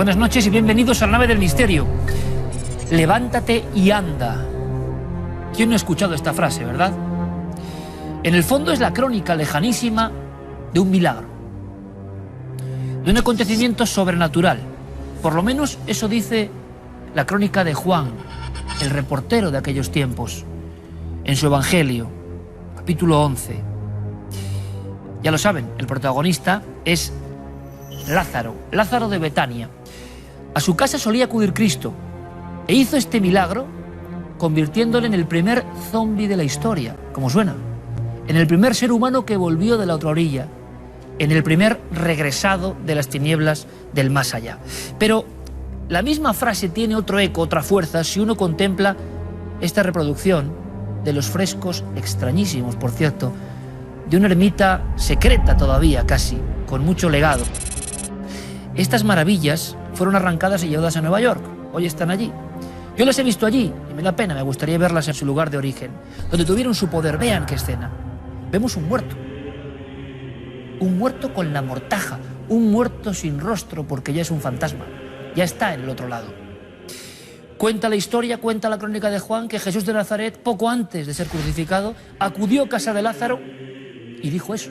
Buenas noches y bienvenidos a la nave del misterio. Levántate y anda. ¿Quién no ha escuchado esta frase, verdad? En el fondo es la crónica lejanísima de un milagro, de un acontecimiento sobrenatural. Por lo menos eso dice la crónica de Juan, el reportero de aquellos tiempos, en su Evangelio, capítulo 11. Ya lo saben, el protagonista es Lázaro, Lázaro de Betania. A su casa solía acudir Cristo e hizo este milagro convirtiéndole en el primer zombi de la historia, como suena, en el primer ser humano que volvió de la otra orilla, en el primer regresado de las tinieblas del más allá. Pero la misma frase tiene otro eco, otra fuerza, si uno contempla esta reproducción de los frescos, extrañísimos por cierto, de una ermita secreta todavía casi, con mucho legado. Estas maravillas fueron arrancadas y llevadas a Nueva York, hoy están allí. Yo las he visto allí y me da pena, me gustaría verlas en su lugar de origen, donde tuvieron su poder. Vean qué escena. Vemos un muerto con la mortaja, un muerto sin rostro porque ya es un fantasma, ya está en el otro lado. Cuenta la historia, cuenta la crónica de Juan, que Jesús de Nazaret, poco antes de ser crucificado, acudió a casa de Lázaro y dijo eso.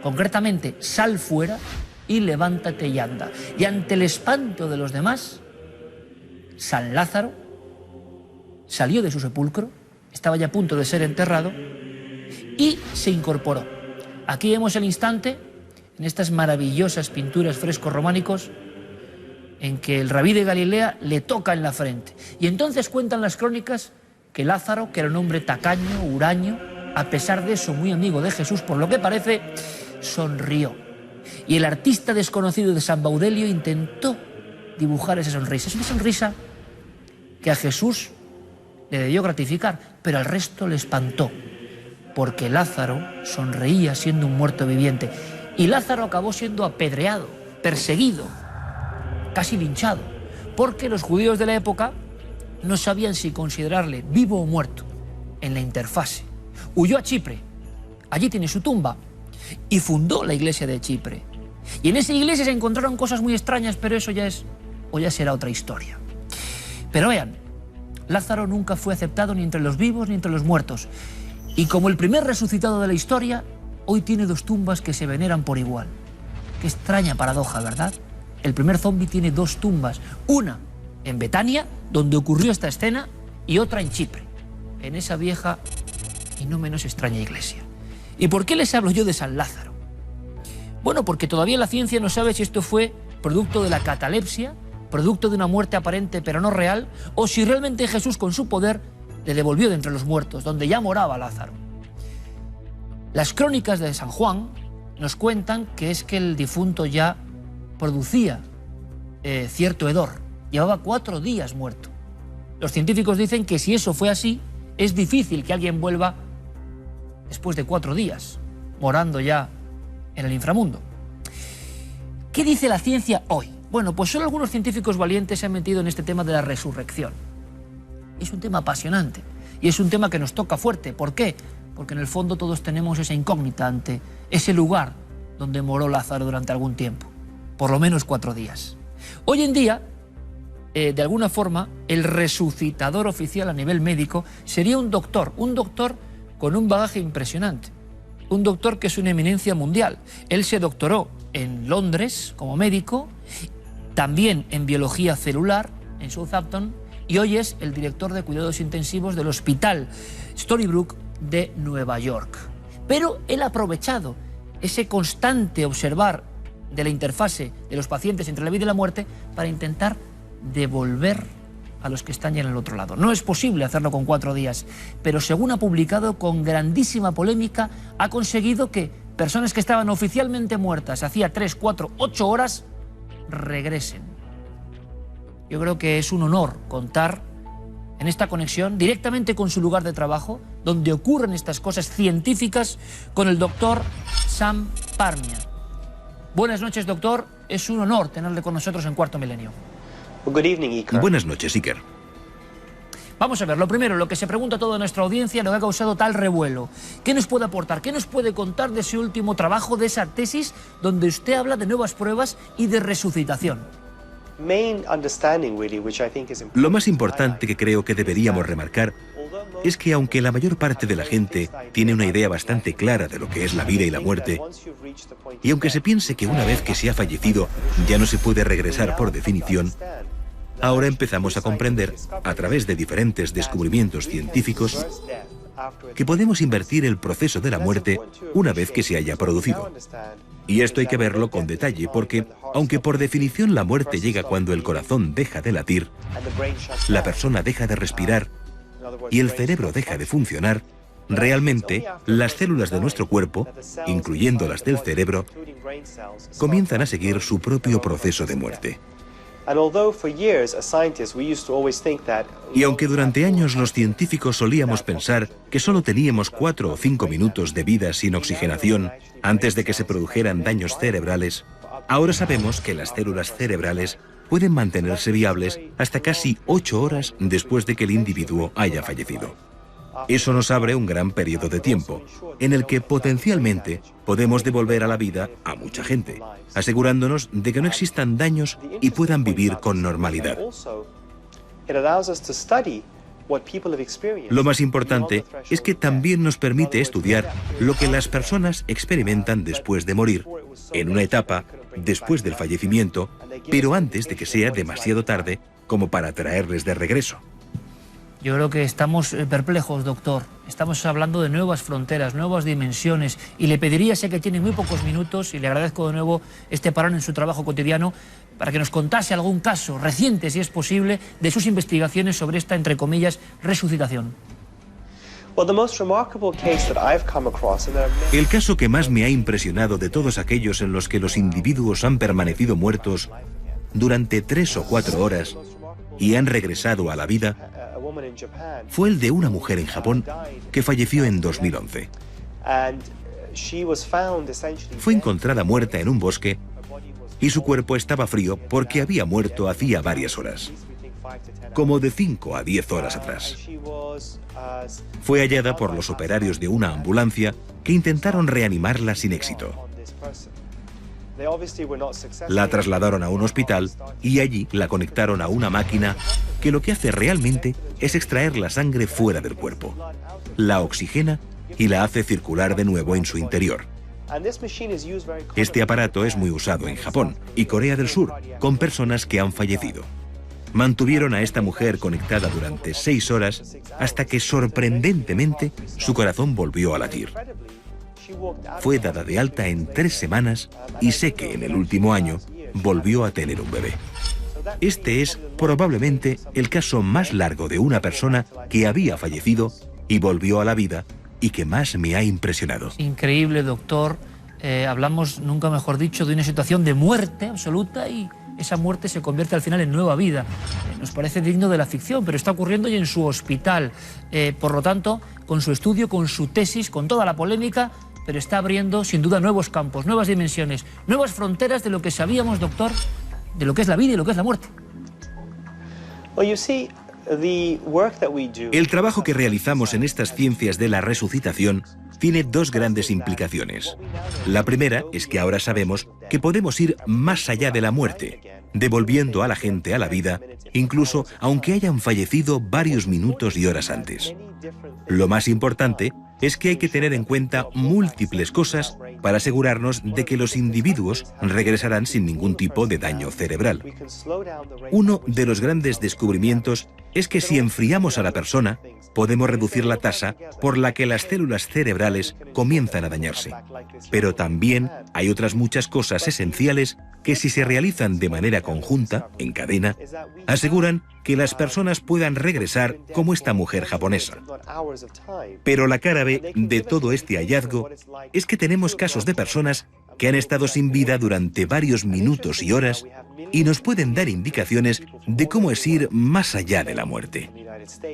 Concretamente, sal fuera y levántate y anda. Y ante el espanto de los demás, San Lázaro salió de su sepulcro, estaba ya a punto de ser enterrado, y se incorporó. Aquí vemos el instante, en estas maravillosas pinturas frescos románicos, en que el rabí de Galilea le toca en la frente. Y entonces cuentan las crónicas que Lázaro, que era un hombre tacaño, huraño, a pesar de eso muy amigo de Jesús, por lo que parece, sonrió. Y el artista desconocido de San Baudelio intentó dibujar esa sonrisa. Es una sonrisa que a Jesús le debió gratificar, pero al resto le espantó, porque Lázaro sonreía siendo un muerto viviente. Y Lázaro acabó siendo apedreado, perseguido, casi linchado, porque los judíos de la época no sabían si considerarle vivo o muerto en la interfase. Huyó a Chipre, allí tiene su tumba, y fundó la iglesia de Chipre. Y en esa iglesia se encontraron cosas muy extrañas, pero eso ya será otra historia. Pero vean, Lázaro nunca fue aceptado ni entre los vivos ni entre los muertos. Y como el primer resucitado de la historia, hoy tiene dos tumbas que se veneran por igual. Qué extraña paradoja, ¿verdad? El primer zombi tiene dos tumbas, una en Betania, donde ocurrió esta escena, y otra en Chipre, en esa vieja y no menos extraña iglesia. ¿Y por qué les hablo yo de San Lázaro? Bueno, porque todavía la ciencia no sabe si esto fue producto de la catalepsia, producto de una muerte aparente pero no real, o si realmente Jesús con su poder le devolvió de entre los muertos, donde ya moraba Lázaro. Las crónicas de San Juan nos cuentan que es que el difunto ya producía cierto hedor, llevaba 4 días muerto. Los científicos dicen que si eso fue así, es difícil que alguien vuelva después de 4 días, morando ya en el inframundo. ¿Qué dice la ciencia hoy? Bueno, pues solo algunos científicos valientes se han metido en este tema de la resurrección. Es un tema apasionante y es un tema que nos toca fuerte. ¿Por qué? Porque en el fondo todos tenemos esa incógnita ante ese lugar donde moró Lázaro durante algún tiempo, por lo menos 4 días. Hoy en día, de alguna forma, el resucitador oficial a nivel médico sería un doctor con un bagaje impresionante, un doctor que es una eminencia mundial. Él se doctoró en Londres como médico, también en biología celular en Southampton, y hoy es el director de cuidados intensivos del Hospital Storybrooke de Nueva York. Pero él ha aprovechado ese constante observar de la interfase de los pacientes entre la vida y la muerte para intentar devolver a los que están ya en el otro lado. No es posible hacerlo con 4 días, pero según ha publicado con grandísima polémica, ha conseguido que personas que estaban oficialmente muertas hacía 3, 4, 8 horas, regresen. Yo creo que es un honor contar en esta conexión directamente con su lugar de trabajo, donde ocurren estas cosas científicas, con el doctor Sam Parnia. Buenas noches, doctor. Es un honor tenerle con nosotros en Cuarto Milenio. Buenas noches, Iker. Vamos a ver, lo primero, lo que se pregunta a toda nuestra audiencia, lo que ha causado tal revuelo. ¿Qué nos puede aportar? ¿Qué nos puede contar de ese último trabajo, de esa tesis, donde usted habla de nuevas pruebas y de resucitación? Lo más importante que creo que deberíamos remarcar es que aunque la mayor parte de la gente tiene una idea bastante clara de lo que es la vida y la muerte, y aunque se piense que una vez que se ha fallecido ya no se puede regresar por definición, ahora empezamos a comprender, a través de diferentes descubrimientos científicos, que podemos invertir el proceso de la muerte una vez que se haya producido. Y esto hay que verlo con detalle, porque, aunque por definición la muerte llega cuando el corazón deja de latir, la persona deja de respirar y el cerebro deja de funcionar, realmente las células de nuestro cuerpo, incluyendo las del cerebro, comienzan a seguir su propio proceso de muerte. Y aunque durante años los científicos solíamos pensar que solo teníamos 4 o 5 minutos de vida sin oxigenación antes de que se produjeran daños cerebrales, ahora sabemos que las células cerebrales pueden mantenerse viables hasta casi 8 horas después de que el individuo haya fallecido. Eso nos abre un gran periodo de tiempo, en el que potencialmente podemos devolver a la vida a mucha gente, asegurándonos de que no existan daños y puedan vivir con normalidad. Lo más importante es que también nos permite estudiar lo que las personas experimentan después de morir, en una etapa después del fallecimiento, pero antes de que sea demasiado tarde como para traerles de regreso. Yo creo que estamos perplejos, doctor. Estamos hablando de nuevas fronteras, nuevas dimensiones, y le pediría, sé que tiene muy pocos minutos, y le agradezco de nuevo este parón en su trabajo cotidiano, para que nos contase algún caso reciente, si es posible, de sus investigaciones sobre esta, entre comillas, resucitación. El caso que más me ha impresionado de todos aquellos en los que los individuos han permanecido muertos durante 3 o 4 horas y han regresado a la vida fue el de una mujer en Japón que falleció en 2011. Fue encontrada muerta en un bosque y su cuerpo estaba frío porque había muerto hacía varias horas, como de 5 a 10 horas atrás. Fue hallada por los operarios de una ambulancia que intentaron reanimarla sin éxito. La trasladaron a un hospital y allí la conectaron a una máquina que lo que hace realmente es extraer la sangre fuera del cuerpo, la oxigena y la hace circular de nuevo en su interior. Este aparato es muy usado en Japón y Corea del Sur, con personas que han fallecido. Mantuvieron a esta mujer conectada durante 6 horas hasta que, sorprendentemente, su corazón volvió a latir. Fue dada de alta en 3 semanas y sé que en el último año volvió a tener un bebé. Este es probablemente el caso más largo de una persona que había fallecido y volvió a la vida y que más me ha impresionado. Increíble, doctor. Hablamos, nunca mejor dicho, de una situación de muerte absoluta y esa muerte se convierte al final en nueva vida. Nos parece digno de la ficción, pero está ocurriendo y en su hospital. Por lo tanto, con su estudio, con su tesis, con toda la polémica, pero está abriendo sin duda nuevos campos, nuevas dimensiones, nuevas fronteras de lo que sabíamos, doctor, de lo que es la vida y lo que es la muerte. El trabajo que realizamos en estas ciencias de la resucitación tiene 2 grandes implicaciones. La primera es que ahora sabemos que podemos ir más allá de la muerte, devolviendo a la gente a la vida, incluso aunque hayan fallecido varios minutos y horas antes. Lo más importante es que hay que tener en cuenta múltiples cosas para asegurarnos de que los individuos regresarán sin ningún tipo de daño cerebral. Uno de los grandes descubrimientos es que si enfriamos a la persona, podemos reducir la tasa por la que las células cerebrales comienzan a dañarse. Pero también hay otras muchas cosas esenciales que, si se realizan de manera conjunta, en cadena, aseguran que las personas puedan regresar como esta mujer japonesa. Pero la cara B de todo este hallazgo es que tenemos casos de personas que han estado sin vida durante varios minutos y horas y nos pueden dar indicaciones de cómo es ir más allá de la muerte.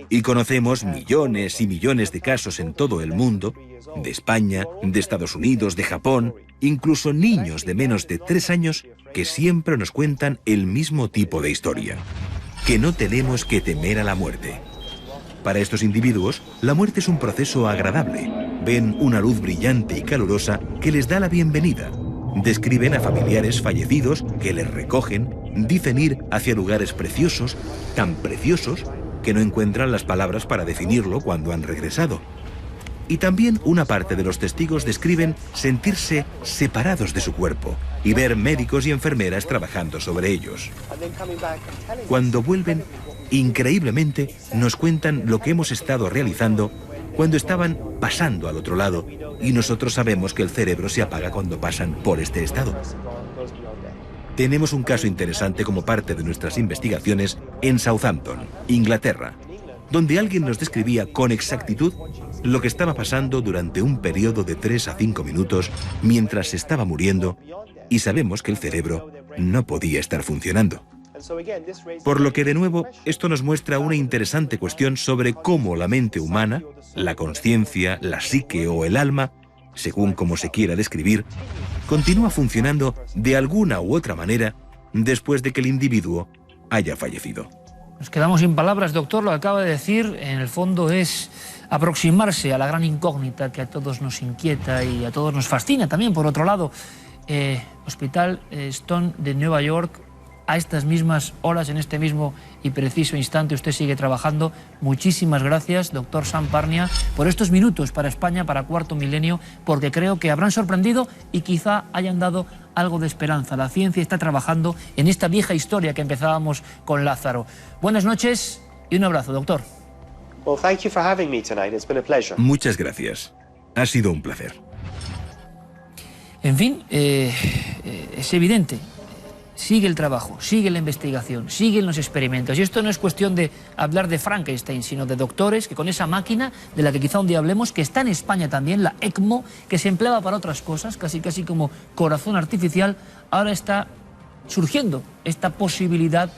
Y conocemos millones y millones de casos en todo el mundo, de España, de Estados Unidos, de Japón, incluso niños de menos de 3 años que siempre nos cuentan el mismo tipo de historia, que no tenemos que temer a la muerte. Para estos individuos, la muerte es un proceso agradable. Ven una luz brillante y calurosa que les da la bienvenida. Describen a familiares fallecidos que les recogen, dicen ir hacia lugares preciosos, tan preciosos que no encuentran las palabras para definirlo cuando han regresado. Y también una parte de los testigos describen sentirse separados de su cuerpo y ver médicos y enfermeras trabajando sobre ellos. Cuando vuelven, increíblemente, nos cuentan lo que hemos estado realizando cuando estaban pasando al otro lado, y nosotros sabemos que el cerebro se apaga cuando pasan por este estado. Tenemos un caso interesante como parte de nuestras investigaciones en Southampton, Inglaterra, donde alguien nos describía con exactitud lo que estaba pasando durante un periodo de 3 a 5 minutos mientras se estaba muriendo, y sabemos que el cerebro no podía estar funcionando. Por lo que, de nuevo, esto nos muestra una interesante cuestión sobre cómo la mente humana, la conciencia, la psique o el alma, según como se quiera describir, continúa funcionando de alguna u otra manera después de que el individuo haya fallecido. Nos quedamos sin palabras, doctor. Lo que acaba de decir, en el fondo, es aproximarse a la gran incógnita que a todos nos inquieta y a todos nos fascina también, por otro lado. Hospital Stone de Nueva York, a estas mismas horas, en este mismo y preciso instante, usted sigue trabajando. Muchísimas gracias, doctor Sam Parnia, por estos minutos para España, para Cuarto Milenio, porque creo que habrán sorprendido y quizá hayan dado algo de esperanza. La ciencia está trabajando en esta vieja historia que empezábamos con Lázaro. Buenas noches y un abrazo, doctor. Muchas gracias. Ha sido un placer. En fin, es evidente. Sigue el trabajo, sigue la investigación, siguen los experimentos. Y esto no es cuestión de hablar de Frankenstein, sino de doctores que con esa máquina, de la que quizá un día hablemos, que está en España también, la ECMO, que se empleaba para otras cosas, casi como corazón artificial, ahora está surgiendo esta posibilidad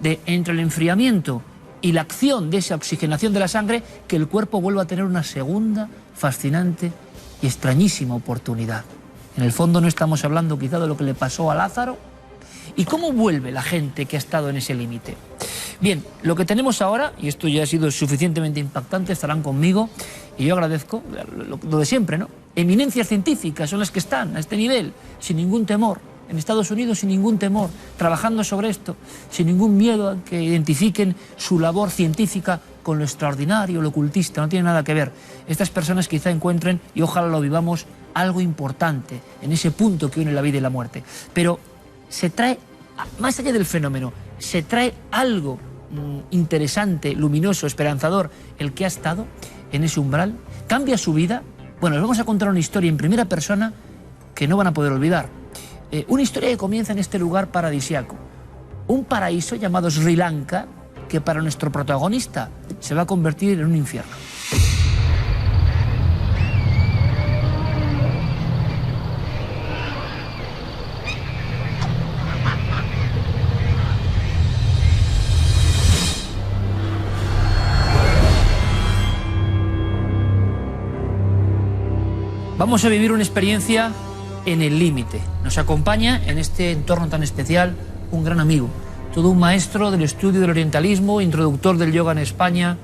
de, entre el enfriamiento y la acción de esa oxigenación de la sangre, que el cuerpo vuelva a tener una segunda fascinante y extrañísima oportunidad. En el fondo no estamos hablando quizá de lo que le pasó a Lázaro. ¿Y cómo vuelve la gente que ha estado en ese límite? Bien, lo que tenemos ahora, y esto ya ha sido suficientemente impactante, estarán conmigo, y yo agradezco lo de siempre, ¿no? Eminencias científicas son las que están a este nivel, sin ningún temor. En Estados Unidos sin ningún temor, trabajando sobre esto, sin ningún miedo a que identifiquen su labor científica con lo extraordinario, lo ocultista, no tiene nada que ver. Estas personas quizá encuentren, y ojalá lo vivamos, algo importante en ese punto que une la vida y la muerte. Pero se trae, más allá del fenómeno, se trae algo interesante, luminoso, esperanzador, el que ha estado en ese umbral, cambia su vida. Bueno, les vamos a contar una historia en primera persona que no van a poder olvidar. Una historia que comienza en este lugar paradisíaco, un paraíso llamado Sri Lanka, que para nuestro protagonista se va a convertir en un infierno. Vamos a vivir una experiencia en el límite. Nos acompaña en este entorno tan especial un gran amigo, todo un maestro del estudio del orientalismo, introductor del yoga en España,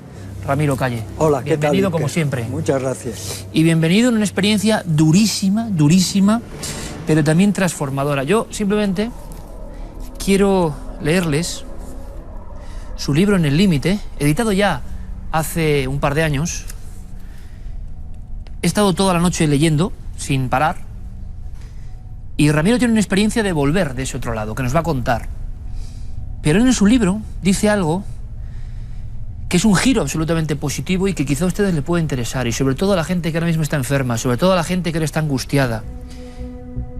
Ramiro Calle. Hola, ¿qué tal? Bienvenido como siempre. Muchas gracias. Y bienvenido en una experiencia durísima, durísima, pero también transformadora. Yo simplemente quiero leerles su libro En el límite, editado ya hace un par de años. He estado toda la noche leyendo, sin parar, y Ramiro tiene una experiencia de volver de ese otro lado, que nos va a contar. Pero él en su libro dice algo que es un giro absolutamente positivo y que quizá a ustedes le pueda interesar, y sobre todo a la gente que ahora mismo está enferma, sobre todo a la gente que ahora está angustiada.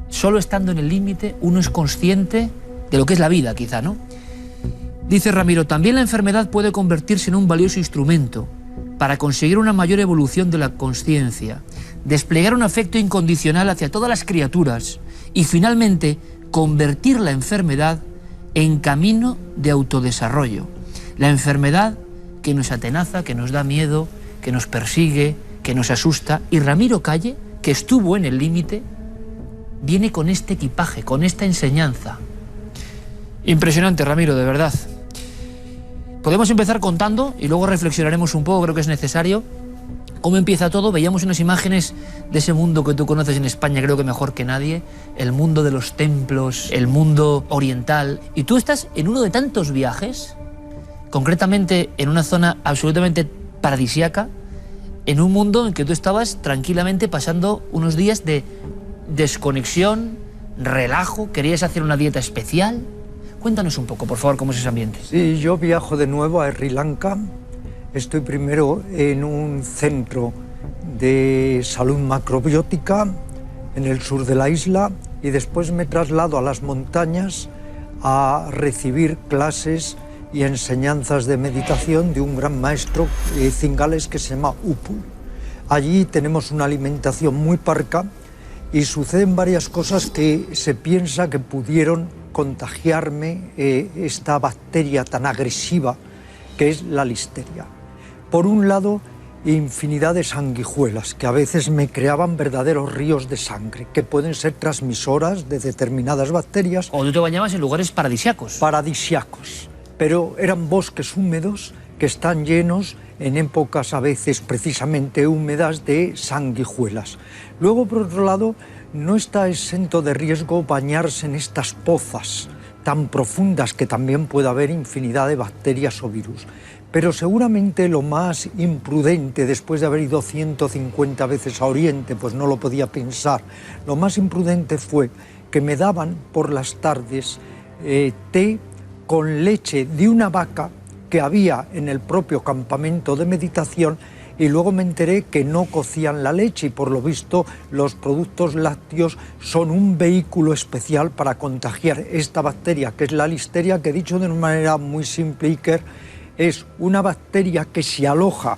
Solo estando en el límite uno es consciente de lo que es la vida, quizá, ¿no? Dice Ramiro, también la enfermedad puede convertirse en un valioso instrumento para conseguir una mayor evolución de la consciencia, desplegar un afecto incondicional hacia todas las criaturas y finalmente convertir la enfermedad en camino de autodesarrollo. La enfermedad que nos atenaza, que nos da miedo, que nos persigue, que nos asusta. Y Ramiro Calle, que estuvo en el límite, viene con este equipaje, con esta enseñanza. Impresionante, Ramiro, de verdad. Podemos empezar contando y luego reflexionaremos un poco, creo que es necesario. ¿Cómo empieza todo? Veíamos unas imágenes de ese mundo que tú conoces en España, creo que mejor que nadie, el mundo de los templos, el mundo oriental. Y tú estás en uno de tantos viajes, concretamente en una zona absolutamente paradisíaca, en un mundo en que tú estabas tranquilamente pasando unos días de desconexión, relajo, querías hacer una dieta especial. Cuéntanos un poco, por favor, cómo es ese ambiente. Sí, yo viajo de nuevo a Sri Lanka. Estoy primero en un centro de salud macrobiótica en el sur de la isla y después me traslado a las montañas a recibir clases y enseñanzas de meditación de un gran maestro cingales que se llama Upul. Allí tenemos una alimentación muy parca y suceden varias cosas que se piensa que pudieron contagiarme esta bacteria tan agresiva que es la listeria. Por un lado, infinidad de sanguijuelas que a veces me creaban verdaderos ríos de sangre, que pueden ser transmisoras de determinadas bacterias. O tú te bañabas en lugares paradisíacos. Paradisíacos, pero eran bosques húmedos que están llenos en épocas a veces precisamente húmedas de sanguijuelas. Luego, por otro lado, no está exento de riesgo bañarse en estas pozas tan profundas que también puede haber infinidad de bacterias o virus. Pero seguramente lo más imprudente, después de haber ido 150 veces a Oriente, pues no lo podía pensar, lo más imprudente fue que me daban por las tardes té con leche de una vaca que había en el propio campamento de meditación, y luego me enteré que no cocían la leche y por lo visto los productos lácteos son un vehículo especial para contagiar esta bacteria, que es la listeria, que dicho de una manera muy simple, Iker, es una bacteria que se aloja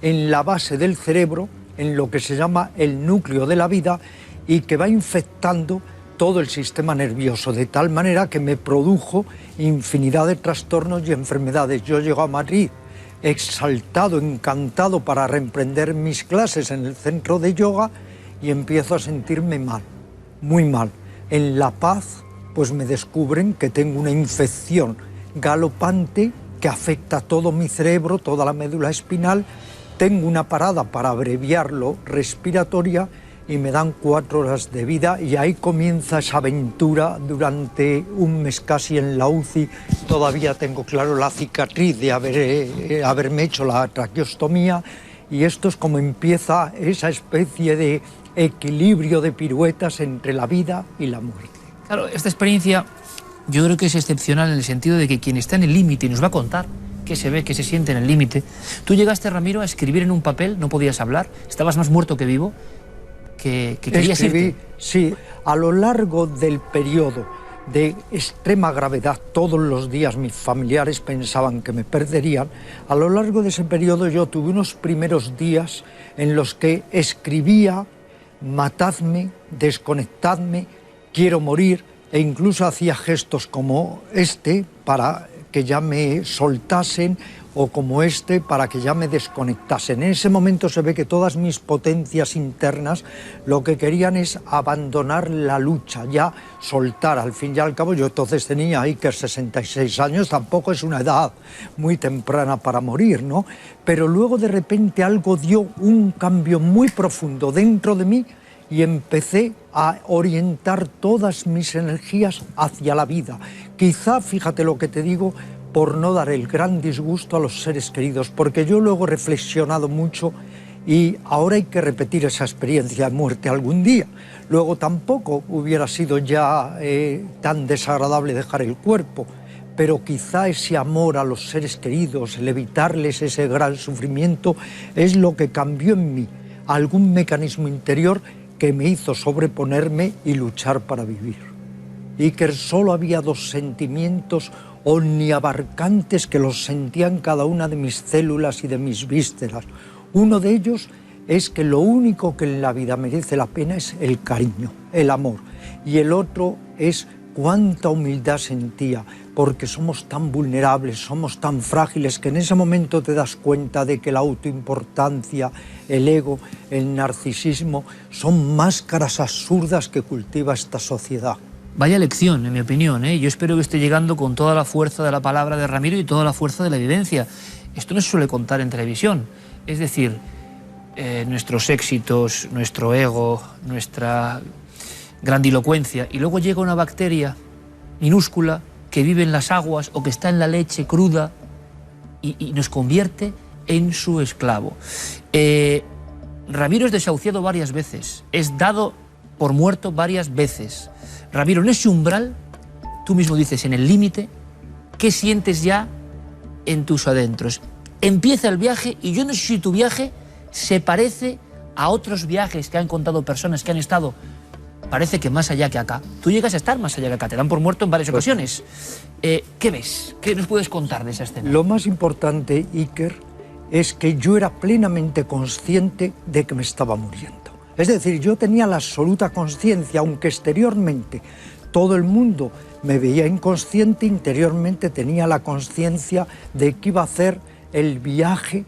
en la base del cerebro, en lo que se llama el núcleo de la vida, y que va infectando todo el sistema nervioso, de tal manera que me produjo infinidad de trastornos y enfermedades. Yo llego a Madrid exaltado, encantado para reemprender mis clases en el centro de yoga y empiezo a sentirme mal, muy mal. En La Paz, pues me descubren que tengo una infección galopante que afecta todo mi cerebro, toda la médula espinal. Tengo una parada, para abreviarlo, respiratoria, y me dan 4 horas de vida, y ahí comienza esa aventura durante un mes casi en la UCI. Todavía tengo claro la cicatriz de haberme hecho la traqueostomía, y esto es como empieza esa especie de equilibrio de piruetas entre la vida y la muerte. Claro, esta experiencia yo creo que es excepcional en el sentido de que quien está en el límite y nos va a contar qué se ve, qué se siente en el límite. Tú llegaste, Ramiro, a escribir en un papel, no podías hablar, estabas más muerto que vivo, que querías irte. Sí, a lo largo del periodo de extrema gravedad, todos los días mis familiares pensaban que me perderían. A lo largo de ese periodo yo tuve unos primeros días en los que escribía: matadme, desconectadme, quiero morir, e incluso hacía gestos como este para que ya me soltasen, o como este para que ya me desconectasen. En ese momento se ve que todas mis potencias internas lo que querían es abandonar la lucha, ya soltar. Al fin y al cabo yo entonces tenía ahí que 66 años, tampoco es una edad muy temprana para morir, ¿no? Pero luego de repente algo dio un cambio muy profundo dentro de mí y empecé a orientar todas mis energías hacia la vida. Quizá, fíjate lo que te digo, por no dar el gran disgusto a los seres queridos, porque yo luego he reflexionado mucho y ahora hay que repetir esa experiencia de muerte algún día. Luego tampoco hubiera sido ya tan desagradable dejar el cuerpo, pero quizá ese amor a los seres queridos, el evitarles ese gran sufrimiento, es lo que cambió en mí algún mecanismo interior que me hizo sobreponerme y luchar para vivir. Y que solo había 2 sentimientos omniabarcantes que los sentía en cada una de mis células y de mis vísceras. Uno de ellos es que lo único que en la vida merece la pena es el cariño, el amor. Y el otro es cuánta humildad sentía, porque somos tan vulnerables, somos tan frágiles, que en ese momento te das cuenta de que la autoimportancia, el ego, el narcisismo son máscaras absurdas que cultiva esta sociedad. Vaya lección, en mi opinión, ¿eh? Yo espero que esté llegando con toda la fuerza de la palabra de Ramiro y toda la fuerza de la evidencia. Esto no se suele contar en televisión. Es decir, nuestros éxitos, nuestro ego, nuestra grandilocuencia, y luego llega una bacteria minúscula que vive en las aguas o que está en la leche cruda y nos convierte en su esclavo. Ramiro es desahuciado varias veces, es dado por muerto varias veces. Ramiro, en ese umbral, tú mismo dices, en el límite, ¿qué sientes ya en tus adentros? Empieza el viaje y yo no sé si tu viaje se parece a otros viajes que han contado personas que han estado, parece que más allá que acá. Tú llegas a estar más allá que acá, te dan por muerto en varias ocasiones. ¿Qué ves? ¿Qué nos puedes contar de esa escena? Lo más importante, Iker, es que yo era plenamente consciente de que me estaba muriendo. Es decir, yo tenía la absoluta conciencia, aunque exteriormente todo el mundo me veía inconsciente, interiormente tenía la conciencia de que iba a hacer el viaje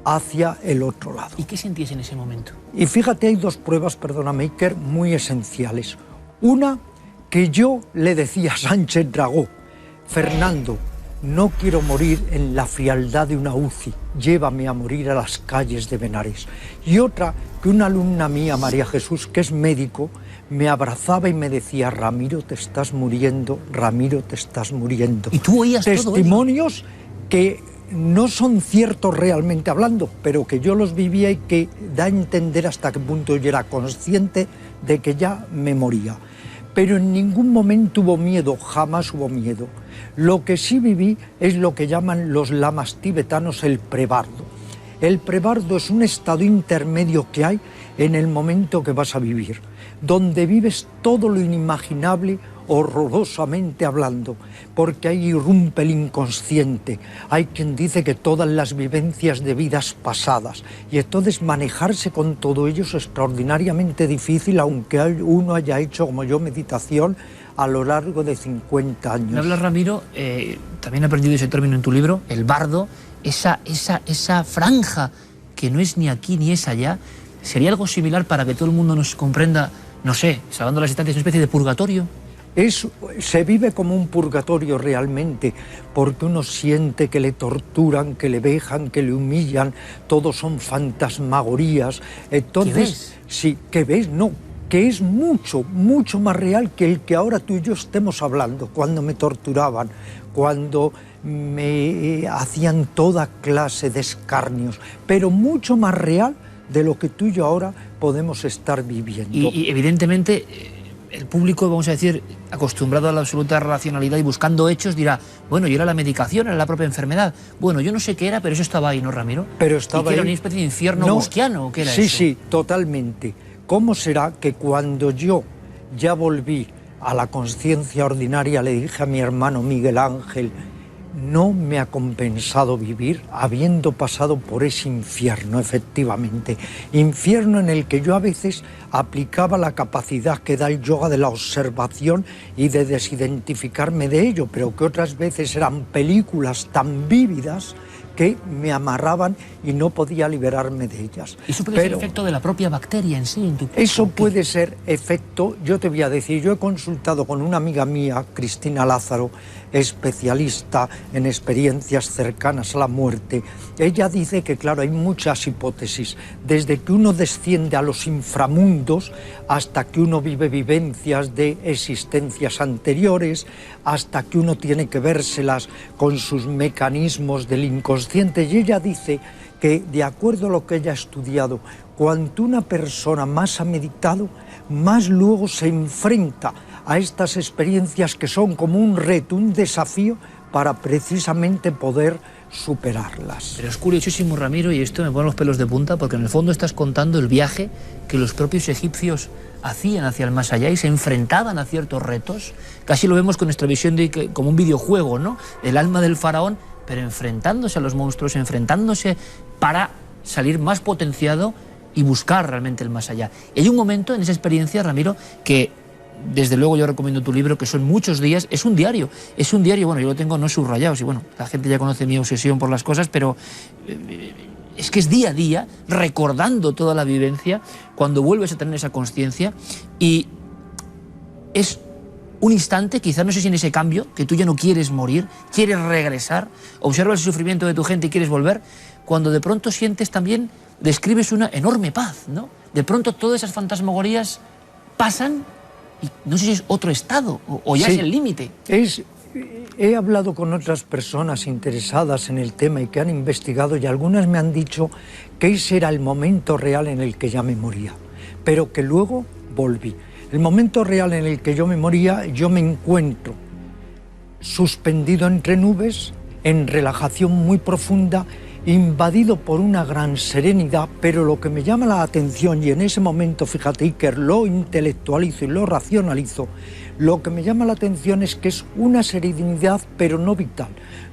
hacia el otro lado. ¿Y qué sentías en ese momento? Y fíjate, hay dos pruebas, perdóname, Iker, muy esenciales. Una, que yo le decía a Sánchez Dragó, Fernando, no quiero morir en la frialdad de una UCI, llévame a morir a las calles de Benares. Y otra, que una alumna mía, María Jesús, que es médico, me abrazaba y me decía, Ramiro, te estás muriendo, Ramiro, te estás muriendo. ¿Y tú oías testimonios que no son ciertos realmente hablando, pero que yo los vivía y que da a entender hasta qué punto yo era consciente de que ya me moría. Pero en ningún momento hubo miedo, jamás hubo miedo. Lo que sí viví es lo que llaman los lamas tibetanos el prebardo. El prebardo es un estado intermedio que hay en el momento que vas a vivir, donde vives todo lo inimaginable, horrorosamente hablando, porque ahí irrumpe el inconsciente. Hay quien dice que todas las vivencias de vidas pasadas, y entonces manejarse con todo ello es extraordinariamente difícil, aunque uno haya hecho, como yo, meditación a lo largo de 50 años. Me hablas, Ramiro, también he aprendido ese término en tu libro, el bardo, esa franja que no es ni aquí ni es allá. ¿Sería algo similar para que todo el mundo nos comprenda, no sé, salvando las distancias, una especie de purgatorio? Se vive como un purgatorio realmente, porque uno siente que le torturan, que le vejan, que le humillan, todos son fantasmagorías. Entonces, ¿qué ves? Sí, ¿qué ves? No, que es mucho, mucho más real que el que ahora tú y yo estemos hablando, cuando me torturaban, cuando me hacían toda clase de escarnios, pero mucho más real de lo que tú y yo ahora podemos estar viviendo. Y evidentemente el público, vamos a decir, acostumbrado a la absoluta racionalidad y buscando hechos, dirá, bueno, yo era la medicación, era la propia enfermedad. Bueno, yo no sé qué era, pero eso estaba ahí, ¿no, Ramiro? Pero estaba ¿Y que ahí? ¿Era una especie de infierno busquiano o qué era eso? Sí, totalmente. ¿Cómo será que cuando yo ya volví a la conciencia ordinaria, le dije a mi hermano Miguel Ángel, no me ha compensado vivir habiendo pasado por ese infierno, efectivamente. Infierno en el que yo a veces aplicaba la capacidad que da el yoga de la observación y de desidentificarme de ello, pero que otras veces eran películas tan vívidas que me amarraban y no podía liberarme de ellas. ¿Eso puede ser efecto de la propia bacteria en sí? En tu cuerpo? Eso puede ser efecto, yo te voy a decir, yo he consultado con una amiga mía, Cristina Lázaro, especialista en experiencias cercanas a la muerte. Ella dice que, claro, hay muchas hipótesis, desde que uno desciende a los inframundos hasta que uno vive vivencias de existencias anteriores, hasta que uno tiene que vérselas con sus mecanismos del inconsciente. Y ella dice que, de acuerdo a lo que ella ha estudiado, cuanto una persona más ha meditado, más luego se enfrenta a estas experiencias que son como un reto, un desafío para precisamente poder superarlas. Pero es curiosísimo, Ramiro, y esto me pone los pelos de punta, porque en el fondo estás contando el viaje que los propios egipcios hacían hacia el más allá y se enfrentaban a ciertos retos. Casi lo vemos con nuestra visión de como un videojuego, ¿no? El alma del faraón, pero enfrentándose a los monstruos, enfrentándose para salir más potenciado y buscar realmente el más allá. Y hay un momento en esa experiencia, Ramiro, que desde luego yo recomiendo tu libro, que son muchos días, es un diario, bueno, yo lo tengo no subrayado, y bueno, la gente ya conoce mi obsesión por las cosas, pero es que es día a día, recordando toda la vivencia, cuando vuelves a tener esa conciencia, y es un instante, quizás no sé si en ese cambio, que tú ya no quieres morir, quieres regresar, observas el sufrimiento de tu gente y quieres volver, cuando de pronto sientes también, describes una enorme paz, ¿no? De pronto todas esas fantasmagorías pasan y no sé si es otro estado o ya sí, es el límite. He hablado con otras personas interesadas en el tema y que han investigado, y algunas me han dicho que ese era el momento real en el que ya me moría, pero que luego volví. El momento real en el que yo me moría, yo me encuentro suspendido entre nubes, en relajación muy profunda, invadido por una gran serenidad, pero lo que me llama la atención, y en ese momento, fíjate, Iker, lo intelectualizo y lo racionalizo, lo que me llama la atención es que es una serenidad, pero no vital,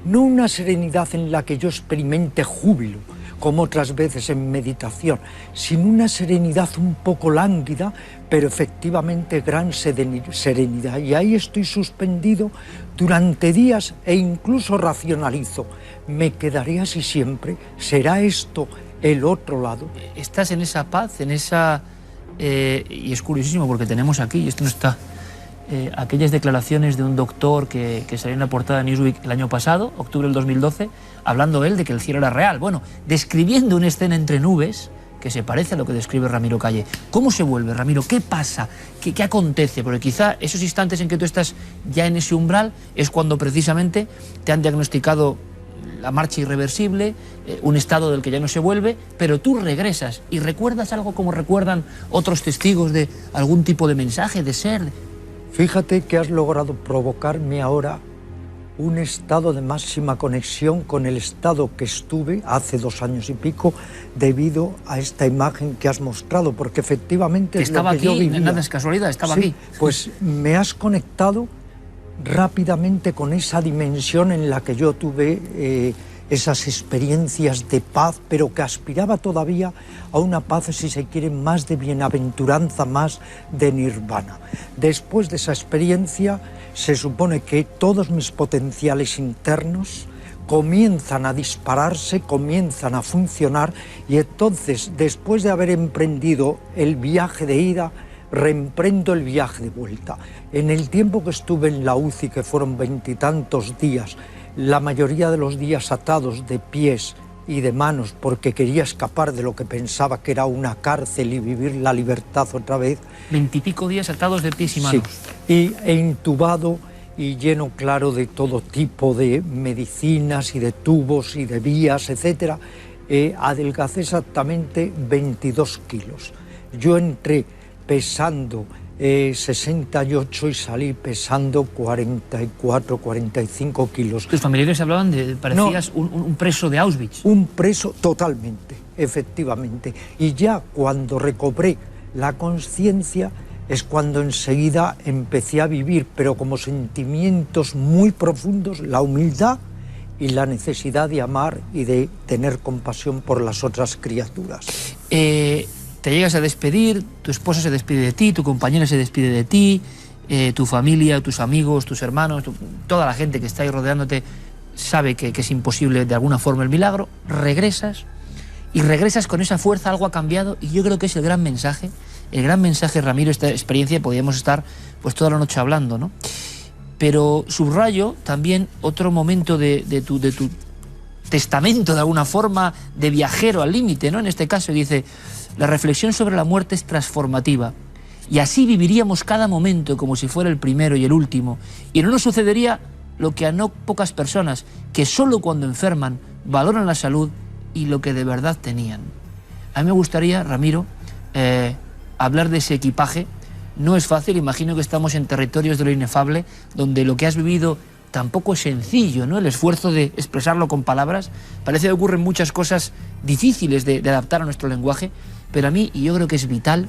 no una serenidad en la que yo experimente júbilo, como otras veces en meditación, sino una serenidad un poco lánguida, pero efectivamente gran serenidad. Y ahí estoy suspendido durante días e incluso racionalizo. ¿Me quedaré así siempre? ¿Será esto el otro lado? Estás en esa paz, en esa... y es curiosísimo porque tenemos aquí, y esto no está... aquellas declaraciones de un doctor que salió en la portada de Newsweek el año pasado, octubre del 2012, hablando él de que el cielo era real. Bueno, describiendo una escena entre nubes que se parece a lo que describe Ramiro Calle. ¿Cómo se vuelve, Ramiro? ¿Qué pasa? ¿Qué acontece? Porque quizá esos instantes en que tú estás ya en ese umbral es cuando precisamente te han diagnosticado la marcha irreversible, un estado del que ya no se vuelve, pero tú regresas y recuerdas algo como recuerdan otros testigos de algún tipo de mensaje, de ser... Fíjate que has logrado provocarme ahora un estado de máxima conexión con el estado que estuve hace 2 años y pico debido a esta imagen que has mostrado, porque efectivamente es lo que yo vivía. Nada es casualidad, estaba sí, aquí. Pues me has conectado rápidamente con esa dimensión en la que yo tuve esas experiencias de paz, pero que aspiraba todavía a una paz, si se quiere, más de bienaventuranza, más de nirvana. Después de esa experiencia, se supone que todos mis potenciales internos comienzan a dispararse, comienzan a funcionar, y entonces, después de haber emprendido el viaje de ida, reemprendo el viaje de vuelta. En el tiempo que estuve en la UCI, que fueron 20 y tantos días, la mayoría de los días atados de pies y de manos porque quería escapar de lo que pensaba que era una cárcel y vivir la libertad otra vez. 20 y pico días atados de pies y manos. Sí, e intubado y lleno, claro, de todo tipo de medicinas y de tubos y de vías, etc. Adelgacé exactamente 22 kilos. Yo entré pesando 68 y salí pesando 44, 45 kilos. Tus familiares hablaban de, parecías un preso de Auschwitz. Un preso totalmente, efectivamente. Y ya cuando recobré la conciencia es cuando enseguida empecé a vivir, pero como sentimientos muy profundos, la humildad y la necesidad de amar y de tener compasión por las otras criaturas. Te llegas a despedir, tu esposa se despide de ti, tu compañera se despide de ti, tu familia, tus amigos, tus hermanos, toda la gente que está ahí rodeándote sabe que es imposible de alguna forma el milagro. Regresas y regresas con esa fuerza, algo ha cambiado, y yo creo que es el gran mensaje, Ramiro. Esta experiencia podríamos estar pues toda la noche hablando, ¿no? Pero subrayo también otro momento de tu testamento, de alguna forma, de viajero al límite, ¿no? En este caso dice: la reflexión sobre la muerte es transformativa, y así viviríamos cada momento como si fuera el primero y el último, y no nos sucedería lo que a no pocas personas, que solo cuando enferman valoran la salud y lo que de verdad tenían. A mí me gustaría, Ramiro, hablar de ese equipaje. No es fácil, imagino que estamos en territorios de lo inefable, donde lo que has vivido tampoco es sencillo, ¿no? El esfuerzo de expresarlo con palabras. Parece que ocurren muchas cosas difíciles de adaptar a nuestro lenguaje, pero a mí, y yo creo que es vital,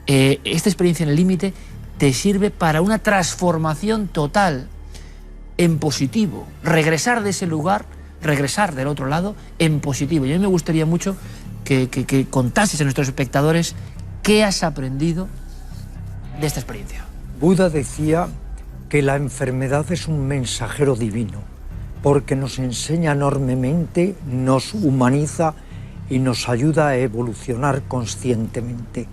esta experiencia en el límite te sirve para una transformación total en positivo. Regresar de ese lugar, regresar del otro lado en positivo. Y a mí me gustaría mucho que contases a nuestros espectadores qué has aprendido de esta experiencia. Buda decía que la enfermedad es un mensajero divino, porque nos enseña enormemente, nos humaniza y nos ayuda a evolucionar conscientemente.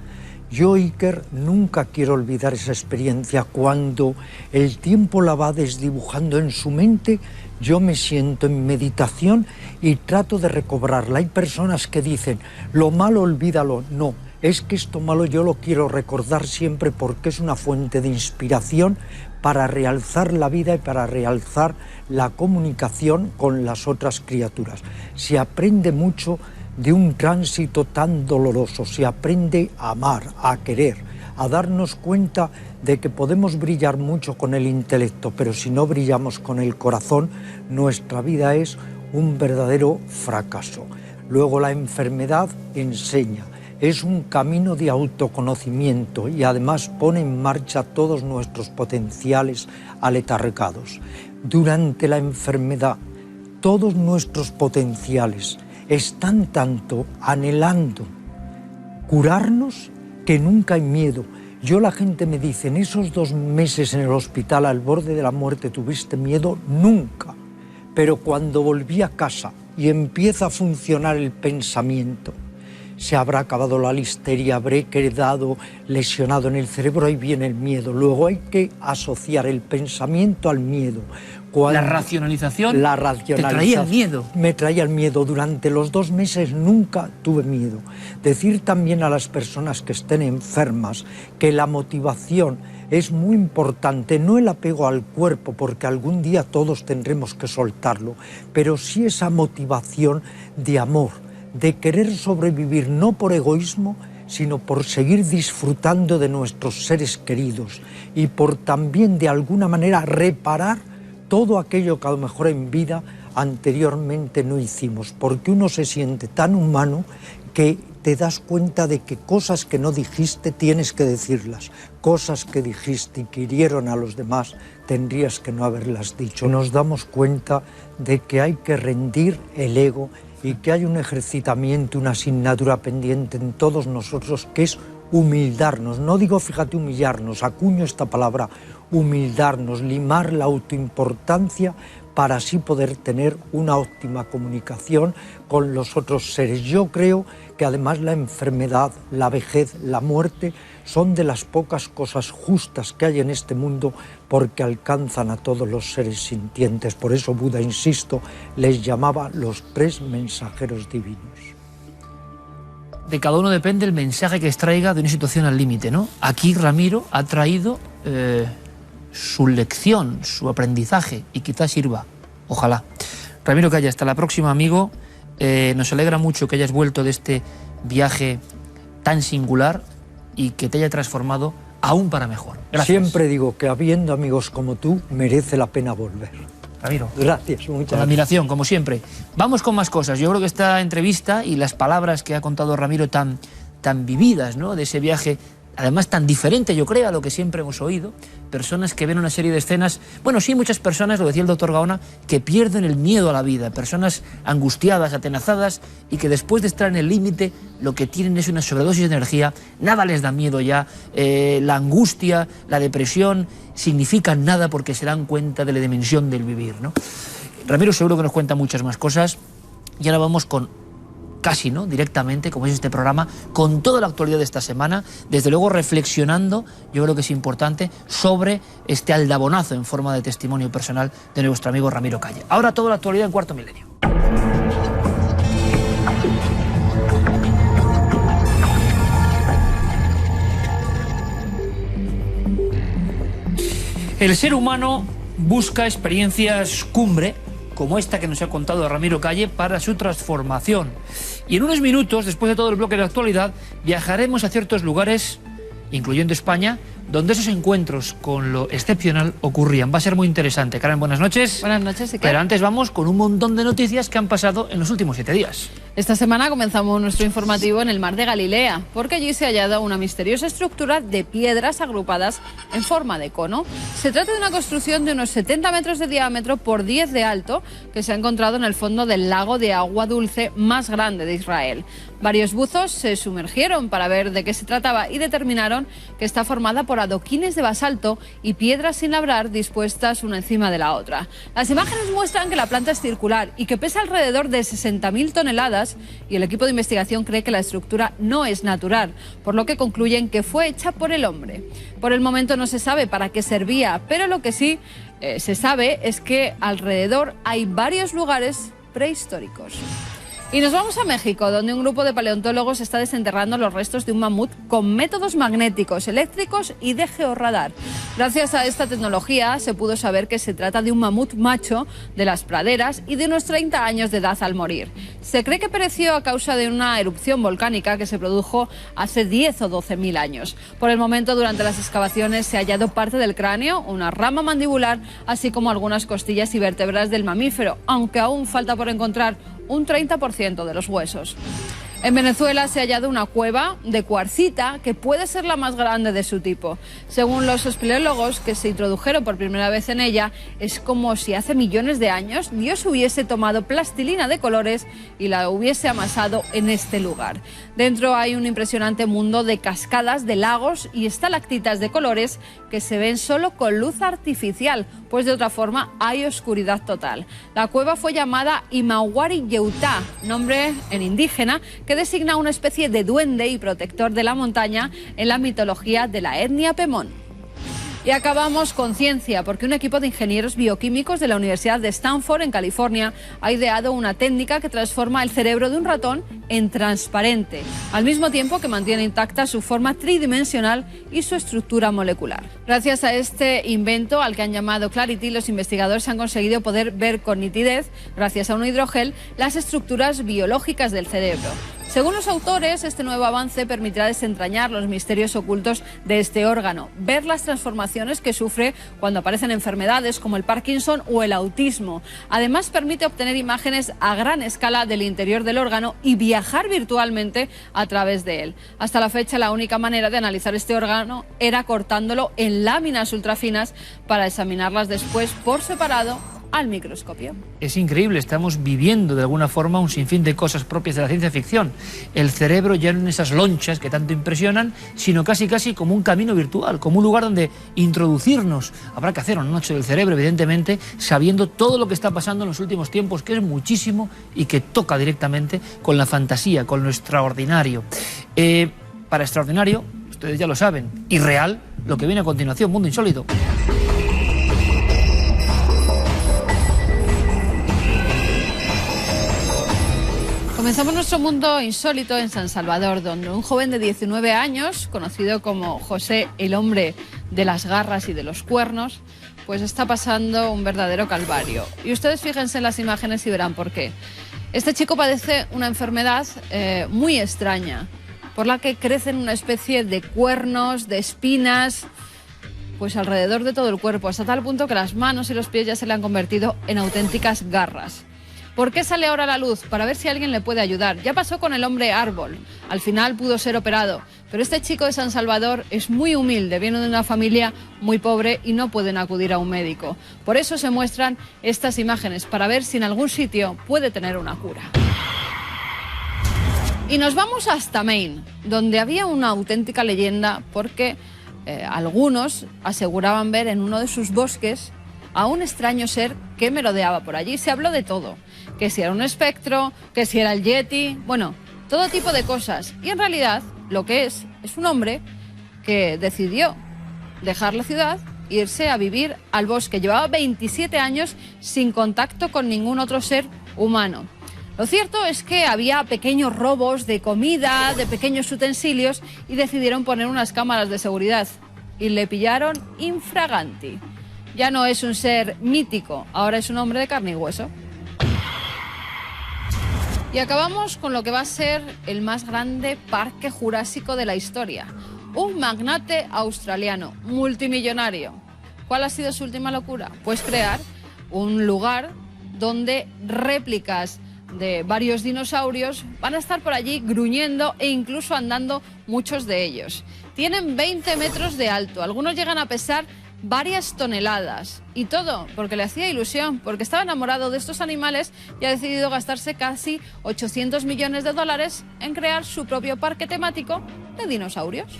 Yo, Iker, nunca quiero olvidar esa experiencia. Cuando el tiempo la va desdibujando en su mente, yo me siento en meditación y trato de recobrarla. Hay personas que dicen, lo malo olvídalo. No, es que esto malo yo lo quiero recordar siempre porque es una fuente de inspiración para realzar la vida y para realzar la comunicación con las otras criaturas. Se aprende mucho de un tránsito tan doloroso, se aprende a amar, a querer, a darnos cuenta de que podemos brillar mucho con el intelecto, pero si no brillamos con el corazón, nuestra vida es un verdadero fracaso. Luego la enfermedad enseña, es un camino de autoconocimiento y además pone en marcha todos nuestros potenciales aletargados. Durante la enfermedad, todos nuestros potenciales están tanto anhelando curarnos que nunca hay miedo. La gente me dice, en esos 2 meses en el hospital al borde de la muerte, ¿tuviste miedo? Nunca. Pero cuando volví a casa y empieza a funcionar el pensamiento, se habrá acabado la listeria, habré quedado lesionado en el cerebro, ahí viene el miedo. Luego hay que asociar el pensamiento al miedo. La racionalización te traía el miedo. Me traía el miedo. Durante los 2 meses nunca tuve miedo. Decir también a las personas que estén enfermas que la motivación es muy importante, no el apego al cuerpo, porque algún día todos tendremos que soltarlo, pero sí esa motivación de amor, de querer sobrevivir no por egoísmo, sino por seguir disfrutando de nuestros seres queridos y por también de alguna manera reparar todo aquello que a lo mejor en vida anteriormente no hicimos, porque uno se siente tan humano que te das cuenta de que cosas que no dijiste tienes que decirlas, cosas que dijiste y que hirieron a los demás tendrías que no haberlas dicho. Nos damos cuenta de que hay que rendir el ego y que hay un ejercitamiento, una asignatura pendiente en todos nosotros que es humildarnos. No digo, fíjate, humillarnos, acuño esta palabra, humildarnos, limar la autoimportancia para así poder tener una óptima comunicación con los otros seres. Yo creo que además la enfermedad, la vejez, la muerte son de las pocas cosas justas que hay en este mundo porque alcanzan a todos los seres sintientes. Por eso Buda, insisto, les llamaba los 3 mensajeros divinos. De cada uno depende el mensaje que extraiga de una situación al límite, ¿no? Aquí Ramiro ha traído su lección, su aprendizaje, y quizás sirva, ojalá. Ramiro Calle, hasta la próxima, amigo. Nos alegra mucho que hayas vuelto de este viaje tan singular y que te haya transformado aún para mejor. Gracias. Siempre digo que habiendo amigos como tú, merece la pena volver. Ramiro. Gracias, muchas gracias. Admiración, como siempre. Vamos con más cosas. Yo creo que esta entrevista y las palabras que ha contado Ramiro tan vividas, ¿no?, de ese viaje, además tan diferente, yo creo, a lo que siempre hemos oído. Personas que ven una serie de escenas, bueno, sí, muchas personas, lo decía el doctor Gaona, que pierden el miedo a la vida, personas angustiadas, atenazadas, y que después de estar en el límite, lo que tienen es una sobredosis de energía, nada les da miedo ya, la angustia, la depresión, significan nada porque se dan cuenta de la dimensión del vivir, ¿no? Ramiro seguro que nos cuenta muchas más cosas, y ahora vamos con casi, ¿no?, directamente, como es este programa, con toda la actualidad de esta semana, desde luego reflexionando, yo creo que es importante, sobre este aldabonazo en forma de testimonio personal de nuestro amigo Ramiro Calle. Ahora toda la actualidad en Cuarto Milenio. El ser humano busca experiencias cumbre, como esta que nos ha contado Ramiro Calle, para su transformación. Y en unos minutos, después de todo el bloque de actualidad, viajaremos a ciertos lugares, incluyendo España, donde esos encuentros con lo excepcional ocurrían. Va a ser muy interesante. Karen, buenas noches. Buenas noches, Iker. Pero antes vamos con un montón de noticias que han pasado en los últimos 7 días. Esta semana comenzamos nuestro informativo en el mar de Galilea, porque allí se ha hallado una misteriosa estructura de piedras agrupadas en forma de cono. Se trata de una construcción de unos 70 metros de diámetro por 10 de alto, que se ha encontrado en el fondo del lago de agua dulce más grande de Israel. Varios buzos se sumergieron para ver de qué se trataba y determinaron que está formada por adoquines de basalto y piedras sin labrar dispuestas una encima de la otra. Las imágenes muestran que la planta es circular y que pesa alrededor de 60.000 toneladas dudas y el equipo de investigación cree que la estructura no es natural, por lo que concluyen que fue hecha por el hombre. Por el momento no se sabe para qué servía, pero lo que sí se sabe es que alrededor hay varios lugares prehistóricos. Y nos vamos a México, donde un grupo de paleontólogos está desenterrando los restos de un mamut con métodos magnéticos, eléctricos y de georradar. Gracias a esta tecnología se pudo saber que se trata de un mamut macho de las praderas y de unos 30 años de edad al morir. Se cree que pereció a causa de una erupción volcánica que se produjo hace 10 o 12.000 años. Por el momento, durante las excavaciones se ha hallado parte del cráneo, una rama mandibular, así como algunas costillas y vértebras del mamífero, aunque aún falta por encontrar un 30% de los huesos. En Venezuela se ha hallado una cueva de cuarcita que puede ser la más grande de su tipo. Según los espeleólogos que se introdujeron por primera vez en ella, es como si hace millones de años Dios hubiese tomado plastilina de colores y la hubiese amasado en este lugar. Dentro hay un impresionante mundo de cascadas, de lagos y estalactitas de colores que se ven solo con luz artificial, pues de otra forma hay oscuridad total. La cueva fue llamada Imauari Yeutá, nombre en indígena que designa una especie de duende y protector de la montaña en la mitología de la etnia Pemón. Y acabamos con ciencia, porque un equipo de ingenieros bioquímicos de la Universidad de Stanford, en California, ha ideado una técnica que transforma el cerebro de un ratón en transparente, al mismo tiempo que mantiene intacta su forma tridimensional y su estructura molecular. Gracias a este invento, al que han llamado Clarity, los investigadores han conseguido poder ver con nitidez, gracias a un hidrogel, las estructuras biológicas del cerebro. Según los autores, este nuevo avance permitirá desentrañar los misterios ocultos de este órgano, ver las transformaciones que sufre cuando aparecen enfermedades como el Parkinson o el autismo. Además, permite obtener imágenes a gran escala del interior del órgano y viajar virtualmente a través de él. Hasta la fecha, la única manera de analizar este órgano era cortándolo en láminas ultrafinas para examinarlas después por separado al microscopio. Es increíble, estamos viviendo de alguna forma un sinfín de cosas propias de la ciencia ficción. El cerebro ya no en esas lonchas que tanto impresionan, sino casi como un camino virtual, como un lugar donde introducirnos. Habrá que hacer una noche del cerebro, evidentemente, sabiendo todo lo que está pasando en los últimos tiempos, que es muchísimo y que toca directamente con la fantasía, con lo extraordinario. Para extraordinario, ustedes ya lo saben, y real, lo que viene a continuación, Mundo Insólito. Comenzamos nuestro mundo insólito en San Salvador, donde un joven de 19 años, conocido como José el hombre de las garras y de los cuernos, pues está pasando un verdadero calvario. Y ustedes fíjense en las imágenes y verán por qué. Este chico padece una enfermedad muy extraña, por la que crecen una especie de cuernos, de espinas, pues alrededor de todo el cuerpo, hasta tal punto que las manos y los pies ya se le han convertido en auténticas garras. ¿Por qué sale ahora a la luz? Para ver si alguien le puede ayudar. Ya pasó con el hombre árbol. Al final pudo ser operado. Pero este chico de San Salvador es muy humilde, viene de una familia muy pobre y no pueden acudir a un médico. Por eso se muestran estas imágenes, para ver si en algún sitio puede tener una cura. Y nos vamos hasta Maine, donde había una auténtica leyenda porque algunos aseguraban ver en uno de sus bosques a un extraño ser que merodeaba por allí. Se habló de todo, que si era un espectro, que si era el Yeti, bueno, todo tipo de cosas. Y en realidad lo que es un hombre que decidió dejar la ciudad e irse a vivir al bosque. Llevaba 27 años sin contacto con ningún otro ser humano. Lo cierto es que había pequeños robos de comida, de pequeños utensilios, y decidieron poner unas cámaras de seguridad. Y le pillaron infraganti. Ya no es un ser mítico, ahora es un hombre de carne y hueso. Y acabamos con lo que va a ser el más grande parque jurásico de la historia. Un magnate australiano, multimillonario. ¿Cuál ha sido su última locura? Pues crear un lugar donde réplicas de varios dinosaurios van a estar por allí gruñendo e incluso andando muchos de ellos. Tienen 20 metros de alto, algunos llegan a pesar varias toneladas, y todo porque le hacía ilusión, porque estaba enamorado de estos animales y ha decidido gastarse casi 800 millones de dólares en crear su propio parque temático de dinosaurios.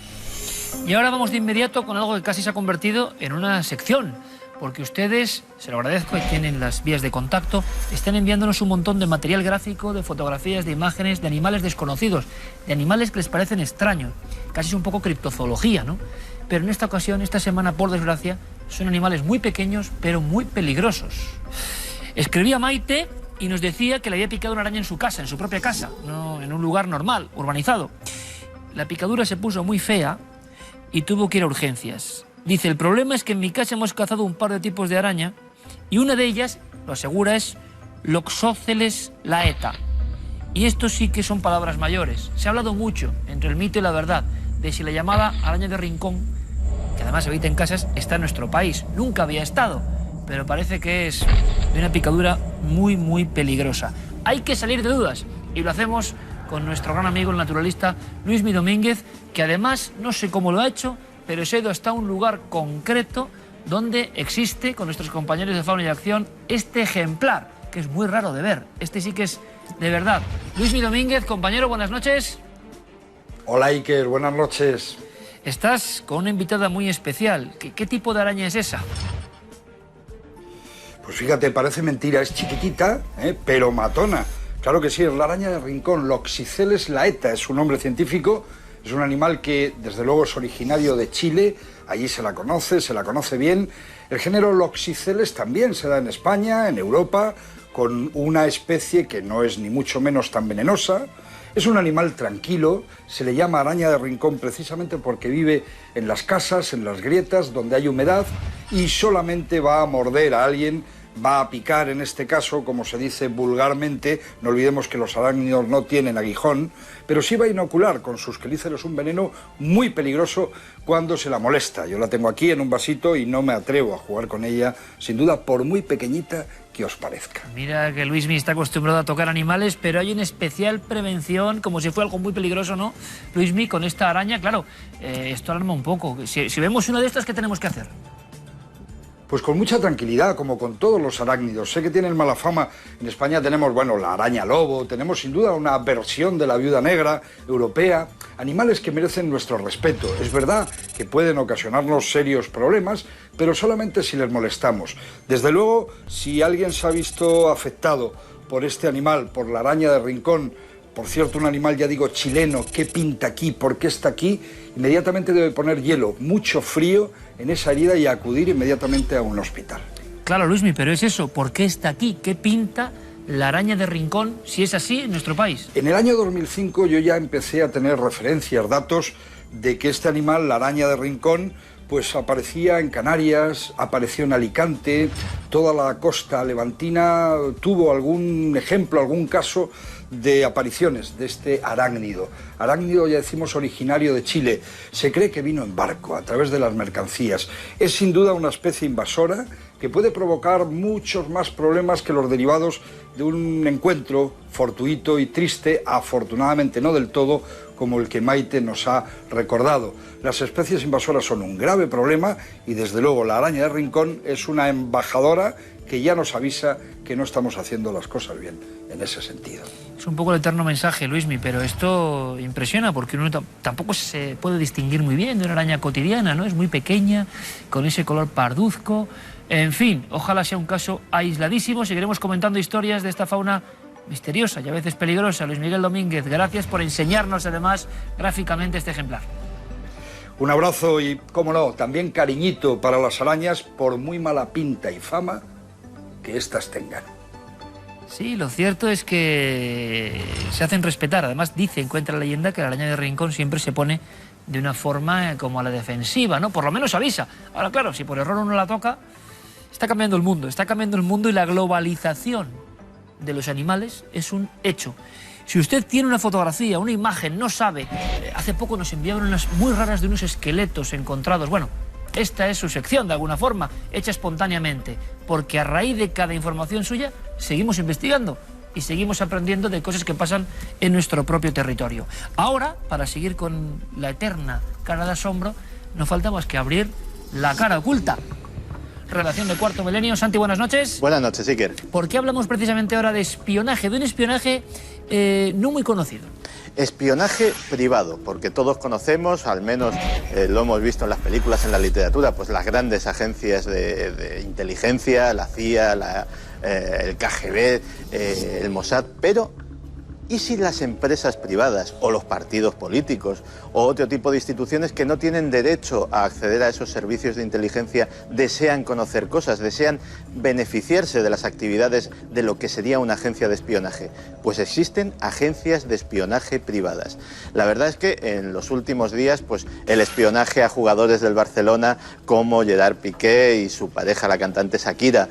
Y ahora vamos de inmediato con algo que casi se ha convertido en una sección, porque ustedes, se lo agradezco, y tienen las vías de contacto, están enviándonos un montón de material gráfico, de fotografías, de imágenes, de animales desconocidos, de animales que les parecen extraños, casi es un poco criptozoología, ¿no? Pero en esta ocasión, esta semana, por desgracia, son animales muy pequeños, pero muy peligrosos. Escribía Maite y nos decía que le había picado una araña en su casa, en su propia casa, no en un lugar normal, urbanizado. La picadura se puso muy fea y tuvo que ir a urgencias. Dice, el problema es que en mi casa hemos cazado un par de tipos de araña y una de ellas, lo asegura, es Loxosceles laeta. Y esto sí que son palabras mayores. Se ha hablado mucho, entre el mito y la verdad, de si la llamada araña de rincón, que además habita en casas, está en nuestro país. Nunca había estado, pero parece que es de una picadura muy, muy peligrosa. Hay que salir de dudas y lo hacemos con nuestro gran amigo, el naturalista Luismi Domínguez, que además, no sé cómo lo ha hecho, pero se ha ido hasta un lugar concreto donde existe, con nuestros compañeros de Fauna y Acción, este ejemplar, que es muy raro de ver. Este sí que es de verdad. Luismi Domínguez, compañero, buenas noches. Hola Iker, buenas noches. Estás con una invitada muy especial. ¿Qué tipo de araña es esa? Pues fíjate, parece mentira, es chiquitita, pero matona. Claro que sí, es la araña de rincón, Loxosceles laeta, es su nombre científico. Es un animal que, desde luego, es originario de Chile, allí se la conoce bien. El género Loxosceles también se da en España, en Europa, con una especie que no es ni mucho menos tan venenosa. Es un animal tranquilo, se le llama araña de rincón precisamente porque vive en las casas, en las grietas, donde hay humedad, y solamente va a morder a alguien, va a picar, en este caso, como se dice vulgarmente. No olvidemos que los arácnidos no tienen aguijón, pero sí va a inocular con sus quelíceros un veneno muy peligroso cuando se la molesta. Yo la tengo aquí en un vasito y no me atrevo a jugar con ella, sin duda, por muy pequeñita que os parezca. Mira que Luismi está acostumbrado a tocar animales, pero hay una especial prevención, como si fuera algo muy peligroso, ¿no? Luismi, con esta araña, claro, esto alarma un poco. Si vemos una de estas, ¿qué tenemos que hacer? Pues con mucha tranquilidad, como con todos los arácnidos. Sé que tienen mala fama. En España tenemos, bueno, la araña lobo, tenemos sin duda una versión de la viuda negra europea, animales que merecen nuestro respeto. Es verdad que pueden ocasionarnos serios problemas, pero solamente si les molestamos. Desde luego, si alguien se ha visto afectado por este animal, por la araña de rincón, por cierto, un animal, ya digo, chileno, ¿qué pinta aquí? ¿Por qué está aquí? Inmediatamente debe poner hielo, mucho frío en esa herida y acudir inmediatamente a un hospital. Claro, Luismi, pero es eso, ¿por qué está aquí? ¿Qué pinta la araña de rincón, si es así, en nuestro país? En el año 2005 yo ya empecé a tener referencias, datos de que este animal, la araña de rincón, pues aparecía en Canarias, apareció en Alicante, toda la costa levantina tuvo algún ejemplo, algún caso de apariciones de este arácnido. Arácnido, ya decimos, originario de Chile. Se cree que vino en barco, a través de las mercancías. Es sin duda una especie invasora que puede provocar muchos más problemas que los derivados de un encuentro fortuito y triste, afortunadamente no del todo, como el que Maite nos ha recordado. Las especies invasoras son un grave problema y, desde luego, la araña de rincón es una embajadora que ya nos avisa que no estamos haciendo las cosas bien en ese sentido. Es un poco el eterno mensaje, Luismi, pero esto impresiona porque uno tampoco se puede distinguir muy bien de una araña cotidiana, ¿no? Es muy pequeña, con ese color parduzco. En fin, ojalá sea un caso aisladísimo. Seguiremos comentando historias de esta fauna misteriosa y a veces peligrosa. Luis Miguel Domínguez, gracias por enseñarnos además gráficamente este ejemplar. Un abrazo y, cómo no, también cariñito para las arañas, por muy mala pinta y fama que éstas tengan. Sí, lo cierto es que se hacen respetar. Además, cuenta la leyenda que la araña de rincón siempre se pone de una forma como a la defensiva, ¿no? Por lo menos avisa. Ahora, claro, si por error uno la toca, está cambiando el mundo y la globalización de los animales es un hecho. Si usted tiene una fotografía, una imagen, no sabe, hace poco nos enviaron unas muy raras de unos esqueletos encontrados. Bueno, esta es su sección, de alguna forma, hecha espontáneamente, porque a raíz de cada información suya seguimos investigando y seguimos aprendiendo de cosas que pasan en nuestro propio territorio. Ahora, para seguir con la eterna cara de asombro, no falta más que abrir la cara oculta. Redacción de Cuarto Milenio. Santi, buenas noches. Buenas noches, Iker. ¿Por qué hablamos precisamente ahora de espionaje? De un espionaje no muy conocido. Espionaje privado, porque todos conocemos, al menos lo hemos visto en las películas, en la literatura, pues las grandes agencias de inteligencia, la CIA, el KGB, el Mossad, pero ¿y si las empresas privadas o los partidos políticos o otro tipo de instituciones que no tienen derecho a acceder a esos servicios de inteligencia desean conocer cosas, desean beneficiarse de las actividades de lo que sería una agencia de espionaje? Pues existen agencias de espionaje privadas. La verdad es que en los últimos días, pues el espionaje a jugadores del Barcelona como Gerard Piqué y su pareja, la cantante Shakira,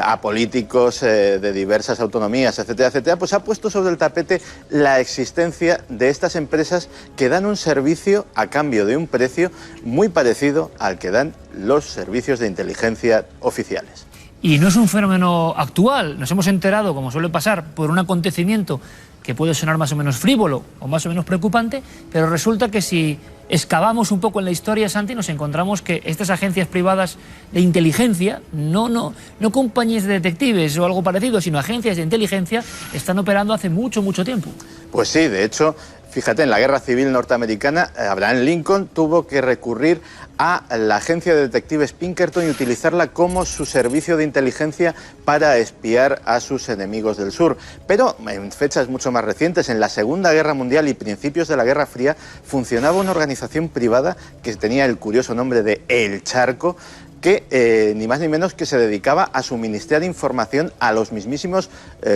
a políticos de diversas autonomías, etcétera, etcétera, pues ha puesto sobre el tapete la existencia de estas empresas que dan un servicio a cambio de un precio muy parecido al que dan los servicios de inteligencia oficiales. Y no es un fenómeno actual, nos hemos enterado, como suele pasar, por un acontecimiento que puede sonar más o menos frívolo o más o menos preocupante, pero resulta que si excavamos un poco en la historia, Santi, nos encontramos que estas agencias privadas de inteligencia, no compañías de detectives o algo parecido, sino agencias de inteligencia, están operando hace mucho, mucho tiempo. Pues sí, de hecho, fíjate, en la Guerra Civil norteamericana, Abraham Lincoln tuvo que recurrir a la agencia de detectives Pinkerton y utilizarla como su servicio de inteligencia para espiar a sus enemigos del sur. Pero en fechas mucho más recientes, en la Segunda Guerra Mundial y principios de la Guerra Fría, funcionaba una organización privada que tenía el curioso nombre de El Charco, que ni más ni menos que se dedicaba a suministrar información a los mismísimos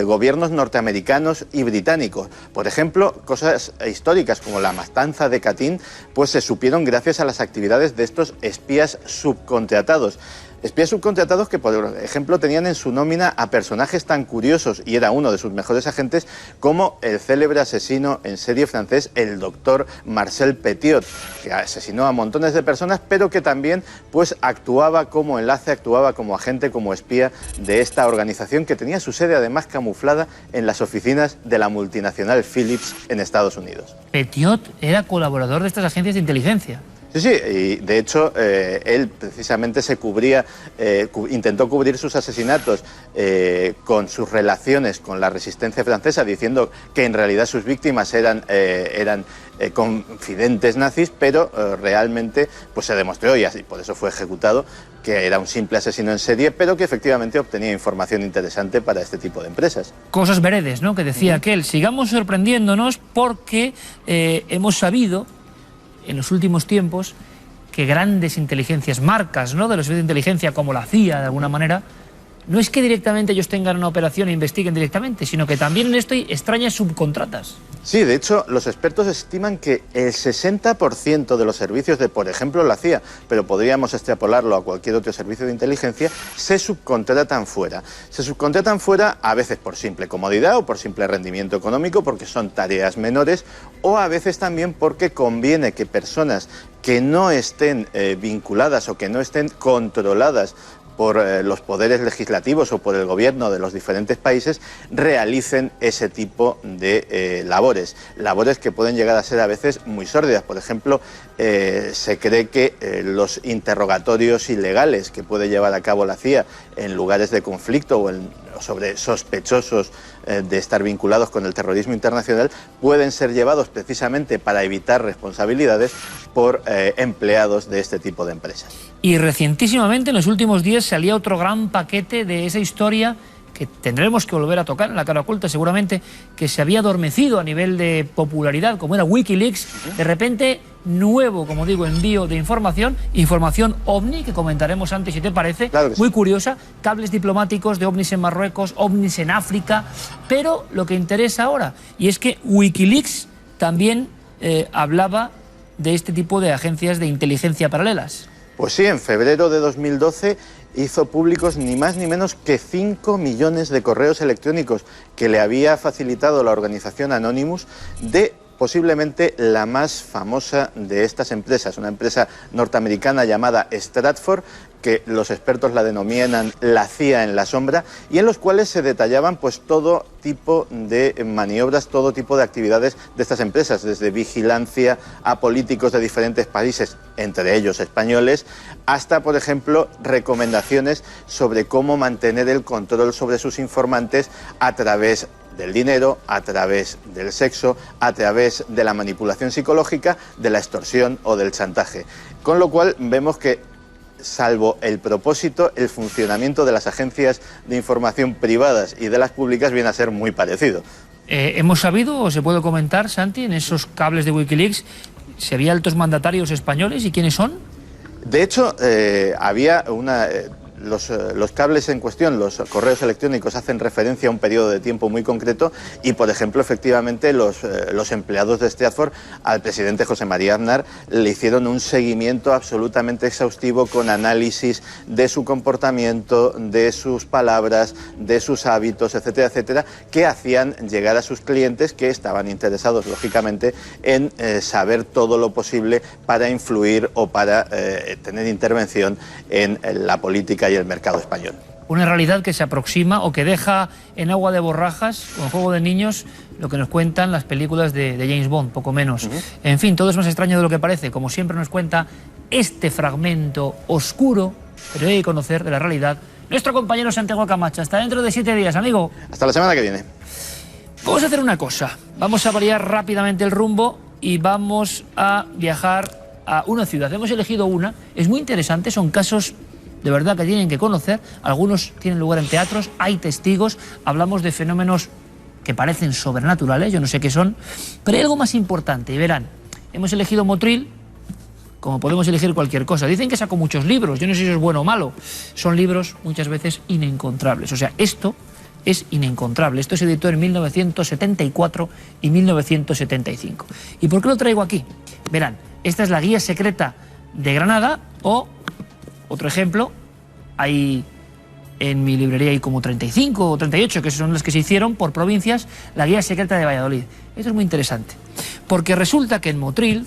gobiernos norteamericanos y británicos. Por ejemplo, cosas históricas como la matanza de Katyn, pues se supieron gracias a las actividades de estos espías subcontratados. Espías subcontratados que, por ejemplo, tenían en su nómina a personajes tan curiosos, y era uno de sus mejores agentes, como el célebre asesino en serie francés, el doctor Marcel Petiot, que asesinó a montones de personas, pero que también pues actuaba como enlace, actuaba como agente, como espía de esta organización, que tenía su sede además camuflada en las oficinas de la multinacional Philips en Estados Unidos. Petiot era colaborador de estas agencias de inteligencia. Sí, y de hecho él precisamente se cubría, intentó cubrir sus asesinatos con sus relaciones con la resistencia francesa, diciendo que en realidad sus víctimas eran confidentes nazis, pero realmente pues se demostró, y así por eso fue ejecutado, que era un simple asesino en serie, pero que efectivamente obtenía información interesante para este tipo de empresas. Cosas veredes, ¿no?, que decía aquel. Sigamos sorprendiéndonos porque hemos sabido en los últimos tiempos que grandes inteligencias, marcas, ¿no?, de los servicios de inteligencia como la CIA, de alguna manera, no es que directamente ellos tengan una operación e investiguen directamente, sino que también en esto hay extrañas subcontratas. Sí, de hecho, los expertos estiman que el 60% de los servicios de, por ejemplo, la CIA, pero podríamos extrapolarlo a cualquier otro servicio de inteligencia, se subcontratan fuera. Se subcontratan fuera a veces por simple comodidad o por simple rendimiento económico, porque son tareas menores, o a veces también porque conviene que personas que no estén vinculadas o que no estén controladas por los poderes legislativos o por el gobierno de los diferentes países realicen ese tipo de labores que pueden llegar a ser a veces muy sórdidas. Por ejemplo, se cree que los interrogatorios ilegales que puede llevar a cabo la CIA en lugares de conflicto o sobre sospechosos de estar vinculados con el terrorismo internacional pueden ser llevados precisamente para evitar responsabilidades por empleados de este tipo de empresas. Y recientísimamente, en los últimos días, salía otro gran paquete de esa historia que tendremos que volver a tocar en la cara oculta, seguramente, que se había adormecido a nivel de popularidad, como era Wikileaks. De repente, nuevo, como digo, envío de información OVNI, que comentaremos antes, si te parece, claro que sí. Muy curiosa, cables diplomáticos de OVNIs en Marruecos, OVNIs en África, pero lo que interesa ahora, y es que Wikileaks también hablaba de este tipo de agencias de inteligencia paralelas. Pues sí, en febrero de 2012 hizo públicos ni más ni menos que 5 millones de correos electrónicos que le había facilitado la organización Anonymous de posiblemente la más famosa de estas empresas, una empresa norteamericana llamada Stratfor, que los expertos la denominan la CIA en la sombra, y en los cuales se detallaban pues todo tipo de maniobras, todo tipo de actividades de estas empresas, desde vigilancia a políticos de diferentes países, entre ellos españoles, hasta, por ejemplo, recomendaciones sobre cómo mantener el control sobre sus informantes a través del dinero, a través del sexo, a través de la manipulación psicológica, de la extorsión o del chantaje. Con lo cual vemos que, salvo el propósito, el funcionamiento de las agencias de información privadas y de las públicas viene a ser muy parecido. Hemos sabido, o se puede comentar, Santi, en esos cables de Wikileaks, si había altos mandatarios españoles y quiénes son. De hecho, había una... Los cables en cuestión, los correos electrónicos, hacen referencia a un periodo de tiempo muy concreto y, por ejemplo, efectivamente, los empleados de Stratford al presidente José María Aznar le hicieron un seguimiento absolutamente exhaustivo con análisis de su comportamiento, de sus palabras, de sus hábitos, etcétera, etcétera, que hacían llegar a sus clientes, que estaban interesados, lógicamente, en saber todo lo posible para influir o para tener intervención en la política y el mercado español. Una realidad que se aproxima o que deja en agua de borrajas, con juego de niños, lo que nos cuentan las películas de James Bond, poco menos. En fin, todo es más extraño de lo que parece. Como siempre nos cuenta este fragmento oscuro, pero hay que conocer, de la realidad, nuestro compañero Santiago Camacho. Hasta dentro de 7 días, amigo. Hasta la semana que viene. Vamos a hacer una cosa. Vamos a variar rápidamente el rumbo y vamos a viajar a una ciudad. Hemos elegido una. Es muy interesante, son casos de verdad que tienen que conocer. Algunos tienen lugar en teatros, hay testigos, hablamos de fenómenos que parecen sobrenaturales, yo no sé qué son, pero hay algo más importante, y verán, hemos elegido Motril, como podemos elegir cualquier cosa. Dicen que sacó muchos libros, yo no sé si eso es bueno o malo, son libros muchas veces inencontrables, o sea, esto es inencontrable, esto se editó en 1974 y 1975. ¿Y por qué lo traigo aquí? Verán, esta es la guía secreta de Granada, o otro ejemplo, hay en mi librería hay como 35 o 38, que son las que se hicieron por provincias, la guía secreta de Valladolid. Esto es muy interesante, porque resulta que en Motril,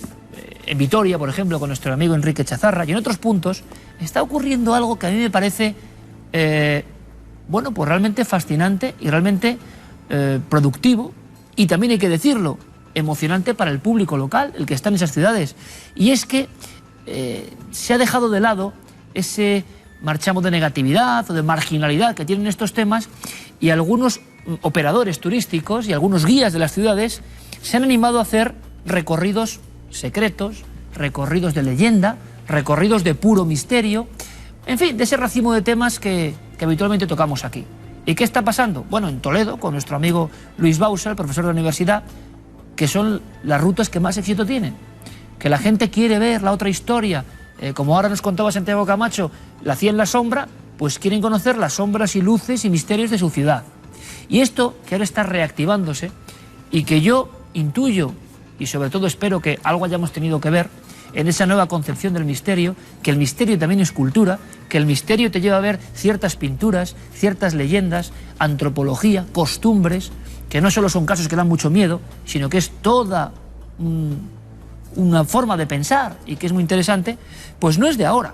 en Vitoria, por ejemplo, con nuestro amigo Enrique Chazarra, y en otros puntos, está ocurriendo algo que a mí me parece, bueno, pues realmente fascinante y realmente productivo, y también hay que decirlo, emocionante para el público local, el que está en esas ciudades. Y es que se ha dejado de lado ese marchamo de negatividad o de marginalidad que tienen estos temas, y algunos operadores turísticos y algunos guías de las ciudades se han animado a hacer recorridos secretos, recorridos de leyenda, recorridos de puro misterio, en fin, de ese racimo de temas que habitualmente tocamos aquí. ¿Y qué está pasando? Bueno, en Toledo, con nuestro amigo Luis Bausa, el profesor de la universidad, que son las rutas que más éxito tienen, que la gente quiere ver la otra historia. Como ahora nos contaba Santiago Camacho, la hacía en la sombra, pues quieren conocer las sombras y luces y misterios de su ciudad. Y esto, que ahora está reactivándose, y que yo intuyo, y sobre todo espero que algo hayamos tenido que ver en esa nueva concepción del misterio, que el misterio también es cultura, que el misterio te lleva a ver ciertas pinturas, ciertas leyendas, antropología, costumbres, que no solo son casos que dan mucho miedo, sino que es toda una forma de pensar y que es muy interesante, pues no es de ahora.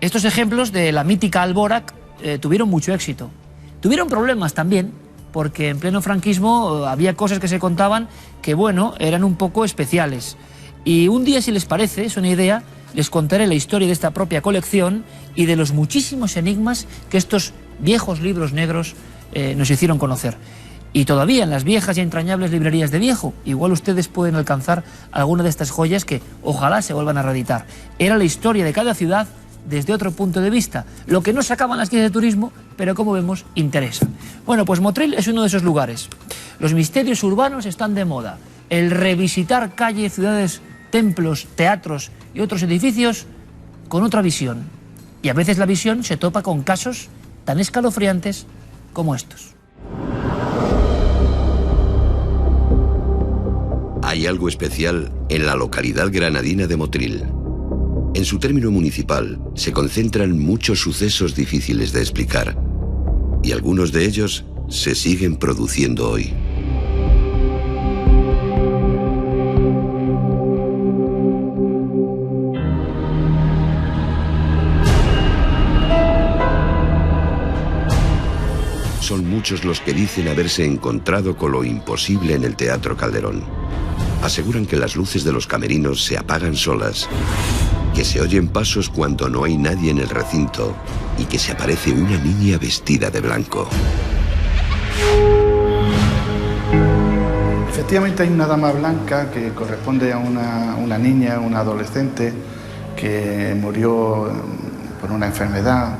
Estos ejemplos de la mítica Alborac tuvieron mucho éxito. Tuvieron problemas también, porque en pleno franquismo había cosas que se contaban que, bueno, eran un poco especiales. Y un día, si les parece, es una idea, les contaré la historia de esta propia colección y de los muchísimos enigmas que estos viejos libros negros nos hicieron conocer. Y todavía en las viejas y entrañables librerías de viejo, igual ustedes pueden alcanzar alguna de estas joyas que ojalá se vuelvan a reeditar. Era la historia de cada ciudad desde otro punto de vista, lo que no sacaban las guías de turismo, pero como vemos, interesa. Bueno, pues Motril es uno de esos lugares. Los misterios urbanos están de moda. El revisitar calles, ciudades, templos, teatros y otros edificios con otra visión. Y a veces la visión se topa con casos tan escalofriantes como estos. Hay algo especial en la localidad granadina de Motril. En su término municipal se concentran muchos sucesos difíciles de explicar, y algunos de ellos se siguen produciendo hoy. Son muchos los que dicen haberse encontrado con lo imposible en el Teatro Calderón. Aseguran que las luces de los camerinos se apagan solas, que se oyen pasos cuando no hay nadie en el recinto y que se aparece una niña vestida de blanco. efectivamente hay una dama blanca que corresponde a una niña, una adolescente que murió por una enfermedad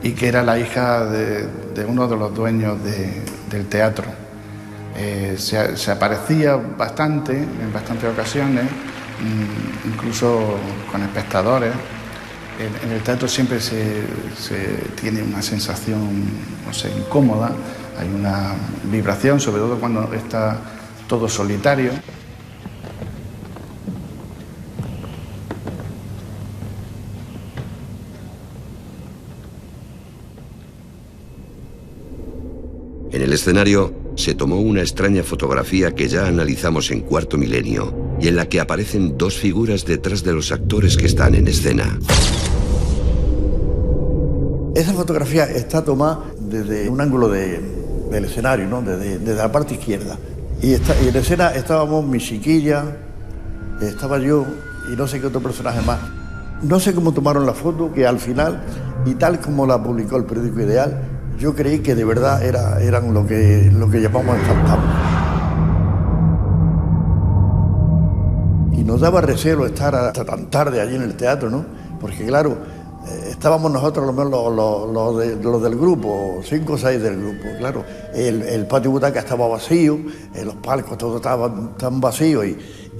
y que era la hija de uno de los dueños del teatro. Se aparecía bastante, en bastantes ocasiones, incluso con espectadores. En el teatro siempre se tiene una sensación, no sé, incómoda, hay una vibración, sobre todo cuando está todo solitario. En el escenario se tomó una extraña fotografía que ya analizamos en Cuarto Milenio y en la que aparecen dos figuras detrás de los actores que están en escena. Esa fotografía está tomada desde un ángulo del escenario, ¿no? Desde la parte izquierda. Y en escena estábamos mi chiquilla, estaba yo y no sé qué otro personaje más. No sé cómo tomaron la foto, que al final, y tal como la publicó el periódico Ideal, yo creí que de verdad eran lo que llamamos el fantasma. Y nos daba recelo estar hasta tan tarde allí en el teatro, ¿no? Porque claro, estábamos nosotros a lo menos los del grupo, 5 o 6 del grupo, claro. El patio butaca estaba vacío, los palcos todos estaban tan vacíos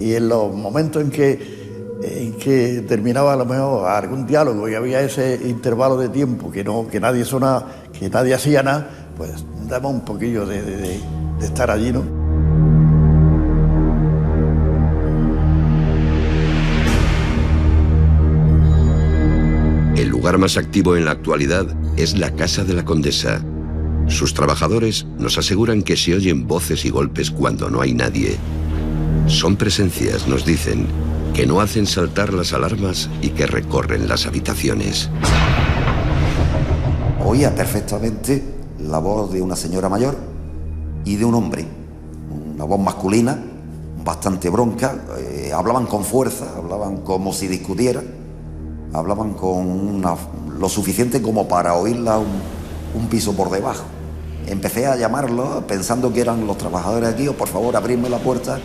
y en los momentos en que terminaba a lo mejor algún diálogo y había ese intervalo de tiempo que nadie sonaba, que nadie hacía nada, pues daba un poquillo de estar allí, ¿no? El lugar más activo en la actualidad es la Casa de la Condesa. Sus trabajadores nos aseguran que se oyen voces y golpes cuando no hay nadie. Son presencias, nos dicen, que no hacen saltar las alarmas y que recorren las habitaciones. Oía perfectamente la voz de una señora mayor y de un hombre, una voz masculina, bastante bronca, hablaban con fuerza, hablaban como si discutieran, hablaban con lo suficiente como para oírla un piso por debajo. Empecé a llamarlo pensando que eran los trabajadores aquí, o por favor abrirme la puerta,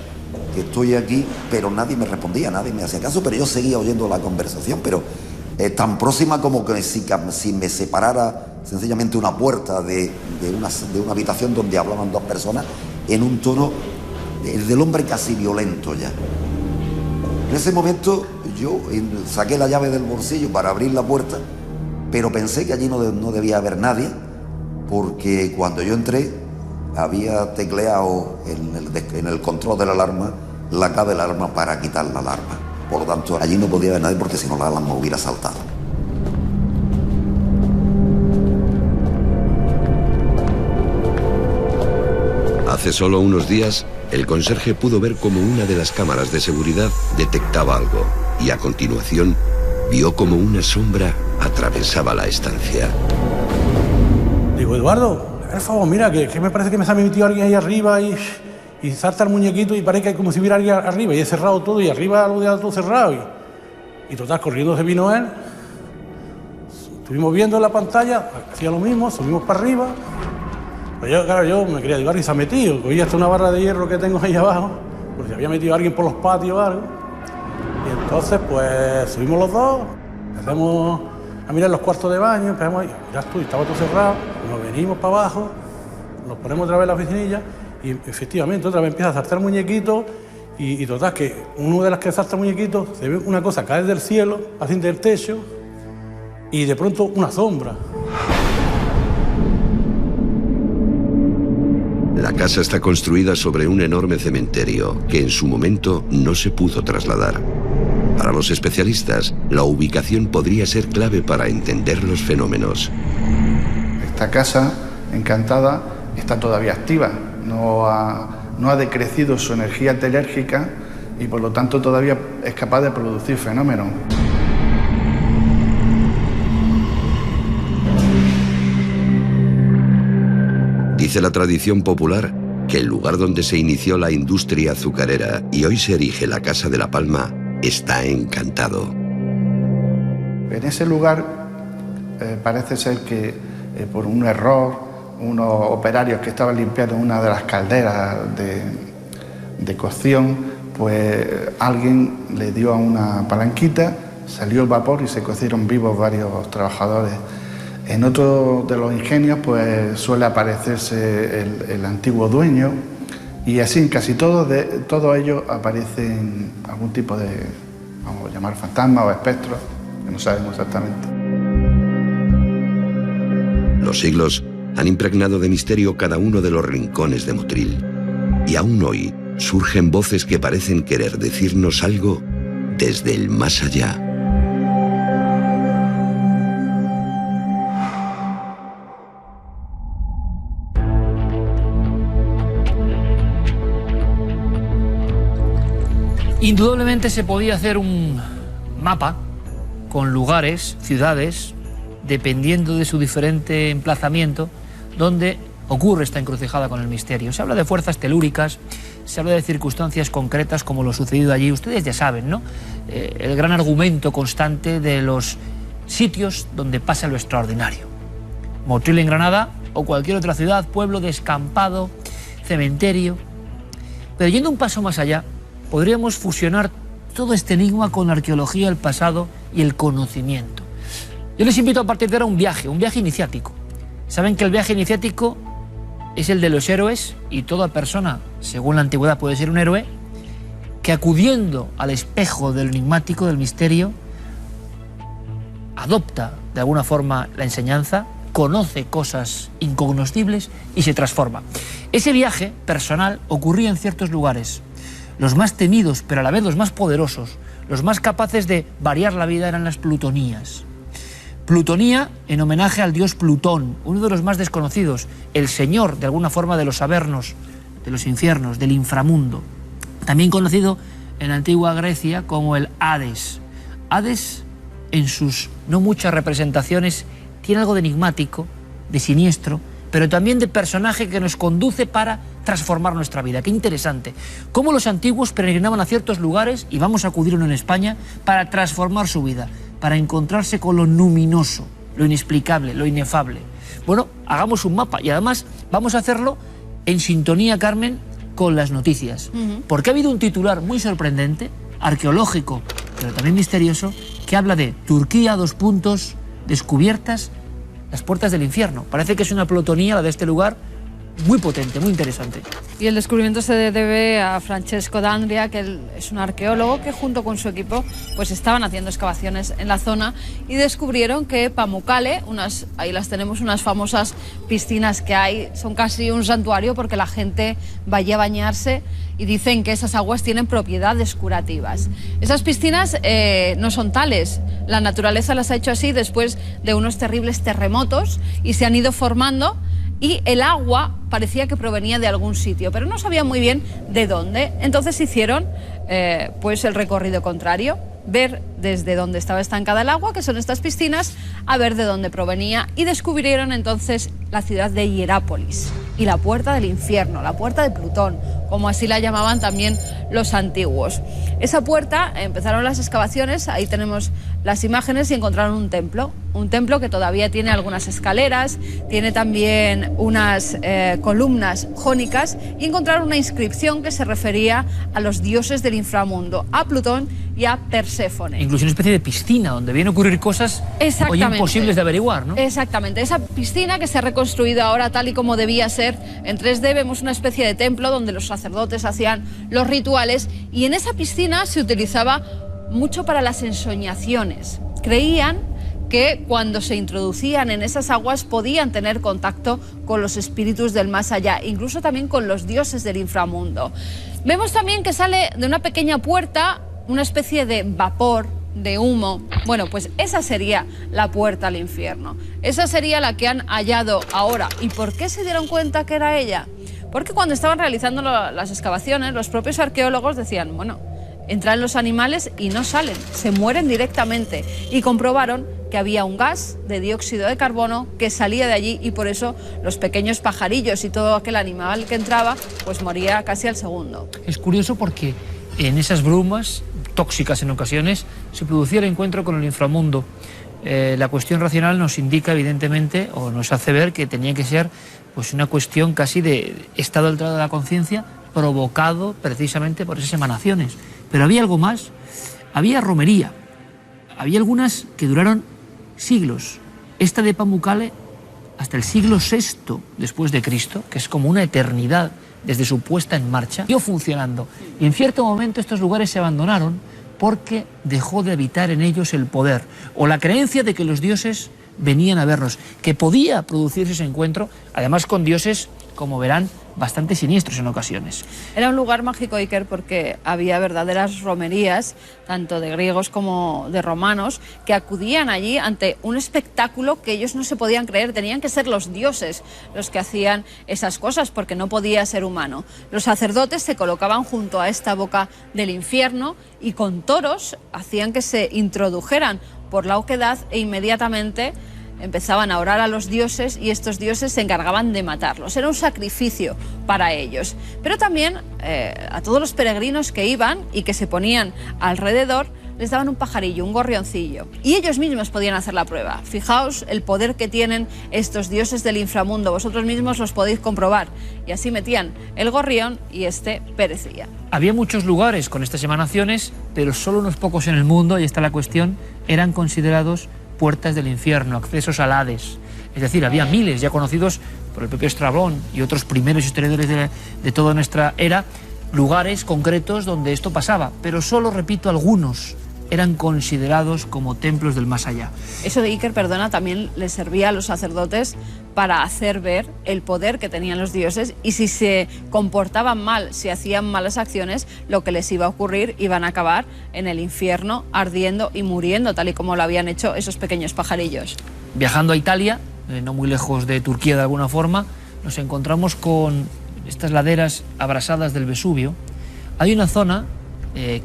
que estoy aquí, pero nadie me respondía, nadie me hacía caso, pero yo seguía oyendo la conversación, pero tan próxima como que si me separara sencillamente una puerta de una habitación donde hablaban dos personas en un tono del hombre casi violento ya. En ese momento yo saqué la llave del bolsillo para abrir la puerta, pero pensé que allí no debía haber nadie, porque cuando yo entré había tecleado en el control de la alarma la clave de la alarma para quitar la alarma. Por lo tanto, allí no podía haber nadie porque si no la alarma hubiera saltado. Hace solo unos días, el conserje pudo ver cómo una de las cámaras de seguridad detectaba algo y a continuación vio como una sombra atravesaba la estancia. Digo, Eduardo, por favor, mira, que me parece que me se ha metido alguien ahí arriba y salta el muñequito y parece que como si hubiera alguien arriba y he cerrado todo y arriba lo de todo cerrado. Y total, corriendo se vino él. Estuvimos viendo en la pantalla, hacía lo mismo, subimos para arriba. Pues yo me quería llevar y se ha metido. Cogí hasta una barra de hierro que tengo ahí abajo, porque se había metido alguien por los patios o algo. Y entonces, pues, subimos los dos, empezamos a mirar los cuartos de baño, empezamos ahí, ya estoy, estaba todo cerrado, nos venimos para abajo, nos ponemos otra vez en la oficinilla y efectivamente otra vez empieza a saltar el muñequito y total, que una de las que salta el muñequito se ve una cosa caer del cielo, así del techo, y de pronto una sombra. La casa está construida sobre un enorme cementerio que en su momento no se pudo trasladar. Para los especialistas, la ubicación podría ser clave para entender los fenómenos. Esta casa encantada está todavía activa, no ha decrecido su energía telérgica y por lo tanto todavía es capaz de producir fenómenos. Dice la tradición popular que el lugar donde se inició la industria azucarera y hoy se erige la Casa de la Palma está encantado. En ese lugar parece ser que por un error, unos operarios que estaban limpiando una de las calderas cocción, pues alguien le dio a una palanquita, salió el vapor y se cocieron vivos varios trabajadores. En otro de los ingenios pues suele aparecerse el antiguo dueño, y así en casi todos ellos aparecen algún tipo de, vamos a llamar fantasma o espectros, que no sabemos exactamente. Los siglos han impregnado de misterio cada uno de los rincones de Motril, y aún hoy surgen voces que parecen querer decirnos algo desde el más allá. Indudablemente se podía hacer un mapa con lugares, ciudades, dependiendo de su diferente emplazamiento, donde ocurre esta encrucijada con el misterio. Se habla de fuerzas telúricas, se habla de circunstancias concretas como lo sucedido allí. Ustedes ya saben, ¿no? El gran argumento constante de los sitios donde pasa lo extraordinario. Motril en Granada o cualquier otra ciudad, pueblo descampado, cementerio. Pero yendo un paso más allá, podríamos fusionar todo este enigma con la arqueología, el pasado y el conocimiento. Yo les invito a partir de ahora un viaje iniciático. Saben que el viaje iniciático es el de los héroes, y toda persona, según la antigüedad, puede ser un héroe, que acudiendo al espejo del enigmático, del misterio, adopta de alguna forma la enseñanza, conoce cosas incognoscibles y se transforma. Ese viaje personal ocurría en ciertos lugares. Los más temidos, pero a la vez los más poderosos, los más capaces de variar la vida, eran las plutonías. Plutonía en homenaje al dios Plutón, uno de los más desconocidos, el señor, de alguna forma, de los avernos, de los infiernos, del inframundo. También conocido en la antigua Grecia como el Hades. Hades, en sus no muchas representaciones, tiene algo de enigmático, de siniestro, pero también de personaje que nos conduce para transformar nuestra vida. Qué interesante. Cómo los antiguos peregrinaban a ciertos lugares, y vamos a acudir uno en España, para transformar su vida, para encontrarse con lo luminoso, lo inexplicable, lo inefable. Bueno, hagamos un mapa, y además vamos a hacerlo en sintonía, Carmen, con las noticias. Porque ha habido un titular muy sorprendente, arqueológico, pero también misterioso, que habla de Turquía, descubiertas las puertas del infierno. Parece que es una plutonía la de este lugar, muy potente, muy interesante. Y el descubrimiento se debe a Francesco D'Andria, que él es un arqueólogo que junto con su equipo pues estaban haciendo excavaciones en la zona y descubrieron que Pamukkale, ahí las tenemos, unas famosas piscinas que hay, son casi un santuario porque la gente va allí a bañarse y dicen que esas aguas tienen propiedades curativas. Esas piscinas no son tales, la naturaleza las ha hecho así después de unos terribles terremotos y se han ido formando, y el agua parecía que provenía de algún sitio, pero no sabían muy bien de dónde. Entonces hicieron pues el recorrido contrario, ver desde dónde estaba estancada el agua, que son estas piscinas, a ver de dónde provenía, y descubrieron entonces la ciudad de Hierápolis y la puerta del infierno, la puerta de Plutón, como así la llamaban también los antiguos. Esa puerta, empezaron las excavaciones, ahí tenemos las imágenes, y encontraron un templo que todavía tiene algunas escaleras, tiene también unas columnas jónicas, y encontraron una inscripción que se refería a los dioses del inframundo, a Plutón y a Perséfone. Incluso una especie de piscina donde vienen a ocurrir cosas hoy imposibles de averiguar, ¿no? Exactamente, esa piscina que se ha reconstruido ahora tal y como debía ser en 3D, vemos una especie de templo donde los sacerdotes hacían los rituales, y en esa piscina se utilizaba mucho para las ensoñaciones. Creían que cuando se introducían en esas aguas podían tener contacto con los espíritus del más allá, incluso también con los dioses del inframundo. Vemos también que sale de una pequeña puerta una especie de vapor, de humo. Bueno, pues esa sería la puerta al infierno. Esa sería la que han hallado ahora. ¿Y por qué se dieron cuenta que era ella? Porque cuando estaban realizando las excavaciones, los propios arqueólogos decían, bueno, entran los animales y no salen, se mueren directamente, y comprobaron que había un gas de dióxido de carbono que salía de allí, y por eso los pequeños pajarillos y todo aquel animal que entraba pues moría casi al segundo. Es curioso porque en esas brumas tóxicas en ocasiones se producía el encuentro con el inframundo. La cuestión racional nos indica evidentemente, o nos hace ver que tenía que ser pues una cuestión casi de estado alterado de la conciencia provocado precisamente por esas emanaciones. Pero había algo más, había romería, había algunas que duraron siglos. Esta de Pamukkale hasta el siglo VI después de Cristo, que es como una eternidad desde su puesta en marcha, siguió funcionando. Y en cierto momento estos lugares se abandonaron porque dejó de habitar en ellos el poder o la creencia de que los dioses venían a vernos, que podía producirse ese encuentro, además con dioses, como verán, bastante siniestros en ocasiones. Era un lugar mágico, Iker, porque había verdaderas romerías, tanto de griegos como de romanos, que acudían allí ante un espectáculo que ellos no se podían creer. Tenían que ser los dioses los que hacían esas cosas, porque no podía ser humano. Los sacerdotes se colocaban junto a esta boca del infierno y con toros hacían que se introdujeran por la oquedad e inmediatamente empezaban a orar a los dioses y estos dioses se encargaban de matarlos. Era un sacrificio para ellos. Pero también a todos los peregrinos que iban y que se ponían alrededor les daban un pajarillo, un gorrioncillo. Y ellos mismos podían hacer la prueba. Fijaos el poder que tienen estos dioses del inframundo. Vosotros mismos los podéis comprobar. Y así metían el gorrión y este perecía. Había muchos lugares con estas emanaciones, pero solo unos pocos en el mundo, y está la cuestión, eran considerados puertas del infierno, accesos al Hades. Es decir, había miles ya conocidos por el propio Estrabón y otros primeros historiadores de toda nuestra era, lugares concretos donde esto pasaba, pero solo, repito, algunos eran considerados como templos del más allá. Eso de Iker, perdona, también les servía a los sacerdotes para hacer ver el poder que tenían los dioses y si se comportaban mal, si hacían malas acciones, lo que les iba a ocurrir, iban a acabar en el infierno ardiendo y muriendo, tal y como lo habían hecho esos pequeños pajarillos. Viajando a Italia, no muy lejos de Turquía de alguna forma, nos encontramos con estas laderas abrasadas del Vesubio. Hay una zona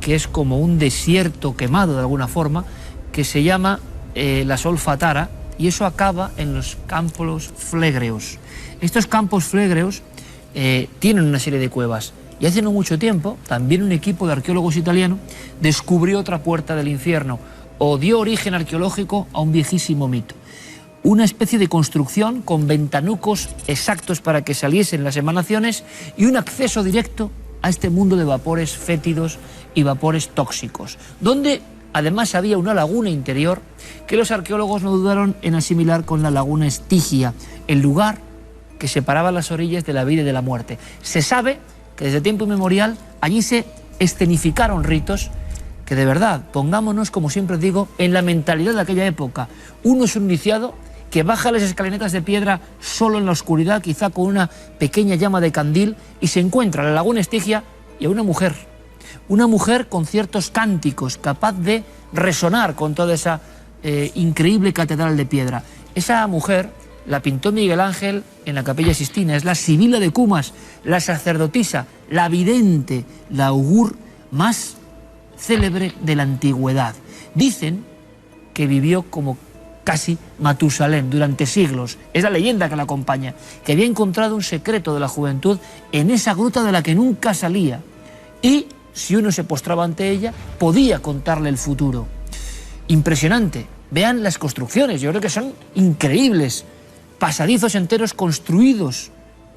que es como un desierto quemado de alguna forma, que se llama la Solfatara, y eso acaba en los campos flegreos. Estos campos flegreos tienen una serie de cuevas, y hace no mucho tiempo también un equipo de arqueólogos italiano descubrió otra puerta del infierno, o dio origen arqueológico a un viejísimo mito. Una especie de construcción con ventanucos exactos para que saliesen las emanaciones y un acceso directo a este mundo de vapores fétidos y vapores tóxicos, donde además había una laguna interior que los arqueólogos no dudaron en asimilar con la laguna Estigia, el lugar que separaba las orillas de la vida y de la muerte. Se sabe que desde tiempo inmemorial allí se escenificaron ritos que, de verdad, pongámonos, como siempre digo, en la mentalidad de aquella época. Uno es un iniciado que baja las escalinatas de piedra solo en la oscuridad, quizá con una pequeña llama de candil, y se encuentra en la laguna Estigia y a una mujer con ciertos cánticos, capaz de resonar con toda esa increíble catedral de piedra. Esa mujer la pintó Miguel Ángel en la Capella Sistina, es la Sibila de Cumas, la sacerdotisa, la vidente, la augur más célebre de la antigüedad. Dicen que vivió como casi Matusalén durante siglos, es la leyenda que la acompaña, que había encontrado un secreto de la juventud en esa gruta de la que nunca salía, y si uno se postraba ante ella, podía contarle el futuro. Impresionante. Vean las construcciones, yo creo que son increíbles. Pasadizos enteros construidos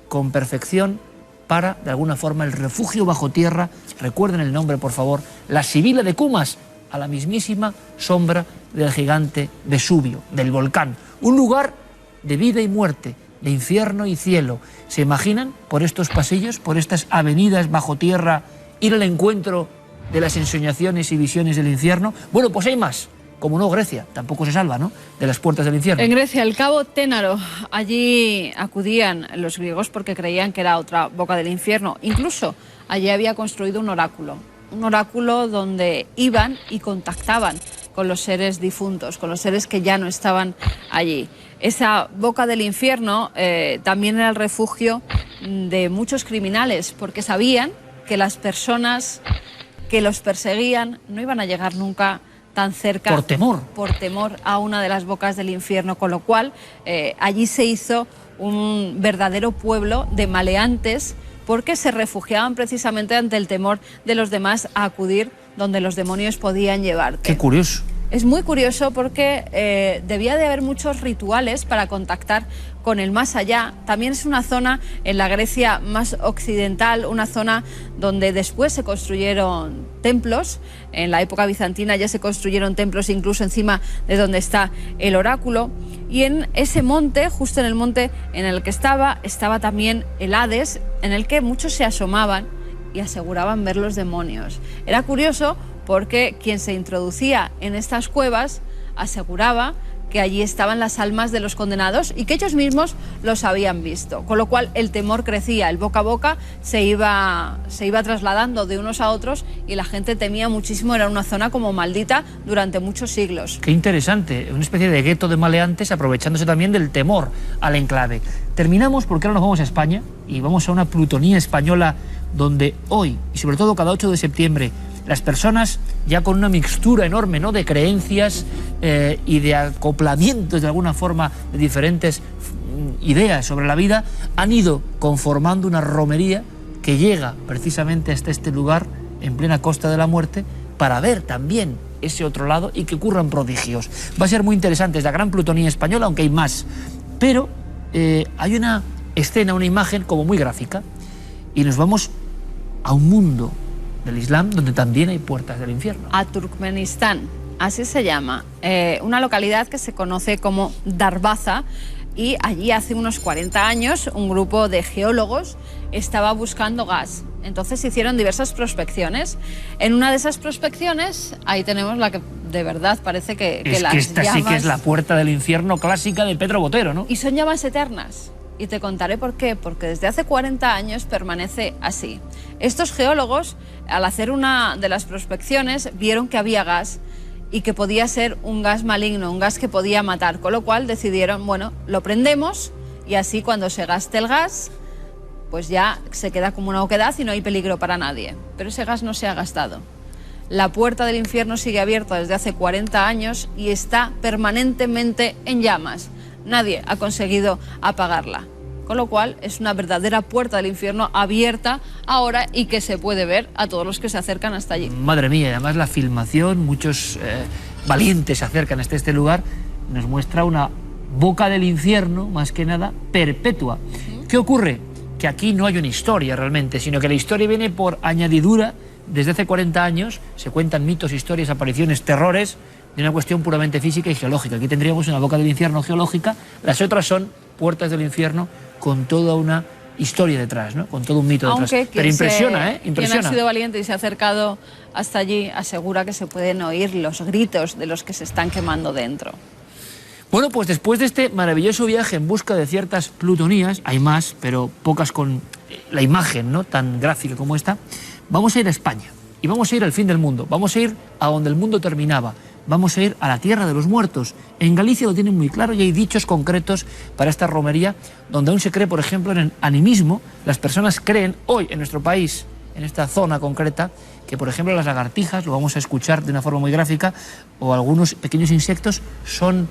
con perfección para, de alguna forma, el refugio bajo tierra. Recuerden el nombre, por favor, la Sibila de Cumas, a la mismísima sombra del gigante Vesubio, del volcán. Un lugar de vida y muerte, de infierno y cielo. ¿Se imaginan por estos pasillos, por estas avenidas bajo tierra, ir al encuentro de las ensoñaciones y visiones del infierno? Bueno, pues hay más. Como no, Grecia tampoco se salva, ¿no?, de las puertas del infierno. En Grecia, el cabo Ténaro, allí acudían los griegos porque creían que era otra boca del infierno. Incluso allí había construido un oráculo donde iban y contactaban con los seres difuntos, con los seres que ya no estaban allí. Esa boca del infierno también era el refugio de muchos criminales, porque sabían que las personas que los perseguían no iban a llegar nunca tan cerca, por temor a una de las bocas del infierno, con lo cual allí se hizo un verdadero pueblo de maleantes, porque se refugiaban precisamente ante el temor de los demás a acudir donde los demonios podían llevarte. Qué curioso. Es muy curioso porque debía de haber muchos rituales para contactar con el más allá. También es una zona en la Grecia más occidental, una zona donde después se construyeron templos. En la época bizantina ya se construyeron templos incluso encima de donde está el oráculo. Y en ese monte, justo en el monte en el que estaba también el Hades, en el que muchos se asomaban y aseguraban ver los demonios. Era curioso porque quien se introducía en estas cuevas aseguraba que allí estaban las almas de los condenados y que ellos mismos los habían visto, con lo cual el temor crecía, el boca a boca se iba trasladando de unos a otros y la gente temía muchísimo, era una zona como maldita durante muchos siglos. Qué interesante, una especie de gueto de maleantes aprovechándose también del temor al enclave. Terminamos porque ahora nos vamos a España y vamos a una plutonía española donde hoy, y sobre todo cada 8 de septiembre, las personas ya con una mixtura enorme, ¿no?, de creencias y de acoplamientos de alguna forma de diferentes ideas sobre la vida, han ido conformando una romería que llega precisamente hasta este lugar en plena Costa de la Muerte para ver también ese otro lado y que ocurran prodigios. Va a ser muy interesante, es la gran plutonía española, aunque hay más, pero hay una escena, una imagen como muy gráfica y nos vamos a un mundo del Islam donde también hay puertas del infierno. A Turkmenistán, así se llama, una localidad que se conoce como Darbaza, y allí hace unos 40 años un grupo de geólogos estaba buscando gas. Entonces hicieron diversas prospecciones. En una de esas prospecciones, ahí tenemos la que de verdad parece que las esta llamas... sí que es la puerta del infierno clásica de Pedro Botero, ¿no? Y son llamas eternas. Y te contaré por qué, porque desde hace 40 años permanece así. Estos geólogos, al hacer una de las prospecciones, vieron que había gas y que podía ser un gas maligno, un gas que podía matar, con lo cual decidieron, bueno, lo prendemos y así cuando se gaste el gas, pues ya se queda como una oquedad y no hay peligro para nadie. Pero ese gas no se ha gastado. La puerta del infierno sigue abierta desde hace 40 años y está permanentemente en llamas. Nadie ha conseguido apagarla, con lo cual es una verdadera puerta del infierno abierta ahora y que se puede ver a todos los que se acercan hasta allí. Madre mía, además la filmación, muchos valientes se acercan hasta este lugar, nos muestra una boca del infierno, más que nada, perpetua. ¿Qué ocurre? Que aquí no hay una historia realmente, sino que la historia viene por añadidura. Desde hace 40 años se cuentan mitos, historias, apariciones, terrores de una cuestión puramente física y geológica. Aquí tendríamos una boca del infierno geológica, las otras son puertas del infierno con toda una historia detrás, ¿no? Con todo un mito detrás. Pero impresiona, Impresiona. Quien ha sido valiente y se ha acercado hasta allí asegura que se pueden oír los gritos de los que se están quemando dentro. Bueno, pues después de este maravilloso viaje en busca de ciertas plutonías, hay más, pero pocas con la imagen, ¿no?, tan gráfica como esta, vamos a ir a España y vamos a ir al fin del mundo, vamos a ir a donde el mundo terminaba. Vamos a ir a la tierra de los muertos. En Galicia lo tienen muy claro y hay dichos concretos para esta romería, donde aún se cree, por ejemplo, en el animismo. Las personas creen hoy en nuestro país, en esta zona concreta, que, por ejemplo, las lagartijas, lo vamos a escuchar de una forma muy gráfica, o algunos pequeños insectos, son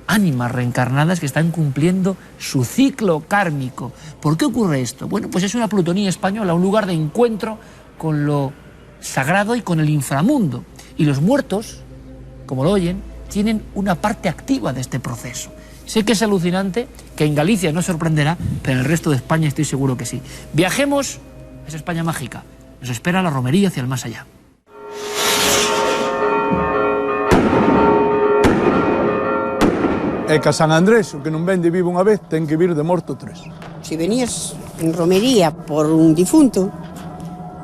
ánimas reencarnadas que están cumpliendo su ciclo kármico. ¿Por qué ocurre esto? Bueno, pues es una plutonía española, un lugar de encuentro con lo sagrado y con el inframundo. Y los muertos, como lo oyen, tienen una parte activa de este proceso. Sé que es alucinante, que en Galicia no sorprenderá, pero en el resto de España estoy seguro que sí. Viajemos a esa España mágica. Nos espera la romería hacia el más allá. E que a San Andrés, o que non ven de vivo unha vez, ten que vir de morto 3. Si venías en romería por un difunto,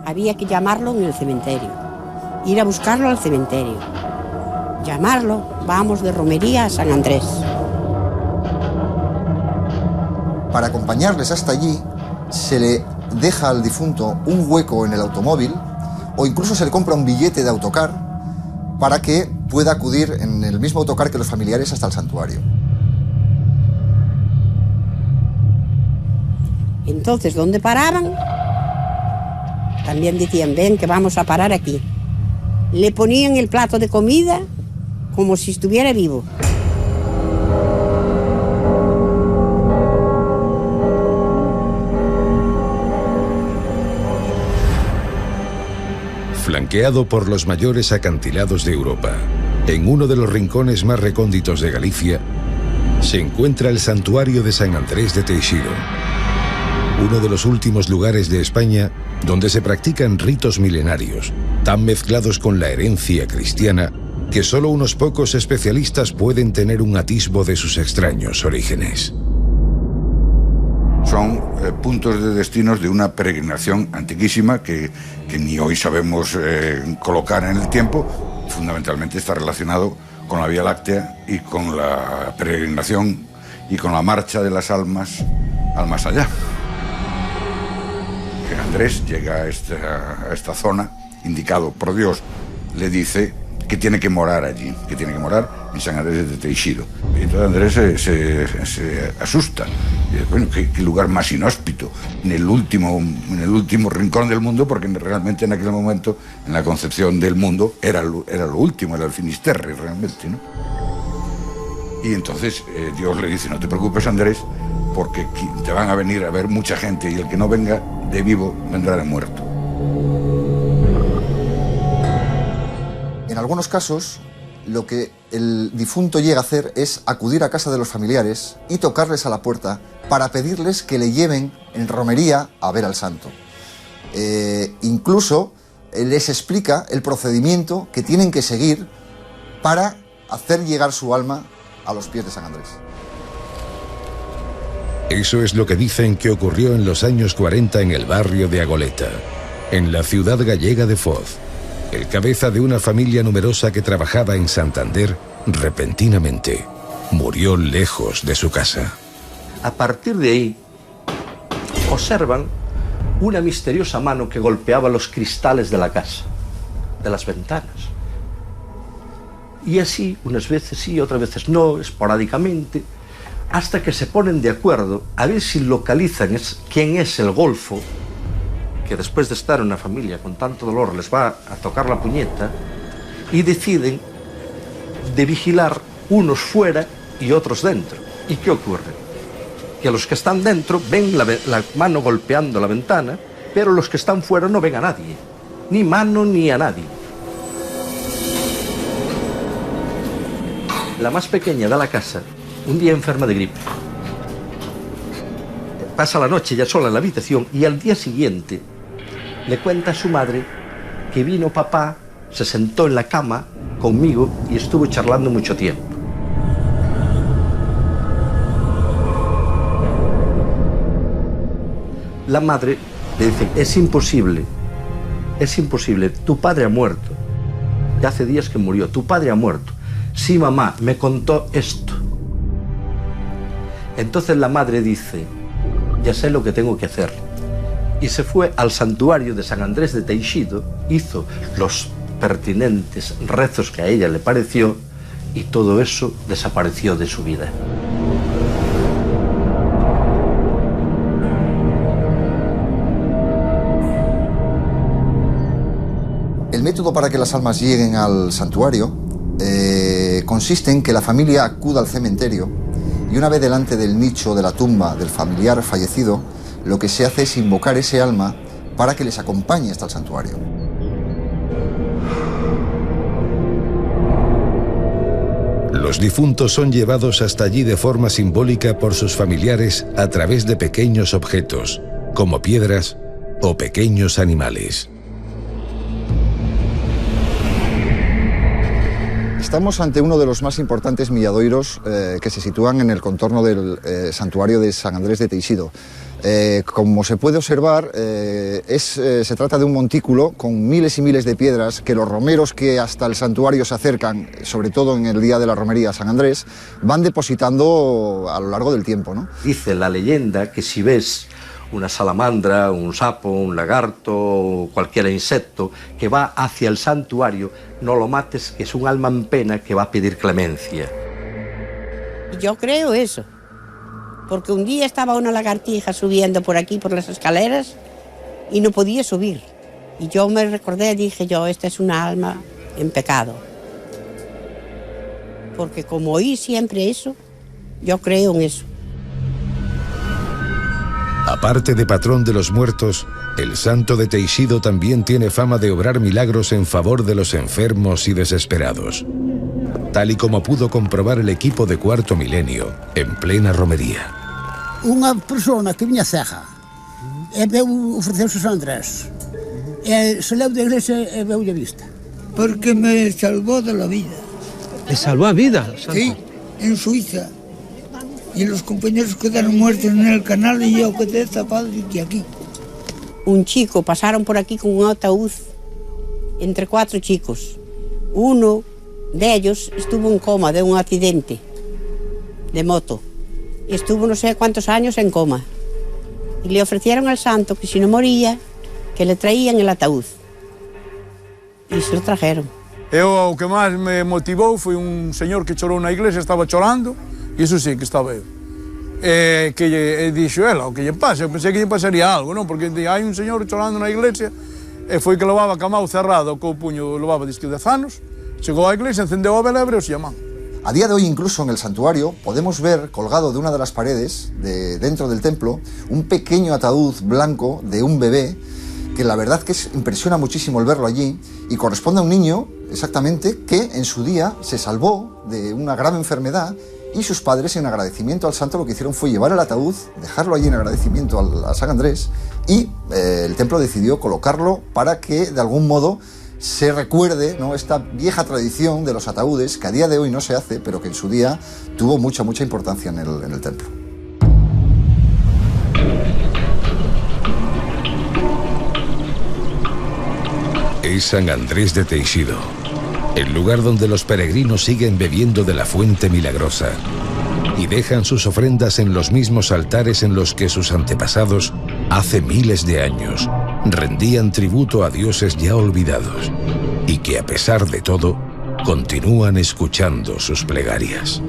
había que llamarlo en el cementerio, ir a buscarlo al cementerio, llamarlo, vamos de romería a San Andrés. Para acompañarles hasta allí, se le deja al difunto un hueco en el automóvil o incluso se le compra un billete de autocar para que pueda acudir en el mismo autocar que los familiares hasta el santuario. Entonces, ¿dónde paraban? También decían, ven que vamos a parar aquí. Le ponían el plato de comida como si estuviera vivo. Flanqueado por los mayores acantilados de Europa, En uno de los rincones más recónditos de Galicia se encuentra el santuario de San Andrés de Teixido, uno de los últimos lugares de España donde se practican ritos milenarios, tan mezclados con la herencia cristiana que solo unos pocos especialistas pueden tener un atisbo de sus extraños orígenes. Son puntos de destinos de una peregrinación antiquísima que ni hoy sabemos colocar en el tiempo. Fundamentalmente está relacionado con la Vía Láctea y con la peregrinación y con la marcha de las almas al más allá. Que Andrés llega a esta zona, indicado por Dios, le dice que tiene que morar allí, que tiene que morar en San Andrés de Teixido. Y entonces Andrés se asusta. Y dice, bueno, ¿qué lugar más inhóspito, en el último rincón del mundo, porque realmente en aquel momento, en la concepción del mundo, era lo último, era el Finisterre realmente, ¿no? Y entonces Dios le dice, no te preocupes, Andrés, porque te van a venir a ver mucha gente y el que no venga de vivo vendrá de muerto. En algunos casos, lo que el difunto llega a hacer es acudir a casa de los familiares y tocarles a la puerta para pedirles que le lleven en romería a ver al santo. Incluso les explica el procedimiento que tienen que seguir para hacer llegar su alma a los pies de San Andrés. Eso es lo que dicen que ocurrió en los años 40 en el barrio de Agoleta, en la ciudad gallega de Foz. El cabeza de una familia numerosa que trabajaba en Santander, repentinamente, murió lejos de su casa. A partir de ahí, observan una misteriosa mano que golpeaba los cristales de la casa, de las ventanas. Y así, unas veces sí, otras veces no, esporádicamente, hasta que se ponen de acuerdo a ver si localizan quién es el golfo que después de estar en una familia con tanto dolor les va a tocar la puñeta, y deciden de vigilar unos fuera y otros dentro. ¿Y qué ocurre? Que los que están dentro ven la mano golpeando la ventana, pero los que están fuera no ven a nadie, ni mano ni a nadie. La más pequeña de la casa, un día enferma de gripe, pasa la noche ya sola en la habitación y al día siguiente le cuenta a su madre que vino papá, se sentó en la cama conmigo y estuvo charlando mucho tiempo. La madre le dice, es imposible, tu padre ha muerto, ya hace días que murió, tu padre ha muerto. Sí, mamá, me contó esto. Entonces la madre dice, ya sé lo que tengo que hacer. Y se fue al santuario de San Andrés de Teixido, hizo los pertinentes rezos que a ella le pareció y todo eso desapareció de su vida. El método para que las almas lleguen al santuario consiste en que la familia acuda al cementerio y una vez delante del nicho de la tumba del familiar fallecido, lo que se hace es invocar ese alma para que les acompañe hasta el santuario. Los difuntos son llevados hasta allí de forma simbólica por sus familiares a través de pequeños objetos, como piedras o pequeños animales. Estamos ante uno de los más importantes milladoiros que se sitúan en el contorno del santuario de San Andrés de Teixido. Como se puede observar, se trata de un montículo con miles y miles de piedras que los romeros que hasta el santuario se acercan, sobre todo en el día de la romería a San Andrés, van depositando a lo largo del tiempo, ¿no? Dice la leyenda que si ves una salamandra, un sapo, un lagarto o cualquier insecto que va hacia el santuario, no lo mates, que es un alma en pena que va a pedir clemencia. Yo creo eso, porque un día estaba una lagartija subiendo por aquí, por las escaleras, y no podía subir. Y yo me recordé, dije yo, esta es una alma en pecado. Porque como oí siempre eso, yo creo en eso. Aparte de patrón de los muertos, el santo de Teixido también tiene fama de obrar milagros en favor de los enfermos y desesperados. tal y como pudo comprobar el equipo de Cuarto Milenio en plena romería. Unha persona que viña ceja e ofreceuse San Andrés e se leu da iglesia e veulle vista. Porque me salvó de la vida. ¿Le salvó a vida? Santo? Sí, en Suiza. Y los compañeros quedaron muertos en el canal y yo quedé tapado aquí. Un chico pasaron por aquí con un ataúd entre 4 chicos. Uno de ellos estuvo en coma de un accidente de moto. Estuvo no sé cuántos años en coma. Y le ofrecieron al santo que si no moría, que le traían el ataúd. Y se lo trajeron. O que máis me motivou foi un señor que chorou na iglesia, estaba chorando, e iso sí que estaba eu. Que lle dixo ela, o que lle pasa, eu pensei que lle pasaría algo, non? Porque hai un señor chorando na iglesia, e foi que levaba a camao cerrado, co puño levaba disque 10 anos, chegou á iglesia, encendeu a vela e abriu-se a man. A día de hoy, incluso en el santuario, podemos ver colgado de una de las paredes, dentro del templo, un pequeño ataúd blanco de un bebé, que la verdad que impresiona muchísimo el verlo allí, y corresponde a un niño, exactamente, que en su día se salvó de una grave enfermedad, y sus padres, en agradecimiento al santo, lo que hicieron fue llevar el ataúd, dejarlo allí en agradecimiento a San Andrés, y el templo decidió colocarlo para que, de algún modo, se recuerde, ¿no?, esta vieja tradición de los ataúdes, que a día de hoy no se hace, pero que en su día tuvo mucha importancia en el templo. Es San Andrés de Teixido, el lugar donde los peregrinos siguen bebiendo de la fuente milagrosa y dejan sus ofrendas en los mismos altares en los que sus antepasados, hace miles de años, rendían tributo a dioses ya olvidados y que, a pesar de todo, continúan escuchando sus plegarias.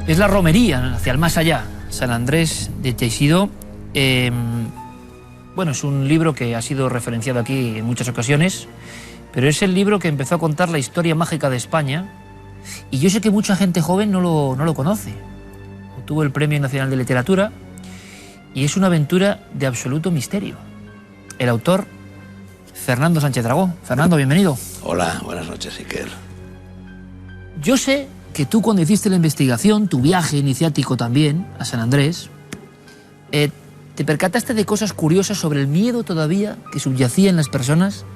Es la romería hacia el más allá, San Andrés de Teixido. Bueno, es un libro que ha sido referenciado aquí en muchas ocasiones, pero es el libro que empezó a contar la historia mágica de España, y yo sé que mucha gente joven no lo conoce. Obtuvo el Premio Nacional de Literatura y es una aventura de absoluto misterio. El autor, Fernando Sánchez Dragó. Fernando, bienvenido. Hola, buenas noches, Iker. Yo sé que tú, cuando hiciste la investigación, tu viaje iniciático también a San Andrés, te percataste de cosas curiosas sobre el miedo todavía que subyacía en las personas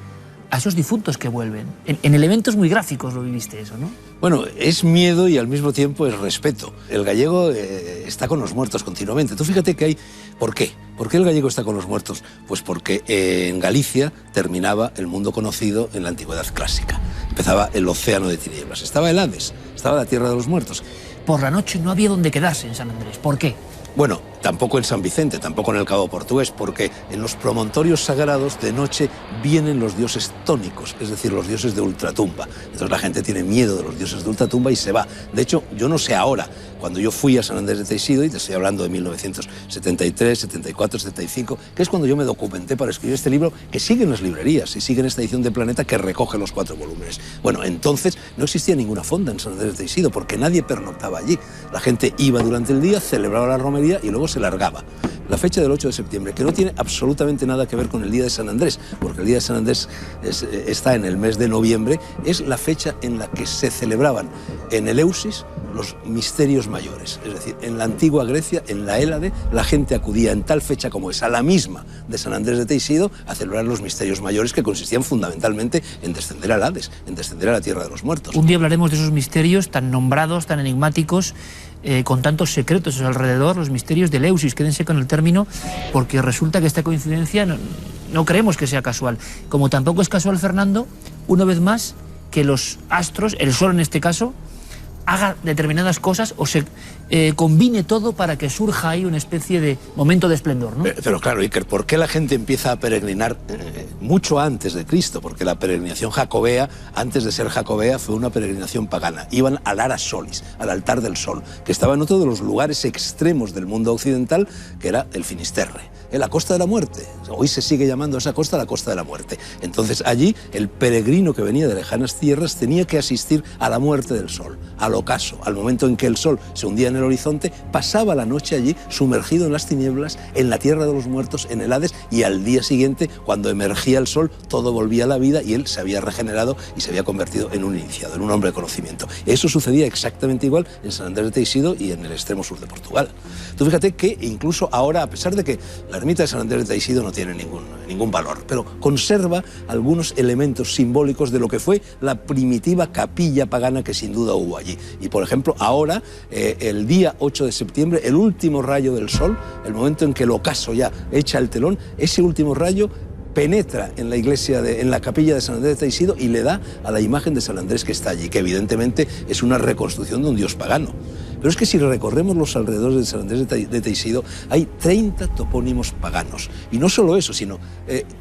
a esos difuntos que vuelven. En elementos muy gráficos lo viviste eso, ¿no? Bueno, es miedo y al mismo tiempo es respeto. El gallego está con los muertos continuamente. Tú fíjate que hay... ¿Por qué? ¿Por qué el gallego está con los muertos? Pues porque en Galicia terminaba el mundo conocido en la antigüedad clásica. Empezaba el océano de tinieblas. Estaba el Hades, estaba la tierra de los muertos. Por la noche no había donde quedarse en San Andrés. ¿Por qué? Bueno, tampoco en San Vicente, tampoco en el Cabo Portugués, porque en los promontorios sagrados de noche vienen los dioses tónicos, es decir, los dioses de ultratumba. Entonces la gente tiene miedo de los dioses de ultratumba y se va. De hecho, yo no sé ahora, cuando yo fui a San Andrés de Teixido, y te estoy hablando de 1973, 74, 75, que es cuando yo me documenté para escribir este libro, que sigue en las librerías y sigue en esta edición de Planeta que recoge los 4 volúmenes. Bueno, entonces no existía ninguna fonda en San Andrés de Teixido porque nadie pernoctaba allí. La gente iba durante el día, celebraba la romería y luego se largaba. La fecha del 8 de septiembre, que no tiene absolutamente nada que ver con el Día de San Andrés, porque el Día de San Andrés está en el mes de noviembre, es la fecha en la que se celebraban en Eleusis los misterios mayores. Es decir, en la antigua Grecia, en la Hélade, la gente acudía en tal fecha como esa, la misma de San Andrés de Teixido, a celebrar los misterios mayores, que consistían fundamentalmente en descender al Hades, en descender a la tierra de los muertos. Un día hablaremos de esos misterios tan nombrados, tan enigmáticos, con tantos secretos alrededor, los misterios de Eleusis. Quédense con el término, porque resulta que esta coincidencia no creemos que sea casual. Como tampoco es casual, Fernando, una vez más, que los astros, el sol en este caso, haga determinadas cosas o se combine todo para que surja ahí una especie de momento de esplendor, ¿no? Pero claro, Iker, ¿por qué la gente empieza a peregrinar mucho antes de Cristo? Porque la peregrinación jacobea, antes de ser jacobea, fue una peregrinación pagana. Iban al Ara Solis, al altar del sol, que estaba en otro de los lugares extremos del mundo occidental, que era el Finisterre. la Costa de la Muerte. Hoy se sigue llamando esa costa la Costa de la Muerte. Entonces allí el peregrino que venía de lejanas tierras tenía que asistir a la muerte del sol, al ocaso, al momento en que el sol se hundía en el horizonte, pasaba la noche allí sumergido en las tinieblas, en la tierra de los muertos, en el Hades, y al día siguiente, cuando emergía el sol, todo volvía a la vida y él se había regenerado y se había convertido en un iniciado, en un hombre de conocimiento. Eso sucedía exactamente igual en San Andrés de Teixido y en el extremo sur de Portugal. Tú fíjate que incluso ahora, a pesar de que la ermita de San Andrés de Teixido no tiene ningún valor, pero conserva algunos elementos simbólicos de lo que fue la primitiva capilla pagana que sin duda hubo allí. Y por ejemplo, ahora, el día 8 de septiembre, el último rayo del sol, el momento en que el ocaso ya echa el telón, ese último rayo penetra en la iglesia, en la capilla de San Andrés de Teixido y le da a la imagen de San Andrés que está allí, que evidentemente es una reconstrucción de un dios pagano. Pero es que si recorremos los alrededores de San Andrés de Teixido, hay 30 topónimos paganos. Y no solo eso, sino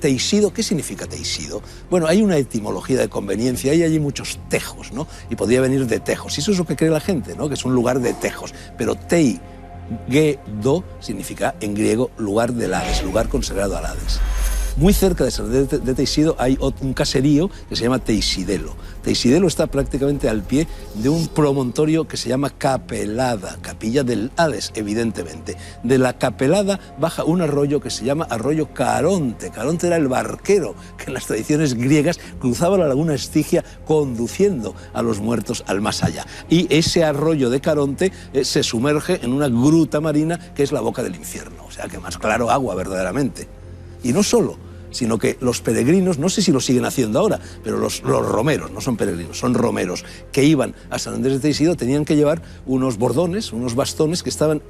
Teixido, ¿qué significa Teixido? Bueno, hay una etimología de conveniencia, hay allí muchos tejos, ¿no? Y podría venir de tejos, y eso es lo que cree la gente, ¿no? Que es un lugar de tejos. Pero Tei-Ge-Do significa en griego lugar del Hades, lugar consagrado al Hades. Muy cerca de San Andrés de Teixido hay un caserío que se llama Teisidelo. Teisidelo está prácticamente al pie de un promontorio que se llama Capelada, capilla del Hades, evidentemente. De la Capelada baja un arroyo que se llama arroyo Caronte. Caronte era el barquero que en las tradiciones griegas cruzaba la laguna Estigia conduciendo a los muertos al más allá. Y ese arroyo de Caronte se sumerge en una gruta marina que es la boca del infierno. O sea que más claro agua verdaderamente. Y no solo, sino que los peregrinos, no sé si lo siguen haciendo ahora, pero los romeros, no son peregrinos, son romeros, que iban a San Andrés de Teixido, tenían que llevar unos bordones, unos bastones que estaban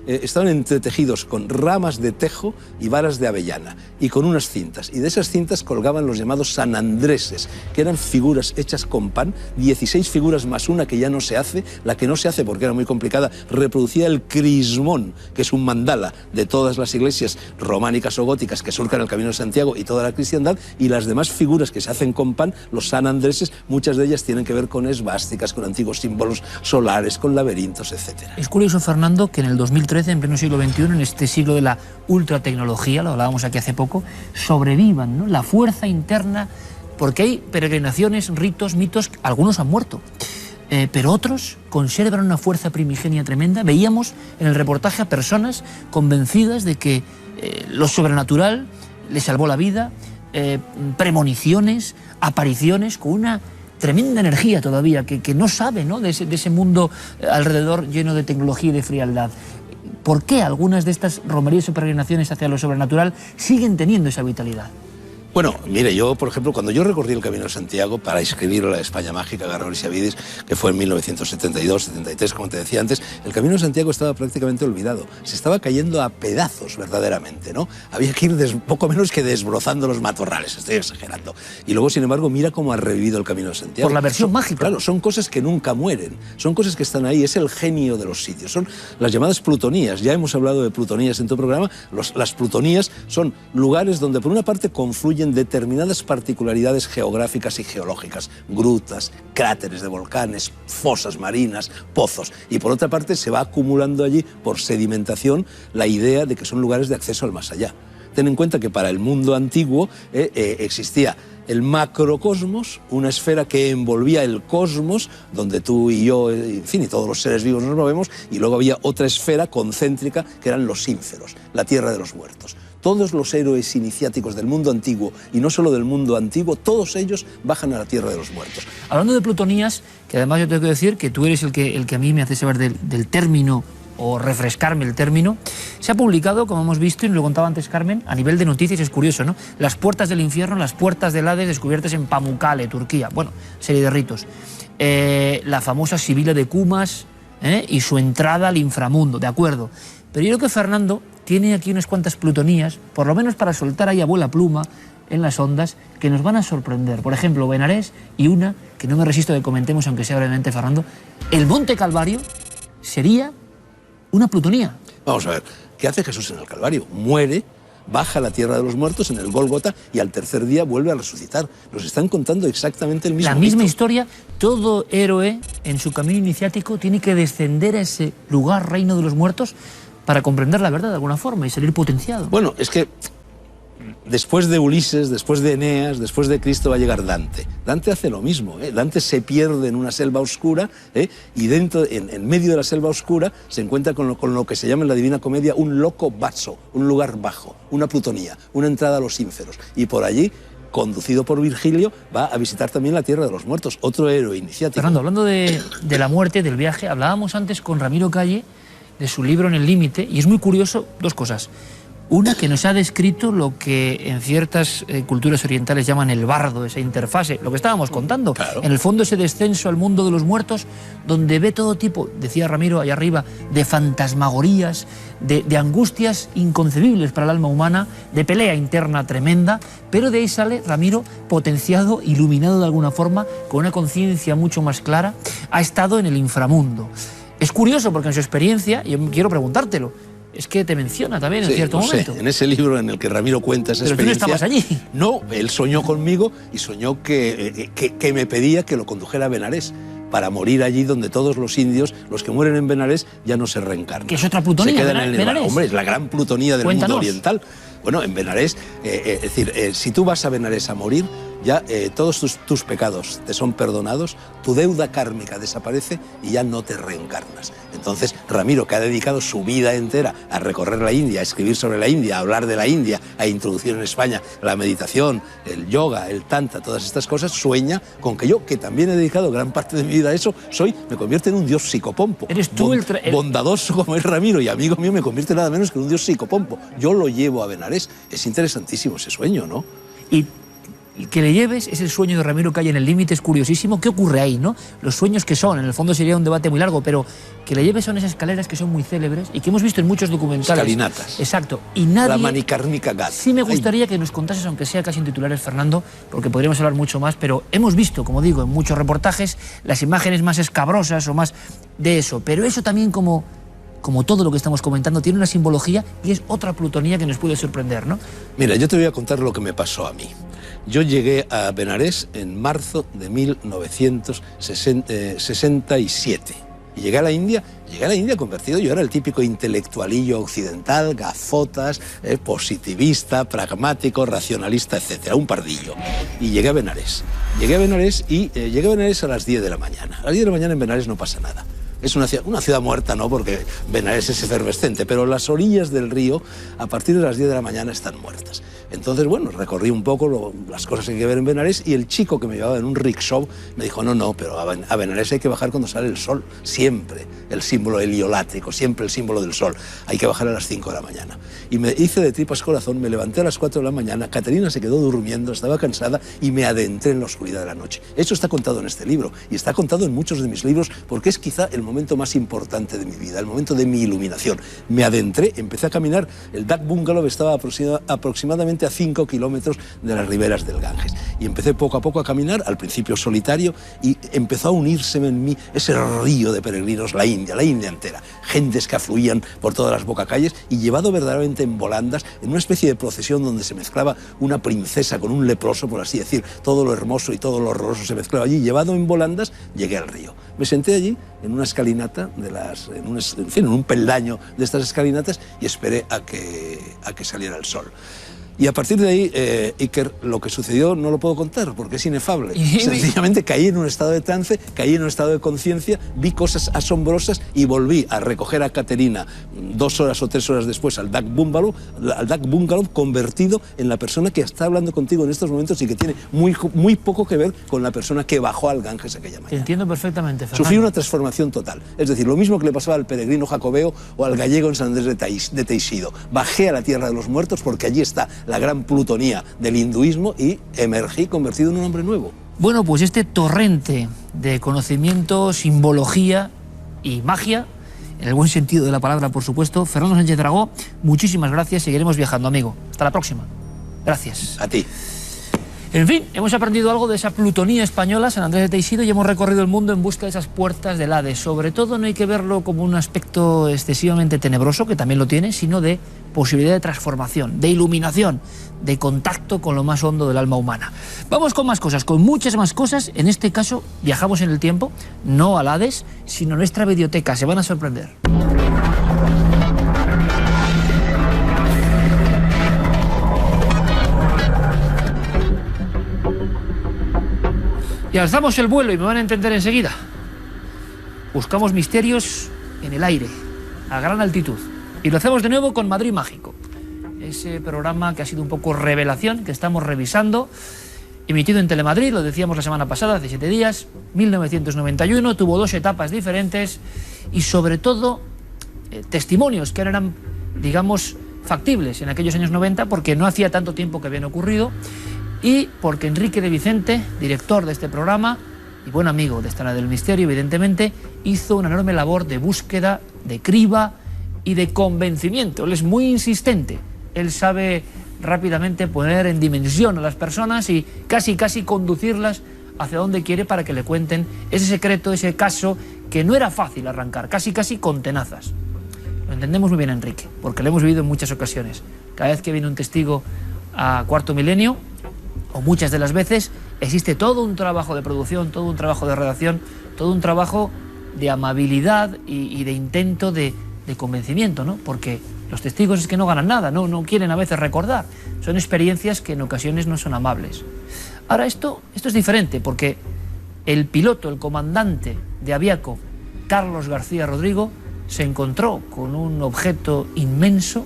estaban entretejidos con ramas de tejo y varas de avellana, y con unas cintas. Y de esas cintas colgaban los llamados San Andreses, que eran figuras hechas con pan, 16 figuras más una que ya no se hace. La que no se hace, porque era muy complicada, reproducía el crismón, que es un mandala de todas las iglesias románicas o góticas que surcan el Camino de Santiago y toda la cristiandad, y las demás figuras que se hacen con pan, los San Andreses, muchas de ellas tienen que ver con esvásticas, con antiguos símbolos solares, con laberintos, etc. Es curioso, Fernando, que en el 2013, en pleno siglo XXI, en este siglo de la ultratecnología, lo hablábamos aquí hace poco, sobrevivan, ¿no?, la fuerza interna, porque hay peregrinaciones, ritos, mitos, algunos han muerto, pero otros conservan una fuerza primigenia tremenda. Veíamos en el reportaje a personas convencidas de que lo sobrenatural le salvó la vida, premoniciones, apariciones, con una tremenda energía todavía, que no sabe, ¿no?, de ese mundo alrededor lleno de tecnología y de frialdad. ¿Por qué algunas de estas romerías o peregrinaciones hacia lo sobrenatural siguen teniendo esa vitalidad? Bueno, mire, yo, por ejemplo, cuando yo recorrí el Camino de Santiago para escribir la España Mágica, Garroris y Avidis, que fue en 1972-73, como te decía antes, el Camino de Santiago estaba prácticamente olvidado. Se estaba cayendo a pedazos, verdaderamente, ¿no? Había que ir poco menos que desbrozando los matorrales, estoy exagerando. Y luego, sin embargo, mira cómo ha revivido el Camino de Santiago. Por la versión mágica. Claro, son cosas que nunca mueren, son cosas que están ahí, es el genio de los sitios, son las llamadas plutonías. Ya hemos hablado de plutonías en tu programa. Las plutonías son lugares donde, por una parte, confluyen determinadas particularidades geográficas y geológicas, grutas, cráteres de volcanes, fosas marinas, pozos, y por otra parte se va acumulando allí por sedimentación la idea de que son lugares de acceso al más allá. Ten en cuenta que para el mundo antiguo existía el macrocosmos, una esfera que envolvía el cosmos, donde tú y yo, en fin, y todos los seres vivos nos movemos, y luego había otra esfera concéntrica que eran los ínferos, la tierra de los muertos. Todos los héroes iniciáticos del mundo antiguo, y no solo del mundo antiguo, todos ellos bajan a la tierra de los muertos. Hablando de plutonías, que además yo tengo que decir que tú eres el que a mí me hace saber del término, o refrescarme el término, se ha publicado, como hemos visto, y nos lo contaba antes Carmen, a nivel de noticias, es curioso, ¿no? Las puertas del infierno, las puertas del Hades descubiertas en Pamukkale, Turquía. Bueno, serie de ritos. La famosa Sibila de Cumas y su entrada al inframundo, de acuerdo. Pero yo creo que Fernando tiene aquí unas cuantas plutonías, por lo menos para soltar ahí a vuela pluma en las ondas, que nos van a sorprender. Por ejemplo, Benarés, y una que no me resisto de que comentemos, aunque sea brevemente, Fernando, el Monte Calvario sería una plutonía. Vamos a ver, ¿qué hace Jesús en el Calvario? Muere, baja a la tierra de los muertos en el Gólgota y al tercer día vuelve a resucitar. Nos están contando exactamente el mismo La misma mito. historia. Todo héroe en su camino iniciático tiene que descender a ese lugar, reino de los muertos, para comprender la verdad de alguna forma y salir potenciado. Bueno, es que después de Ulises, después de Eneas, después de Cristo va a llegar Dante. Dante hace lo mismo, ¿eh? Dante se pierde en una selva oscura, ¿eh? Y dentro, en medio de la selva oscura se encuentra con lo que se llama en la Divina Comedia un loco basso, un lugar bajo, una plutonía, una entrada a los ínferos. Y por allí, conducido por Virgilio, va a visitar también la Tierra de los Muertos, otro héroe iniciático. Fernando, hablando de la muerte, del viaje, hablábamos antes con Ramiro Calle de su libro En el límite, y es muy curioso dos cosas. Una, que nos ha descrito lo que en ciertas culturas orientales llaman el bardo, esa interfase, lo que estábamos contando. Claro. En el fondo, ese descenso al mundo de los muertos, donde ve todo tipo, decía Ramiro allá arriba, de fantasmagorías, de angustias inconcebibles para el alma humana, de pelea interna tremenda, pero de ahí sale Ramiro potenciado, iluminado de alguna forma, con una conciencia mucho más clara. Ha estado en el inframundo. Es curioso porque en su experiencia, y yo quiero preguntártelo, es que te menciona también en cierto momento. En ese libro en el que Ramiro cuenta esa experiencia. Pero tú no estabas allí. No, él soñó conmigo y soñó que me pedía que lo condujera a Benarés para morir allí donde todos los indios, los que mueren en Benarés, ya no se reencarnan. Que es otra plutonía, se quedan en el Benarés. Hombre, es la gran plutonía del mundo oriental. Bueno, en Benarés, es decir, si tú vas a Benarés a morir, ya todos tus pecados te son perdonados, tu deuda kármica desaparece y ya no te reencarnas. Entonces, Ramiro, que ha dedicado su vida entera a recorrer la India, a escribir sobre la India, a hablar de la India, a introducir en España la meditación, el yoga, el tantra, todas estas cosas, sueña con que yo, que también he dedicado gran parte de mi vida a eso, me convierte en un dios psicopompo. Eres tú bondadoso como es Ramiro y amigo mío, me convierte nada menos que en un dios psicopompo. Yo lo llevo a Benarés. Es interesantísimo ese sueño, ¿no? Y que le lleves es el sueño de Ramiro Calle en el límite, es curiosísimo. ¿Qué ocurre ahí, no? Los sueños que son, en el fondo sería un debate muy largo, pero que le lleves son esas escaleras que son muy célebres y que hemos visto en muchos documentales. Escalinatas. Exacto. Y nadie... La Manikarnika Ghat. Sí me gustaría que nos contases, aunque sea casi en titulares, Fernando, porque podríamos hablar mucho más, pero hemos visto, como digo, en muchos reportajes, las imágenes más escabrosas o más de eso. Pero eso también, como todo lo que estamos comentando, tiene una simbología y es otra plutonía que nos puede sorprender, ¿no? Mira, yo te voy a contar lo que me pasó a mí. Yo llegué a Benarés en marzo de 1967. Y llegué a la India convertido, yo era el típico intelectualillo occidental, gafotas, positivista, pragmático, racionalista, etcétera, un pardillo. Y llegué a Benarés. Llegué a Benarés a las 10 de la mañana. A las 10 de la mañana en Benarés no pasa nada. Es una ciudad muerta, ¿no? Porque Benarés es efervescente, pero las orillas del río, a partir de las 10 de la mañana, están muertas. Entonces, bueno, recorrí un poco las cosas que hay que ver en Benarés y el chico que me llevaba en un rickshaw me dijo, no, pero a Benarés hay que bajar cuando sale el sol, siempre el símbolo heliolátrico, siempre el símbolo del sol. Hay que bajar a las 5 de la mañana. Y me hice de tripas corazón, me levanté a las 4 de la mañana, Caterina se quedó durmiendo, estaba cansada y me adentré en la oscuridad de la noche. Eso está contado en este libro y está contado en muchos de mis libros porque es quizá el momento más importante de mi vida, el momento de mi iluminación. Me adentré, empecé a caminar, el Dak Bungalow estaba aproximadamente a 5 kilómetros de las riberas del Ganges. Y empecé poco a poco a caminar, al principio solitario, y empezó a unírseme en mí ese río de peregrinos, la India entera. Gentes que afluían por todas las bocacalles y llevado verdaderamente en volandas, en una especie de procesión donde se mezclaba una princesa con un leproso, por así decir. Todo lo hermoso y todo lo horroroso se mezclaba allí. Llevado en volandas, llegué al río. Me senté allí, en una escalinata, en un peldaño de estas escalinatas y esperé a que saliera el sol. Y a partir de ahí, Iker, lo que sucedió no lo puedo contar porque es inefable. Sencillamente caí en un estado de trance, caí en un estado de conciencia, vi cosas asombrosas y volví a recoger a Caterina 2 horas o 3 horas después al Dak Bungalow convertido en la persona que está hablando contigo en estos momentos y que tiene muy poco que ver con la persona que bajó al Ganges aquella mañana. Te entiendo perfectamente, Fernando. Sufrí una transformación total. Es decir, lo mismo que le pasaba al peregrino jacobeo o al gallego en San Andrés de Teixido. Bajé a la tierra de los muertos porque allí está la gran plutonía del hinduismo y emergí convertido en un hombre nuevo. Bueno, pues este torrente de conocimiento, simbología y magia, en el buen sentido de la palabra, por supuesto. Fernando Sánchez Dragó, muchísimas gracias, seguiremos viajando, amigo. Hasta la próxima. Gracias. A ti. En fin, hemos aprendido algo de esa plutonía española, San Andrés de Teixido, y hemos recorrido el mundo en busca de esas puertas del Hades. Sobre todo no hay que verlo como un aspecto excesivamente tenebroso, que también lo tiene, sino de posibilidad de transformación, de iluminación, de contacto con lo más hondo del alma humana. Vamos con más cosas, con muchas más cosas. En este caso, viajamos en el tiempo, no al Hades, sino a nuestra videoteca. Se van a sorprender. Y alzamos el vuelo y me van a entender enseguida. Buscamos misterios en el aire, a gran altitud. Y lo hacemos de nuevo con Madrid Mágico. Ese programa que ha sido un poco revelación, que estamos revisando, emitido en Telemadrid, lo decíamos la semana pasada, hace 7 días, 1991, tuvo 2 etapas diferentes y sobre todo testimonios que eran, digamos, factibles en aquellos años 90 porque no hacía tanto tiempo que habían ocurrido y porque Enrique de Vicente, director de este programa y buen amigo de esta del misterio, evidentemente, hizo una enorme labor de búsqueda, de criba y de convencimiento. Él es muy insistente, él sabe rápidamente poner en dimensión a las personas y casi conducirlas hacia donde quiere para que le cuenten ese secreto, ese caso que no era fácil arrancar, casi con tenazas. Lo entendemos muy bien, Enrique, porque lo hemos vivido en muchas ocasiones. Cada vez que viene un testigo a Cuarto Milenio, o muchas de las veces, existe todo un trabajo de producción, todo un trabajo de redacción, todo un trabajo de amabilidad y de intento de convencimiento, ¿no? Porque los testigos es que no ganan nada, no quieren a veces recordar. Son experiencias que en ocasiones no son amables. Ahora, esto es diferente, porque el piloto, el comandante de Aviaco, Carlos García Rodrigo, se encontró con un objeto inmenso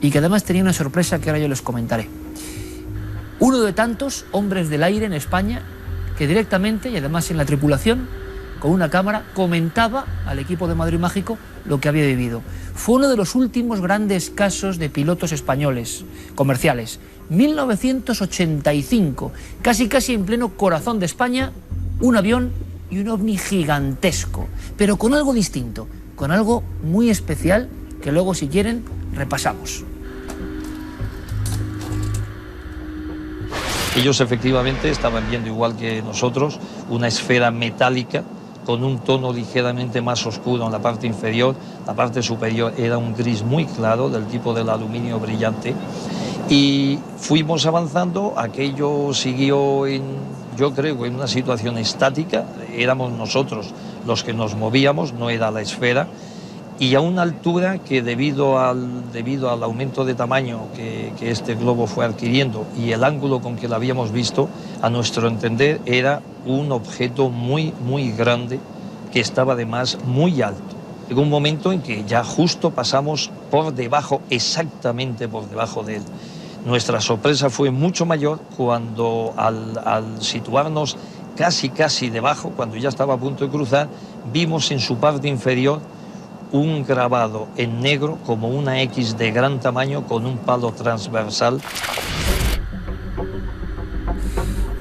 y que además tenía una sorpresa que ahora yo les comentaré. Uno de tantos hombres del aire en España que directamente, y además en la tripulación, con una cámara, comentaba al equipo de Madrid Mágico lo que había vivido. Fue uno de los últimos grandes casos de pilotos españoles, comerciales. 1985, casi en pleno corazón de España, un avión y un ovni gigantesco, pero con algo distinto, con algo muy especial que luego, si quieren, repasamos. Ellos efectivamente estaban viendo, igual que nosotros, una esfera metálica con un tono ligeramente más oscuro en la parte inferior. La parte superior era un gris muy claro, del tipo del aluminio brillante. Y fuimos avanzando, aquello siguió yo creo, en una situación estática. Éramos nosotros los que nos movíamos, no era la esfera. Y a una altura que debido al aumento de tamaño que este globo fue adquiriendo y el ángulo con que lo habíamos visto, a nuestro entender era un objeto muy grande que estaba además muy alto. Llegó un momento en que ya justo pasamos por debajo, exactamente por debajo de él. Nuestra sorpresa fue mucho mayor cuando al situarnos casi debajo, cuando ya estaba a punto de cruzar, vimos en su parte inferior un grabado en negro como una X de gran tamaño con un palo transversal.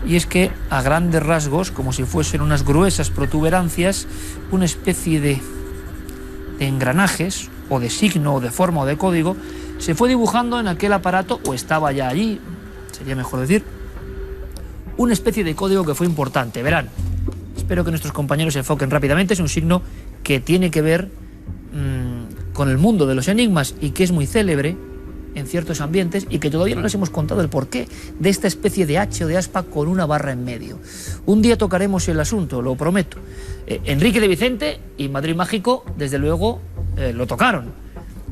Y es que, a grandes rasgos, como si fuesen unas gruesas protuberancias, una especie de engranajes, o de signo, o de forma, o de código, se fue dibujando en aquel aparato, o estaba ya allí, sería mejor decir, una especie de código que fue importante. Verán, espero que nuestros compañeros se enfoquen rápidamente. Es un signo que tiene que ver con el mundo de los enigmas y que es muy célebre en ciertos ambientes y que todavía no les hemos contado el porqué de esta especie de H o de aspa con una barra en medio. Un día tocaremos el asunto, lo prometo. Enrique de Vicente y Madrid Mágico, desde luego, lo tocaron.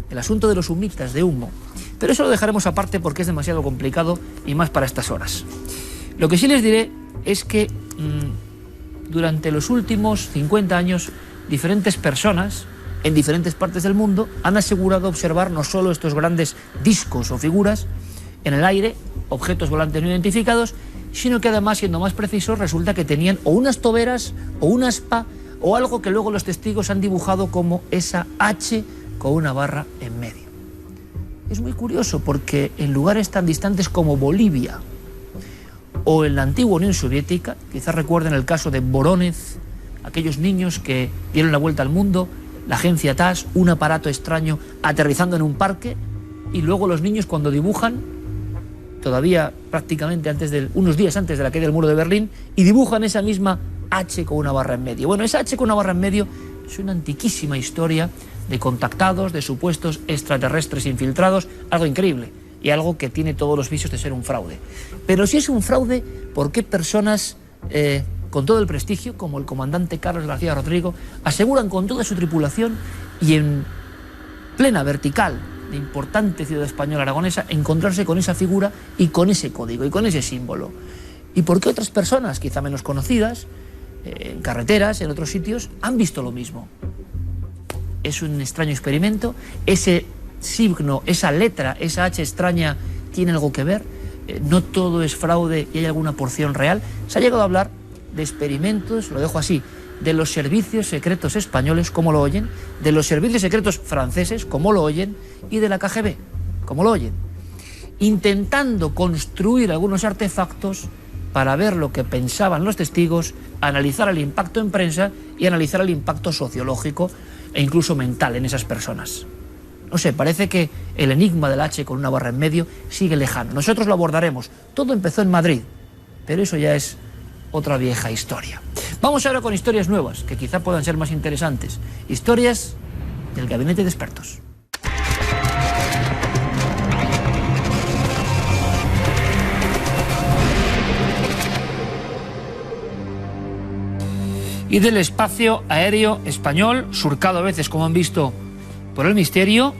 El asunto de los humitas de humo. Pero eso lo dejaremos aparte porque es demasiado complicado y más para estas horas. Lo que sí les diré es que durante los últimos 50 años diferentes personas en diferentes partes del mundo han asegurado observar no solo estos grandes discos o figuras en el aire, objetos volantes no identificados, sino que además, siendo más precisos, resulta que tenían o unas toberas o una aspa o algo que luego los testigos han dibujado como esa H con una barra en medio. Es muy curioso porque en lugares tan distantes como Bolivia o en la antigua Unión Soviética, quizás recuerden el caso de Voronezh, aquellos niños que dieron la vuelta al mundo, la agencia TASS, un aparato extraño aterrizando en un parque, y luego los niños, cuando dibujan, todavía prácticamente unos días antes de la caída del muro de Berlín, y dibujan esa misma H con una barra en medio. Bueno, esa H con una barra en medio es una antiquísima historia de contactados, de supuestos extraterrestres infiltrados, algo increíble y algo que tiene todos los vicios de ser un fraude. Pero si es un fraude, ¿por qué personas con todo el prestigio, como el comandante Carlos García Rodrigo, aseguran con toda su tripulación y en plena vertical de importante ciudad española aragonesa encontrarse con esa figura y con ese código y con ese símbolo? y por qué otras personas, quizá menos conocidas, en carreteras, en otros sitios, han visto lo mismo. Es un extraño experimento, ese signo, esa letra, esa H extraña tiene algo que ver, no todo es fraude y hay alguna porción real. Se ha llegado a hablar de experimentos, lo dejo así, de los servicios secretos españoles, como lo oyen, de los servicios secretos franceses, como lo oyen, y de la KGB, como lo oyen, intentando construir algunos artefactos para ver lo que pensaban los testigos, analizar el impacto en prensa y analizar el impacto sociológico e incluso mental en esas personas. No sé, parece que el enigma del H con una barra en medio sigue lejano. Nosotros lo abordaremos. Todo empezó en Madrid, pero eso ya es otra vieja historia. Vamos ahora con historias nuevas, que quizá puedan ser más interesantes. Historias del Gabinete de Expertos. Y del espacio aéreo español, surcado a veces, como han visto, por el misterio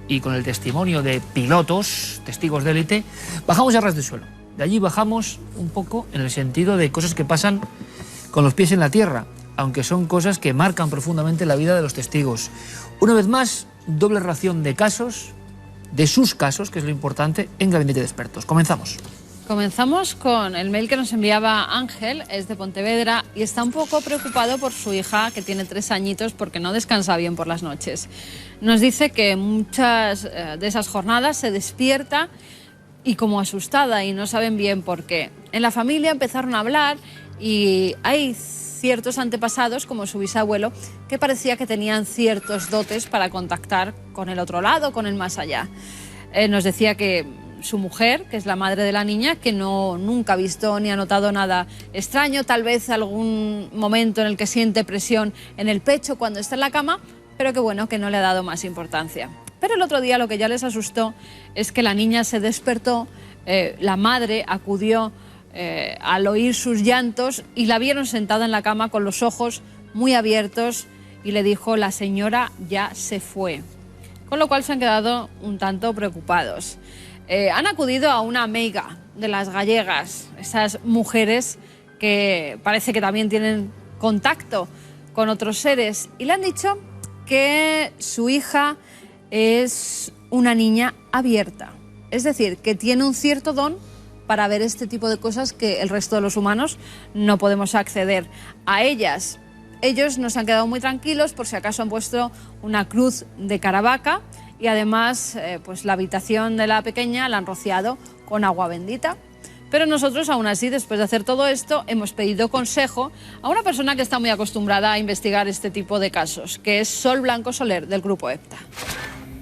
y con el testimonio de pilotos, testigos de élite, bajamos a ras de suelo. De allí bajamos un poco en el sentido de cosas que pasan con los pies en la tierra, aunque son cosas que marcan profundamente la vida de los testigos. Una vez más, doble ración de casos, de sus casos, que es lo importante, en Gabinete de Expertos. Comenzamos. Comenzamos con el mail que nos enviaba Ángel, es de Pontevedra, y está un poco preocupado por su hija, que tiene 3 añitos, porque no descansa bien por las noches. Nos dice que muchas de esas jornadas se despierta y como asustada y no saben bien por qué. En la familia empezaron a hablar y hay ciertos antepasados, como su bisabuelo, que parecía que tenían ciertos dotes para contactar con el otro lado, con el más allá. Nos decía que su mujer, que es la madre de la niña, que nunca ha visto ni ha notado nada extraño, tal vez algún momento en el que siente presión en el pecho cuando está en la cama, pero que bueno, que no le ha dado más importancia. Pero el otro día lo que ya les asustó es que la niña se despertó, la madre acudió al oír sus llantos y la vieron sentada en la cama con los ojos muy abiertos y le dijo: la señora ya se fue. Con lo cual se han quedado un tanto preocupados. Han acudido a una meiga de las gallegas, esas mujeres que parece que también tienen contacto con otros seres, y le han dicho que su hija es una niña abierta, es decir, que tiene un cierto don para ver este tipo de cosas que el resto de los humanos no podemos acceder a ellas. Ellos nos han quedado muy tranquilos, por si acaso han puesto una cruz de Caravaca y además pues la habitación de la pequeña la han rociado con agua bendita. Pero nosotros, aún así, después de hacer todo esto, hemos pedido consejo a una persona que está muy acostumbrada a investigar este tipo de casos, que es Sol Blanco Soler, del Grupo EPTA.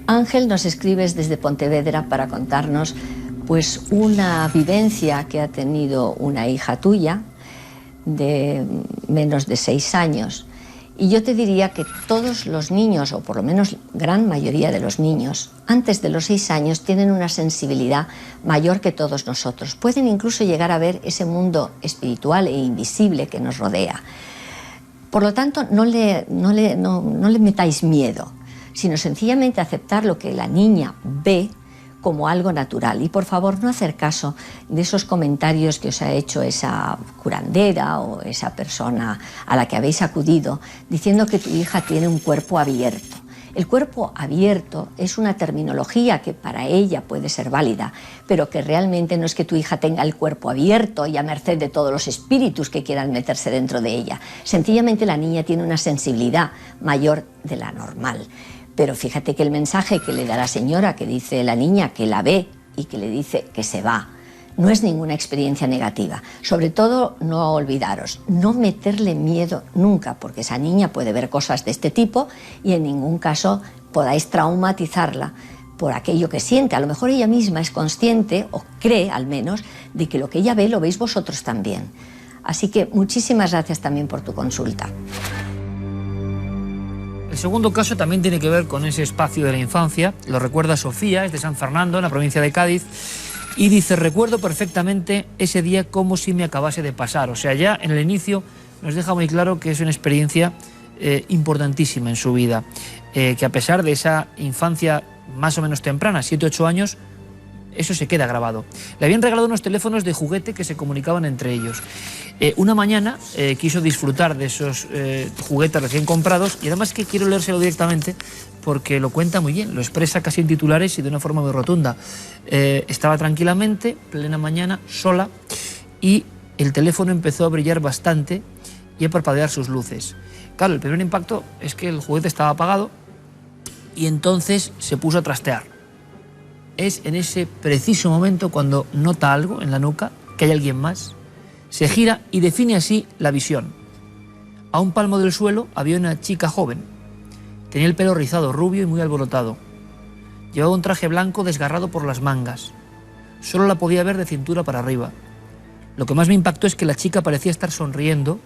Ángel, nos escribes desde Pontevedra para contarnos pues una vivencia que ha tenido una hija tuya de menos de 6 años. Y yo te diría que todos los niños, o por lo menos gran mayoría de los niños, antes de los 6 años tienen una sensibilidad mayor que todos nosotros. Pueden incluso llegar a ver ese mundo espiritual e invisible que nos rodea. Por lo tanto, no le metáis miedo, sino sencillamente aceptar lo que la niña ve como algo natural. Y por favor, no hacer caso de esos comentarios que os ha hecho esa curandera o esa persona a la que habéis acudido, diciendo que tu hija tiene un cuerpo abierto. El cuerpo abierto es una terminología que para ella puede ser válida, pero que realmente no es que tu hija tenga el cuerpo abierto y a merced de todos los espíritus que quieran meterse dentro de ella. Sencillamente la niña tiene una sensibilidad mayor de la normal. Pero fíjate que el mensaje que le da la señora, que dice la niña que la ve y que le dice que se va, no es ninguna experiencia negativa. Sobre todo, no olvidaros, no meterle miedo nunca, porque esa niña puede ver cosas de este tipo y en ningún caso podáis traumatizarla por aquello que siente. A lo mejor ella misma es consciente, o cree al menos, de que lo que ella ve lo veis vosotros también. Así que muchísimas gracias también por tu consulta. El segundo caso también tiene que ver con ese espacio de la infancia. Lo recuerda Sofía, es de San Fernando, en la provincia de Cádiz. Y dice: recuerdo perfectamente ese día como si me acabase de pasar. O sea, ya en el inicio nos deja muy claro que es una experiencia importantísima en su vida. Que a pesar de esa infancia más o menos temprana, 7 u 8 años, eso se queda grabado. Le habían regalado unos teléfonos de juguete que se comunicaban entre ellos. Una mañana quiso disfrutar de esos juguetes recién comprados, y además que quiero leérselo directamente porque lo cuenta muy bien, lo expresa casi en titulares y de una forma muy rotunda. Estaba tranquilamente, plena mañana, sola, y el teléfono empezó a brillar bastante y a parpadear sus luces. Claro, el primer impacto es que el juguete estaba apagado y entonces se puso a trastear. Es en ese preciso momento cuando nota algo en la nuca, que hay alguien más, se gira y define así la visión. A un palmo del suelo había una chica joven. Tenía el pelo rizado, rubio y muy alborotado. Llevaba un traje blanco desgarrado por las mangas. Solo la podía ver de cintura para arriba. Lo que más me impactó es que la chica parecía estar sonriendo,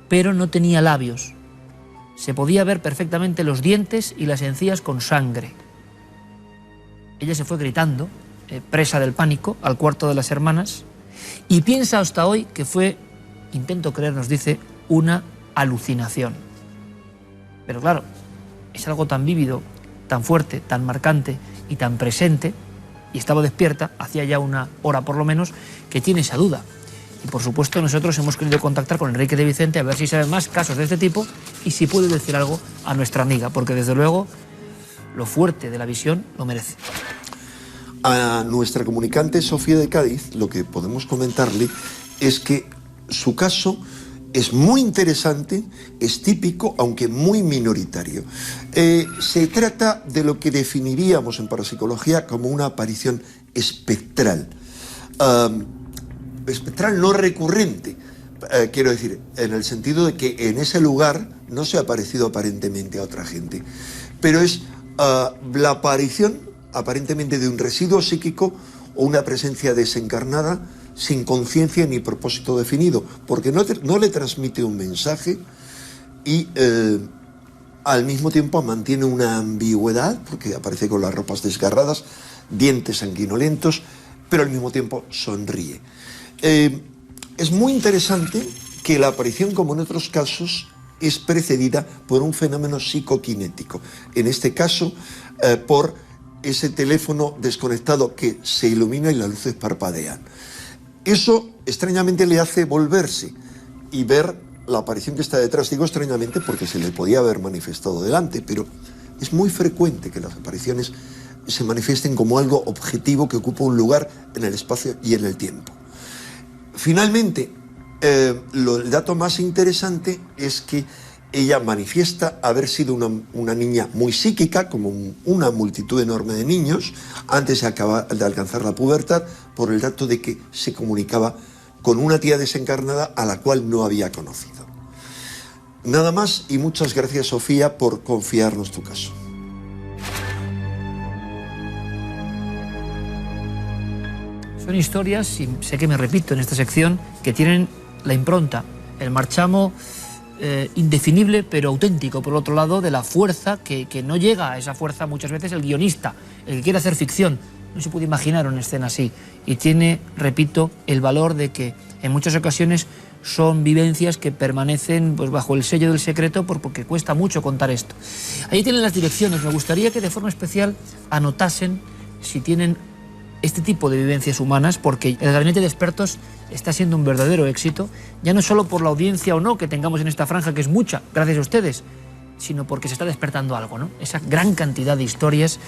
pero no tenía labios. Se podía ver perfectamente los dientes y las encías con sangre. Ella se fue gritando, presa del pánico, al cuarto de las hermanas, y piensa hasta hoy que fue, intento creer, nos dice, una alucinación. Pero claro, es algo tan vívido, tan fuerte, tan marcante y tan presente, y estaba despierta, hacía ya una hora por lo menos, que tiene esa duda. Y por supuesto nosotros hemos querido contactar con Enrique de Vicente a ver si sabe más casos de este tipo y si puede decir algo a nuestra amiga, porque desde luego lo fuerte de la visión lo merece. A nuestra comunicante Sofía de Cádiz lo que podemos comentarle es que su caso es muy interesante, es típico, aunque muy minoritario. Se trata de lo que definiríamos en parapsicología como una aparición espectral. Espectral no recurrente, quiero decir, en el sentido de que en ese lugar no se ha aparecido aparentemente a otra gente, pero es la aparición aparentemente de un residuo psíquico o una presencia desencarnada sin conciencia ni propósito definido, porque no le transmite un mensaje y al mismo tiempo mantiene una ambigüedad, porque aparece con las ropas desgarradas, dientes sanguinolentos, pero al mismo tiempo sonríe. Es muy interesante que la aparición, como en otros casos, es precedida por un fenómeno psicoquinético. En este caso, por ese teléfono desconectado que se ilumina y las luces parpadean. Eso extrañamente le hace volverse y ver la aparición que está detrás. Digo extrañamente porque se le podía haber manifestado delante, pero es muy frecuente que las apariciones se manifiesten como algo objetivo que ocupa un lugar en el espacio y en el tiempo. Finalmente, el dato más interesante es que ella manifiesta haber sido una niña muy psíquica, como una multitud enorme de niños, antes de alcanzar la pubertad, por el dato de que se comunicaba con una tía desencarnada a la cual no había conocido. Nada más y muchas gracias, Sofía, por confiarnos tu caso. Son historias, y sé que me repito en esta sección, que tienen la impronta, el marchamo indefinible pero auténtico, por otro lado, de la fuerza que no llega a esa fuerza muchas veces el guionista, el que quiere hacer ficción. No se puede imaginar una escena así. Y tiene, repito, el valor de que en muchas ocasiones son vivencias que permanecen pues, bajo el sello del secreto porque cuesta mucho contar esto. Ahí tienen las direcciones. Me gustaría que de forma especial anotasen si tienen este tipo de vivencias humanas, porque el Gabinete de Expertos está siendo un verdadero éxito, ya no solo por la audiencia o no que tengamos en esta franja, que es mucha, gracias a ustedes, sino porque se está despertando algo, ¿no? Esa gran cantidad de historias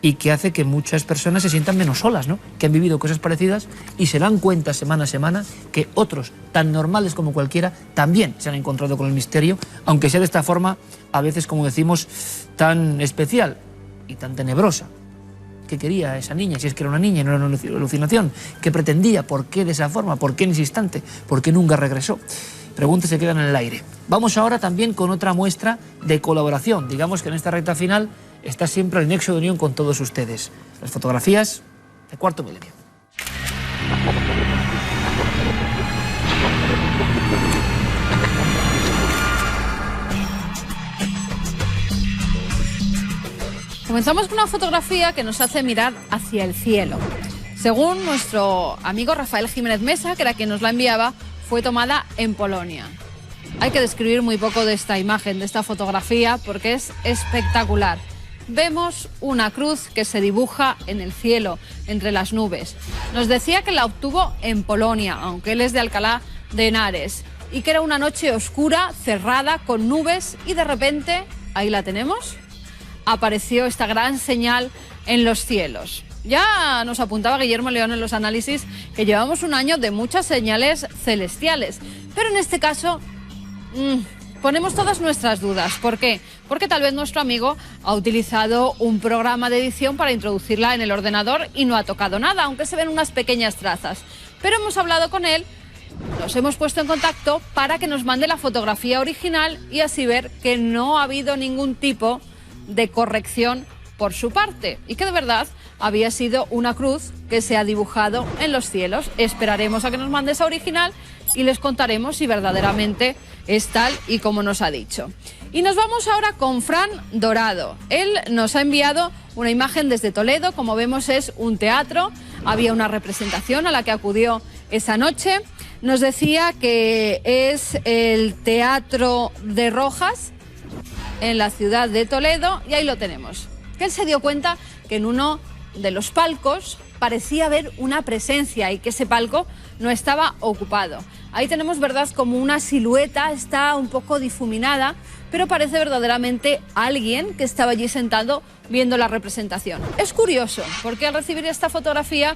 y que hace que muchas personas se sientan menos solas, ¿no? Que han vivido cosas parecidas y se dan cuenta semana a semana que otros, tan normales como cualquiera, también se han encontrado con el misterio, aunque sea de esta forma, a veces, como decimos, tan especial y tan tenebrosa. ¿Qué quería esa niña? Si es que era una niña y no era una alucinación. ¿Qué pretendía? ¿Por qué de esa forma? ¿Por qué en ese instante? ¿Por qué nunca regresó? Preguntas se quedan en el aire. Vamos ahora también con otra muestra de colaboración. Digamos que en esta recta final está siempre el nexo de unión con todos ustedes. Las fotografías de Cuarto Milenio. Comenzamos con una fotografía que nos hace mirar hacia el cielo. Según nuestro amigo Rafael Jiménez Mesa, que era quien nos la enviaba, fue tomada en Polonia. Hay que describir muy poco de esta imagen, de esta fotografía, porque es espectacular. vemos una cruz que se dibuja en el cielo, entre las nubes. Nos decía que la obtuvo en Polonia, aunque él es de Alcalá de Henares, y que era una noche oscura, cerrada, con nubes, y de repente, ahí la tenemos, apareció esta gran señal en los cielos. Ya nos apuntaba Guillermo León en los análisis que llevamos un año de muchas señales celestiales, pero en este caso ponemos todas nuestras dudas. ¿Por qué? Porque tal vez nuestro amigo ha utilizado un programa de edición para introducirla en el ordenador y no ha tocado nada, aunque se ven unas pequeñas trazas. Pero hemos hablado con él, nos hemos puesto en contacto para que nos mande la fotografía original y así ver que no ha habido ningún tipo de corrección por su parte y que de verdad había sido una cruz que se ha dibujado en los cielos. Esperaremos a que nos mande esa original y les contaremos si verdaderamente es tal y como nos ha dicho. Y nos vamos ahora con Fran Dorado. Él nos ha enviado una imagen desde Toledo. Como vemos, es un teatro. Había una representación a la que acudió esa noche. Nos decía que es el Teatro de Rojas en la ciudad de Toledo y ahí lo tenemos. Que él se dio cuenta que en uno de los palcos parecía haber una presencia y que ese palco no estaba ocupado. Ahí tenemos, verdad, como una silueta, está un poco difuminada, pero parece verdaderamente alguien que estaba allí sentado viendo la representación. Es curioso, porque al recibir esta fotografía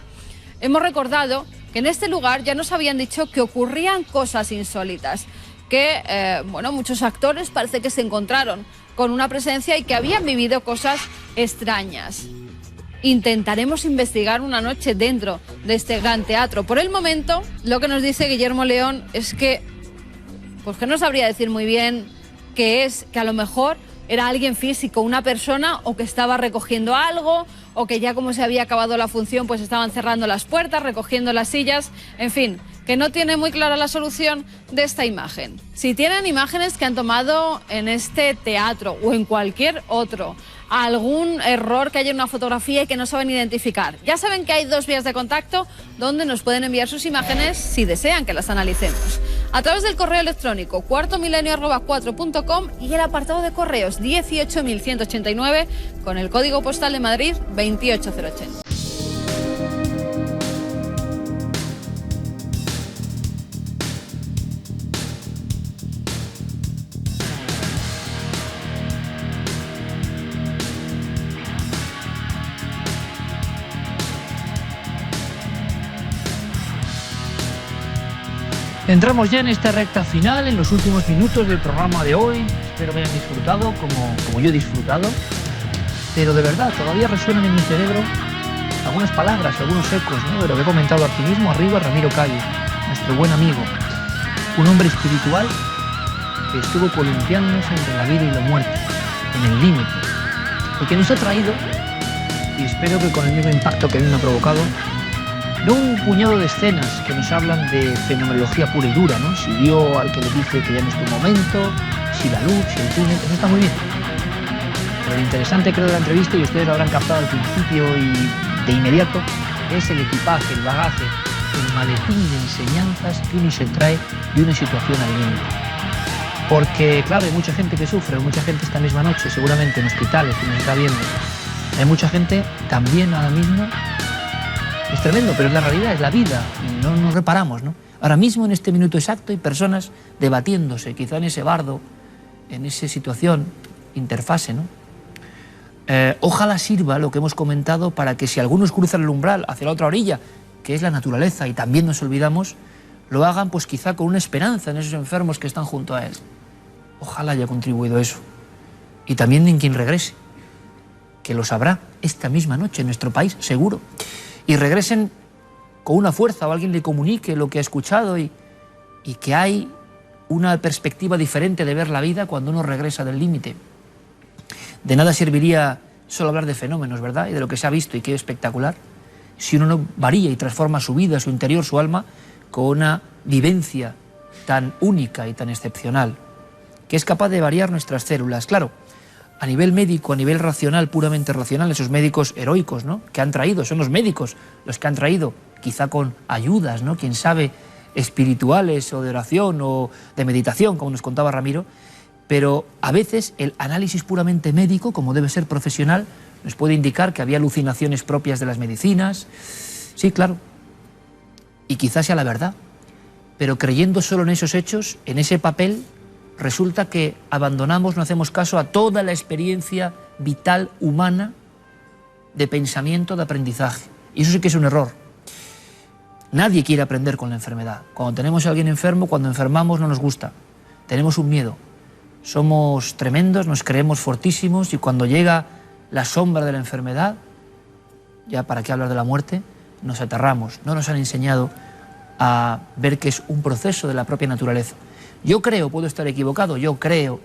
hemos recordado que en este lugar ya nos habían dicho que ocurrían cosas insólitas, que muchos actores parece que se encontraron con una presencia y que habían vivido cosas extrañas. Intentaremos investigar una noche dentro de este gran teatro. Por el momento, lo que nos dice Guillermo León es que no sabría decir muy bien qué es, que a lo mejor era alguien físico, una persona, o que estaba recogiendo algo, o que ya como se había acabado la función, pues estaban cerrando las puertas, recogiendo las sillas, en fin, que no tiene muy clara la solución de esta imagen. Si tienen imágenes que han tomado en este teatro o en cualquier otro, algún error que haya en una fotografía y que no saben identificar, ya saben que hay 2 vías de contacto donde nos pueden enviar sus imágenes si desean que las analicemos. A través del correo electrónico cuartomilenio@4.com y el apartado de correos 18189 con el código postal de Madrid 28080. Entramos ya en esta recta final, en los últimos minutos del programa de hoy. Espero que hayan disfrutado como yo he disfrutado. Pero de verdad, todavía resuenan en mi cerebro algunas palabras, algunos ecos, ¿no?, de lo que he comentado aquí mismo arriba Ramiro Calle, nuestro buen amigo. Un hombre espiritual que estuvo columpiándose entre la vida y la muerte, en el límite. Y que nos ha traído, y espero que con el mismo impacto que a mí me ha provocado, no un puñado de escenas que nos hablan de fenomenología pura y dura, ¿no? Si dio al que le dice que ya no es tu momento, si la luz, si el túnel, eso está muy bien. Pero lo interesante, creo, de la entrevista, y ustedes lo habrán captado al principio y de inmediato, es el equipaje, el bagaje, el maletín de enseñanzas que uno se trae de una situación al límite. Porque, claro, hay mucha gente que sufre, hay mucha gente esta misma noche, seguramente en hospitales, que nos está viendo. Hay mucha gente también ahora mismo. Es tremendo, pero es la realidad, es la vida, y no nos reparamos, ¿no? Ahora mismo, en este minuto exacto, hay personas debatiéndose, quizá en ese bardo, en esa situación, interfase, ¿no? Ojalá sirva lo que hemos comentado para que si algunos cruzan el umbral hacia la otra orilla, que es la naturaleza, y también nos olvidamos, lo hagan pues quizá con una esperanza en esos enfermos que están junto a él. Ojalá haya contribuido eso. Y también en quien regrese, que lo sabrá esta misma noche en nuestro país, seguro. Y regresen con una fuerza, o alguien le comunique lo que ha escuchado y que hay una perspectiva diferente de ver la vida cuando uno regresa del límite. De nada serviría solo hablar de fenómenos, ¿verdad?, y de lo que se ha visto y que es espectacular, si uno no varía y transforma su vida, su interior, su alma, con una vivencia tan única y tan excepcional, que es capaz de variar nuestras células. Claro, a nivel médico, a nivel racional, puramente racional, esos médicos heroicos, ¿no?, que han traído, son los médicos los que han traído, quizá con ayudas, ¿no?, quién sabe, espirituales o de oración o de meditación, como nos contaba Ramiro, Pero a veces el análisis puramente médico, como debe ser profesional, nos puede indicar que había alucinaciones propias de las medicinas. Sí, claro. Y quizás sea la verdad. Pero creyendo solo en esos hechos, en ese papel, resulta que abandonamos, no hacemos caso a toda la experiencia vital humana de pensamiento, de aprendizaje. Y eso sí que es un error. Nadie quiere aprender con la enfermedad. Cuando tenemos a alguien enfermo, cuando enfermamos no nos gusta. Tenemos un miedo. Somos tremendos, nos creemos fortísimos y cuando llega la sombra de la enfermedad, ya para qué hablar de la muerte, nos aterramos. No nos han enseñado a ver que es un proceso de la propia naturaleza. Yo creo, puedo estar equivocado, yo creo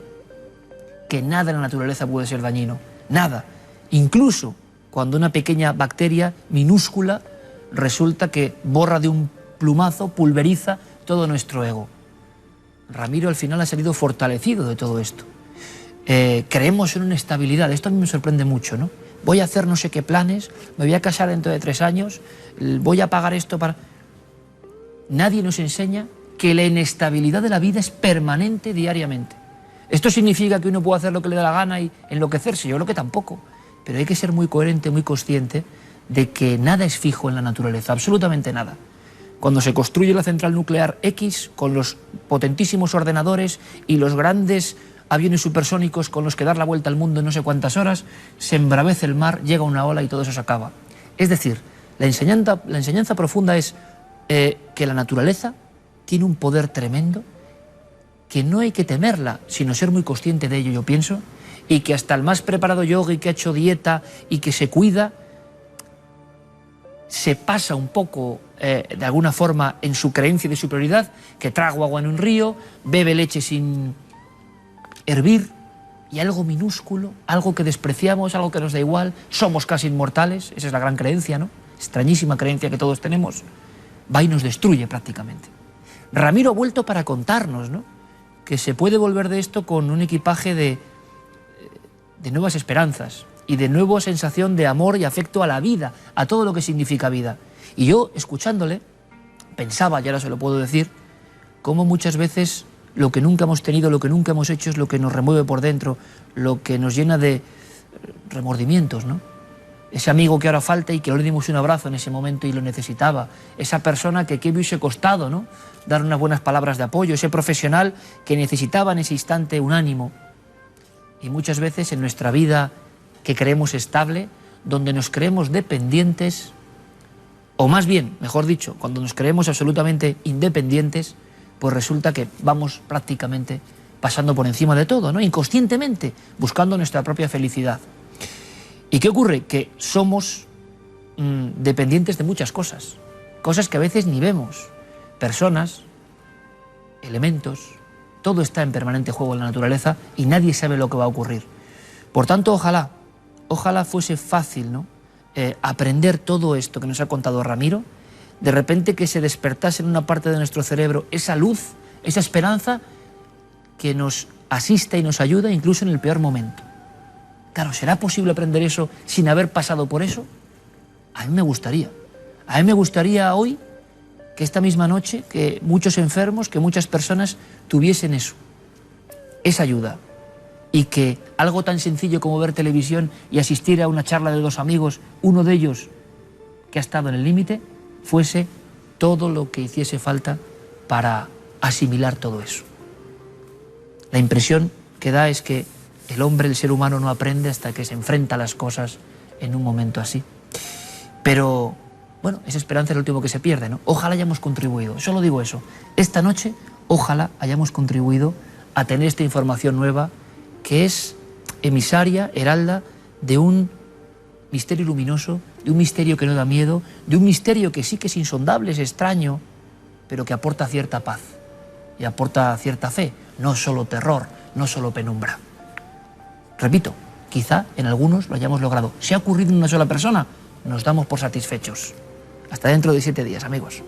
que nada en la naturaleza puede ser dañino. Nada. Incluso cuando una pequeña bacteria minúscula resulta que borra de un plumazo, pulveriza todo nuestro ego. Ramiro al final ha salido fortalecido de todo esto. Creemos en una estabilidad, esto a mí me sorprende mucho, ¿no? Voy a hacer no sé qué planes, me voy a casar dentro de 3 años, voy a pagar esto para... Nadie nos enseña que la inestabilidad de la vida es permanente diariamente. ¿Esto significa que uno puede hacer lo que le da la gana y enloquecerse? Yo creo que tampoco. Pero hay que ser muy coherente, muy consciente de que nada es fijo en la naturaleza, absolutamente nada. Cuando se construye la central nuclear X, con los potentísimos ordenadores y los grandes aviones supersónicos con los que dar la vuelta al mundo en no sé cuántas horas, se embravece el mar, llega una ola y todo eso se acaba. Es decir, la enseñanza profunda es que la naturaleza tiene un poder tremendo, que no hay que temerla, sino ser muy consciente de ello, yo pienso, y que hasta el más preparado yogui que ha hecho dieta y que se cuida, se pasa un poco, de alguna forma, en su creencia de superioridad, que trago agua en un río, bebe leche sin hervir, y algo minúsculo, algo que despreciamos, algo que nos da igual, somos casi inmortales, esa es la gran creencia, ¿no? Extrañísima creencia que todos tenemos, va y nos destruye prácticamente. Ramiro ha vuelto para contarnos, ¿no?, que se puede volver de esto con un equipaje de nuevas esperanzas y de nueva sensación de amor y afecto a la vida, a todo lo que significa vida. Y yo, escuchándole, pensaba, y ahora se lo puedo decir, cómo muchas veces lo que nunca hemos tenido, lo que nunca hemos hecho es lo que nos remueve por dentro, lo que nos llena de remordimientos, ¿no? Ese amigo que ahora falta y que le dimos un abrazo en ese momento y lo necesitaba. Esa persona que qué hubiese costado, ¿no?, dar unas buenas palabras de apoyo. Ese profesional que necesitaba en ese instante un ánimo. Y muchas veces en nuestra vida que creemos estable, donde nos creemos dependientes, o más bien, mejor dicho, cuando nos creemos absolutamente independientes, pues resulta que vamos prácticamente pasando por encima de todo, ¿no?, inconscientemente, buscando nuestra propia felicidad. ¿Y qué ocurre? Que somos dependientes de muchas cosas, cosas que a veces ni vemos, personas, elementos, todo está en permanente juego en la naturaleza y nadie sabe lo que va a ocurrir. Por tanto, ojalá fuese fácil, ¿no?, aprender todo esto que nos ha contado Ramiro, de repente que se despertase en una parte de nuestro cerebro esa luz, esa esperanza que nos asista y nos ayuda incluso en el peor momento. Claro, ¿será posible aprender eso sin haber pasado por eso? A mí me gustaría. A mí me gustaría hoy que esta misma noche, que muchos enfermos, que muchas personas tuviesen eso, esa ayuda. Y que algo tan sencillo como ver televisión y asistir a una charla de 2 amigos, uno de ellos que ha estado en el límite, fuese todo lo que hiciese falta para asimilar todo eso. La impresión que da es que el hombre, el ser humano, no aprende hasta que se enfrenta a las cosas en un momento así. Pero, bueno, esa esperanza es lo último que se pierde, ¿no? Ojalá hayamos contribuido, solo digo eso. Esta noche, ojalá hayamos contribuido a tener esta información nueva que es emisaria, heralda, de un misterio luminoso, de un misterio que no da miedo, de un misterio que sí que es insondable, es extraño, pero que aporta cierta paz y aporta cierta fe, no solo terror, no solo penumbra. Repito, quizá en algunos lo hayamos logrado. Si ha ocurrido en una sola persona, nos damos por satisfechos. Hasta dentro de 7 días, amigos.